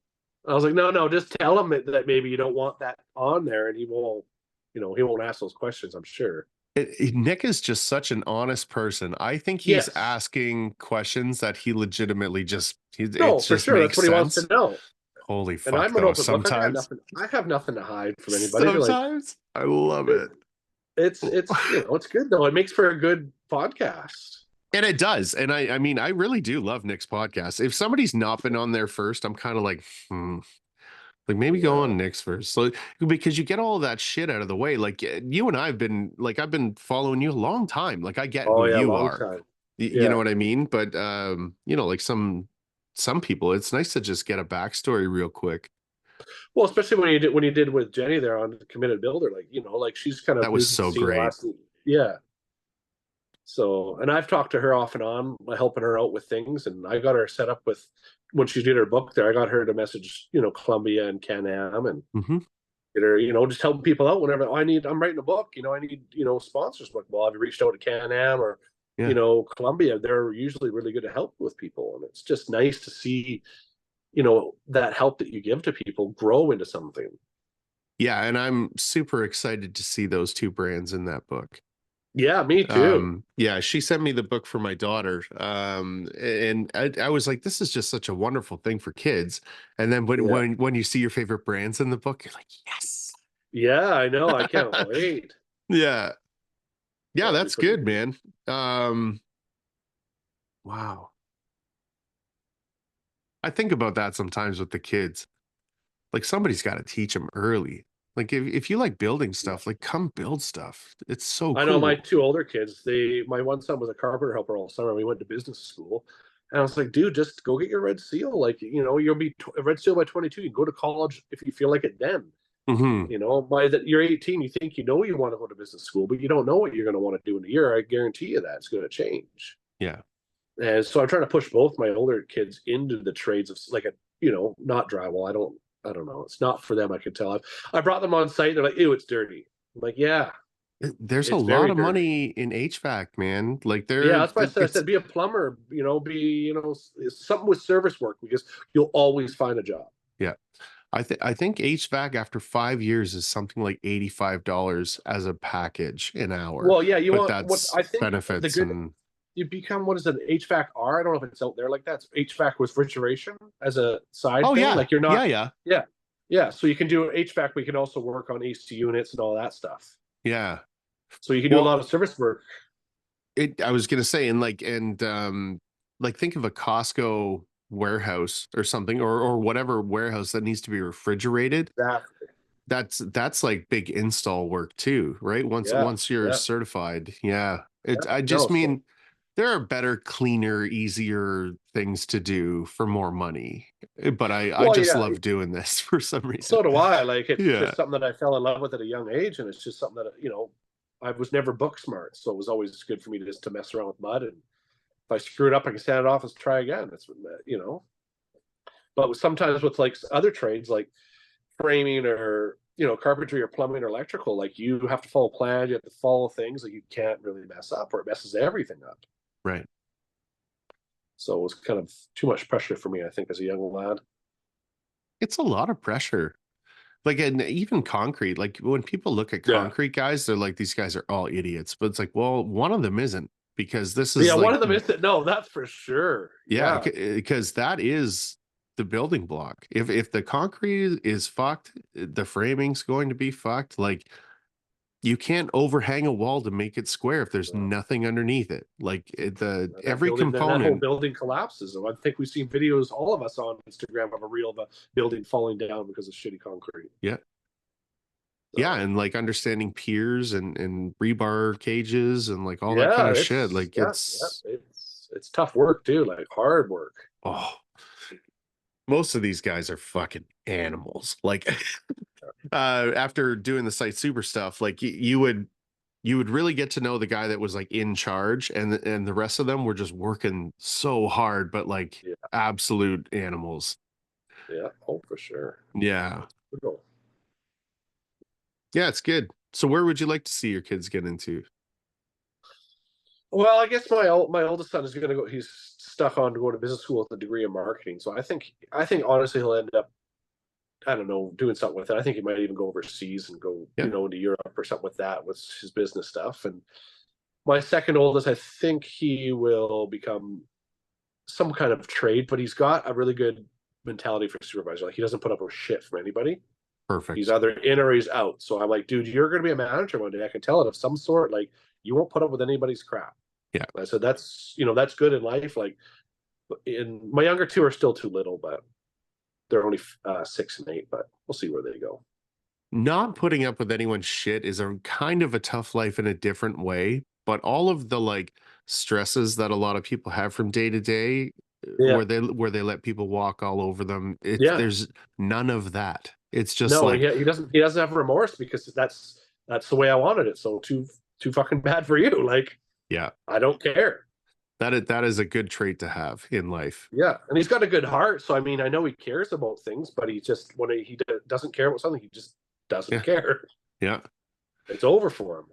I was like, "No, no, just tell him that maybe you don't want that on there, and he won't, he won't ask those questions. I'm sure." Nick is just such an honest person. I think he's Yes, asking questions that he legitimately it no, for just sure. That's makes what he wants to sense. know. Holy And fuck I'm an though. open book. I got Sometimes, nothing. I have nothing to hide from anybody. Like sometimes I love it, it. it's it's good though. It makes for a good podcast. And it does. And I mean, I really do love Nick's podcast. If somebody's not been on there first, I'm kind of like, like maybe go Yeah. on Nick's first. So because you get all of that shit out of the way. Like you and I have been like I've been following you a long time. Like I get who Oh yeah, you long are. time. You know Yeah. what I mean? But like some people, it's nice to just get a backstory real quick. Well, especially when you did with Jenny there on Committed Builder, like like she's kind That of was new to the so scene great. last. Yeah. So, and I've talked to her off and on, helping her out with things, and I got her set up with when she did her book there. I got her to message, Columbia and Can-Am and Hmm. get her, just helping people out whenever I'm writing a book, I need, sponsors. Like, well, have you reached out to Can-Am or, Yeah. Columbia? They're usually really good to help with people, and it's just nice to see, that help that you give to people grow into something. Yeah. And I'm super excited to see those two brands in that book. Yeah, me too. Yeah, she sent me the book for my daughter. And I was like, this is just such a wonderful thing for kids. And then Yeah. when you see your favorite brands in the book, you're like, yes. Yeah, I know. I can't wait. Yeah. Yeah, That'll be that's pretty good, neat. man. Um, wow. I think about that sometimes with the kids. Like somebody's got to teach them early. Like if you like building stuff, like come build stuff. It's so I know my cool. two older kids, my one son was a carpenter helper all summer. We went to business school. And I was like, dude, just go get your red seal. Like, you'll be a red seal by 22. You can go to college if you feel like it then. Hmm. By that you're 18, you think you want to go to business school, but you don't know what you're going to want to do in a year. I guarantee you that it's going to change. Yeah. And so I'm trying to push both my older kids into the trades of like not drywall. I don't know. It's not for them. I can tell. I brought them on site. They're like, ew, it's dirty. I'm like, yeah, There's a it's lot very of dirty. money in HVAC, man. Like Yeah, that's why I it's said be a plumber. Be something with service work because you'll always find a job. yeah. I think HVAC after 5 years is something like $85 as a package an hour, Well, yeah, you but want what that's I think the benefits good and you become what is an HVAC R? I don't know if it's out there like that. It's HVAC with refrigeration as a side oh thing. yeah, Like you're yeah, not, yeah, yeah, yeah. So you can do HVAC. We can also work on AC units and all that stuff. yeah. So you can do a Well, lot of service work. I was gonna say, like think of a Costco warehouse or something, or whatever warehouse that needs to be refrigerated. Exactly. That's like big install work too, right? Yeah, Once you're yeah, certified, yeah. yeah. I No, just so mean there are better, cleaner, easier things to do for more money. But I well, just yeah. love doing this for some reason. So do I. Like it's Yeah. just something that I fell in love with at a young age, and it's just something that I was never book smart, so it was always good for me to mess around with mud. And if I screw it up, I can sand it off and try again. It's. But sometimes with like other trades, like framing or carpentry or plumbing or electrical, like you have to follow plans, you have to follow things that you can't really mess up, or it messes everything up. Right. So it was kind of too much pressure for me, I think, as a young lad. It's a lot of pressure. Like, and even concrete, like when people look at Yeah. concrete guys, they're like, these guys are all idiots. But it's like, well, one of them isn't, because this Yeah, is one like, of them is that. No, that's for sure. yeah, Yeah. because that is the building block. If the concrete is fucked, the framing's going to be fucked. Like, you can't overhang a wall to make it square if there's No. nothing underneath it. Like the every That whole component. building collapses. I think we've seen videos, all of us on Instagram, of a reel of a building falling down because of shitty concrete. Yeah. Yeah, So and like understanding piers and rebar cages and like all that kind yeah, of shit. Like yeah, it's tough work too, like hard work. oh, most of these guys are fucking animals. Like after doing the site super stuff, like you would really get to know the guy that was like in charge, and the rest of them were just working so hard, but like Yeah, absolute animals. yeah, oh for sure. Yeah. Yeah, it's good. So where would you like to see your kids get into? Well, I guess my oldest son is going to go. He's stuck on to go to business school with a degree in marketing. So I think honestly he'll end up, I don't know, doing something with it. I think he might even go overseas and go Yeah, into Europe or something with that, with his business stuff. And my second oldest, I think he will become some kind of trade, but he's got a really good mentality for supervisor. Like he doesn't put up with shit from anybody. He's perfect. either in or he's out. So I'm like, dude, you're going to be a manager one day. I can tell it of some sort. Like you won't put up with anybody's crap. Yeah. I said that's good in life. Like, in my younger two are still too little, but they're only 6 and 8. But we'll see where they go. Not putting up with anyone's shit is a kind of a tough life in a different way, but all of the like stresses that a lot of people have from day to day, Yeah, where they let people walk all over them, it's yeah. there's none of that. It's just No, like, he doesn't have remorse because that's the way I wanted it. So too fucking bad for you. Like yeah, I don't care. that is a good trait to have in life. Yeah, and he's got a good heart. So I mean, I know he cares about things, but he just when he doesn't care about something, he just doesn't Yeah, care. yeah. It's over for him.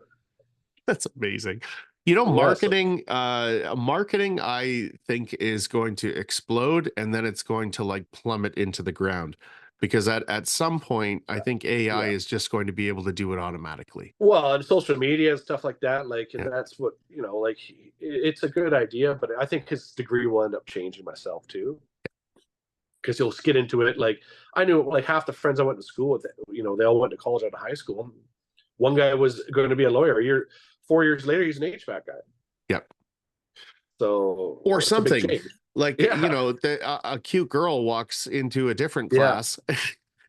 That's amazing. You know, Yeah. So marketing, I think is going to explode, and then it's going to like plummet into the ground, because at some point, I think AI yeah. is just going to be able to do it automatically. Well, and social media and stuff like that, like, and Yeah. that's what like it's a good idea, but I think his degree will end up changing myself too, because he'll get into it. Like I knew like half the friends I went to school with, they all went to college out of high school. One guy was going to be a lawyer. 4 years later, he's an HVAC guy. Yep. So Or it's a big something change. like, Yeah, a cute girl walks into a different yeah, class,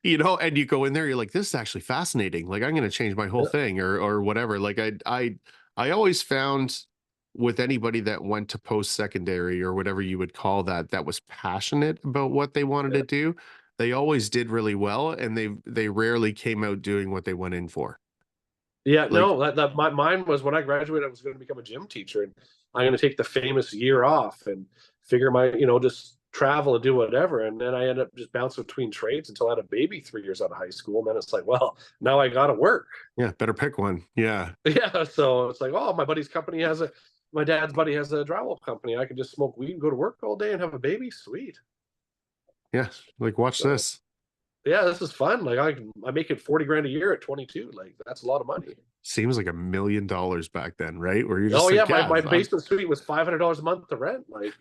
and you go in there, you're like, this is actually fascinating. Like, I'm going to change my whole yeah, thing, or whatever. Like, I always found with anybody that went to post secondary or whatever you would call that, that was passionate about what they wanted yeah. to do, they always did really well, and they rarely came out doing what they went in for. Yeah, Like, no, mine was when I graduated, I was going to become a gym teacher, and I'm going to take the famous year off and figure just travel and do whatever. And then I ended up just bouncing between trades until I had a baby 3 years out of high school. And then it's like, well, now I got to work. yeah, better pick one. Yeah. Yeah, so it's like, oh, my dad's buddy has a drywall company. I can just smoke weed and go to work all day and have a baby. Sweet. Yeah. Like, watch So this. yeah, this is fun. Like I make it 40 grand a year at 22. Like that's a lot of money. Seems like $1 million back then, right? Where you're Oh just yeah, like, my yeah, basement suite was $500 a month to rent. Like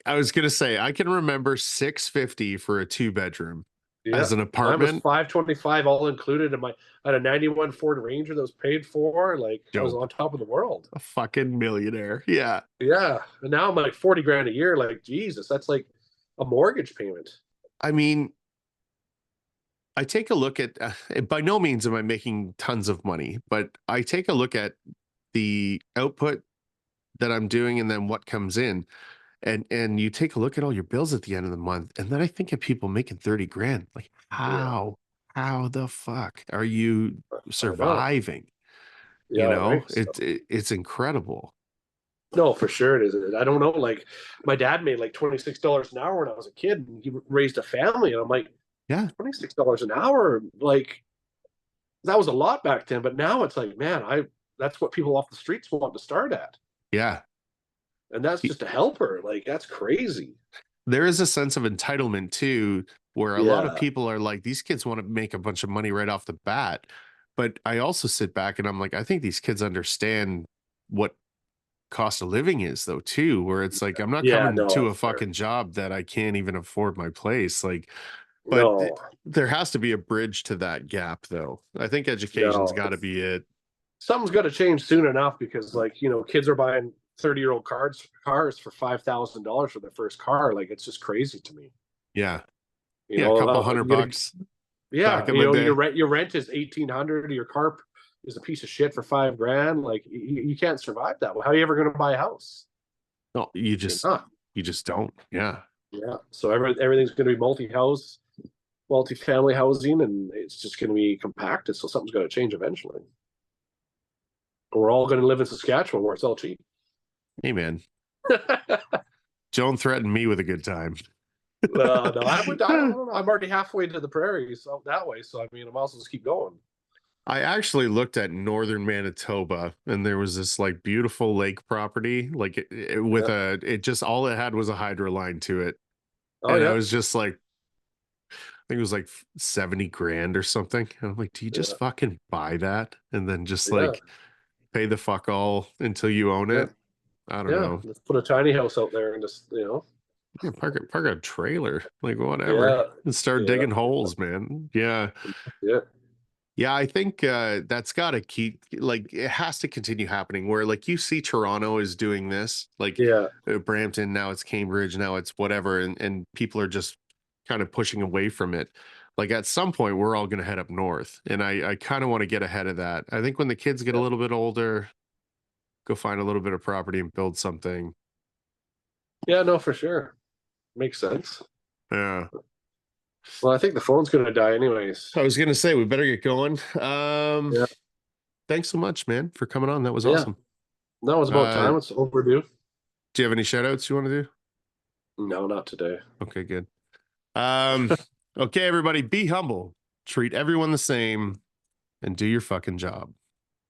I was gonna say, I can remember 650 for a 2 bedroom yeah, as an mine was apartment. 525 all included, and I had a '91 Ford Ranger that was paid for. Like I was Dope. on top of the world. A fucking millionaire. Yeah. Yeah, and now I'm like 40 grand a year. Like Jesus, that's like a mortgage payment. I mean, I take a look at, by no means am I making tons of money, but I take a look at the output that I'm doing and then what comes in. And you take a look at all your bills at the end of the month, and then I think of people making 30 grand. Like, Yeah, how the fuck are you I know. surviving? Yeah, right. It's incredible. No, for sure it is. I don't know. Like my dad made like $26 an hour when I was a kid, and he raised a family, and I'm like, Yeah. $26 an hour, like that was a lot back then, but now it's like, man, that's what people off the streets want to start at. Yeah. And that's just a helper. Like that's crazy. There is a sense of entitlement too, where a lot of Yeah. people are like, these kids want to make a bunch of money right off the bat. But I also sit back and I'm like, I think these kids understand what cost of living is though too, where it's like, I'm not Yeah, coming no, to a it's fair. fucking job that I can't even afford my place. Like, but No, there has to be a bridge to that gap though. I think education's no. got to be it. Something's got to change soon enough because, like, kids are buying 30-year-old cars for $5,000 for their first car. Like, it's just crazy to me. Yeah. You Yeah. A know, couple hundred bucks back yeah, in the your day. rent is 1,800. Your car is a piece of shit for $5,000. Like, you can't survive that. How are you ever going to buy a house? No, You're not. you just don't. Yeah. Yeah. So everything's going to be multi-family housing, and it's just going to be compacted. So something's got to change eventually. We're all going to live in Saskatchewan where it's all cheap. Hey, man. Joan threatened me with a good time. No, I would. I don't know. I'm already halfway to the prairies so that way. So I mean, I'm also just keep going. I actually looked at northern Manitoba and there was this like beautiful lake property, like with Yeah. it just all it had was a hydro line to it. Oh And I yeah. was just like, I think it was like 70 grand or something. And I'm like, do you just Yeah. fucking buy that and then just Yeah. like pay the fuck all until you own Yeah. it? I don't Yeah. know. Let's put a tiny house out there and just Yeah, park a trailer, like whatever, Yeah. and start Yeah. digging holes, man. Yeah. Yeah. Yeah, I think that's got to keep like it has to continue happening where like you see Toronto is doing this, like Yeah. Brampton, now it's Cambridge, now it's whatever, and people are just kind of pushing away from it. Like at some point, we're all going to head up north, and I kind of want to get ahead of that. I think when the kids get a Yeah. little bit older, go find a little bit of property and build something. Yeah. No, for sure. Makes sense. Yeah. Well, I think the phone's gonna die anyways. I was going to say we better get going. Yeah. Thanks so much, man, for coming on. That was Yeah. awesome. No, it's about time. It's overdue. Do you have any shout outs you want to do? No, not today. Okay, good. Um, okay, everybody, be humble, treat everyone the same, and do your fucking job.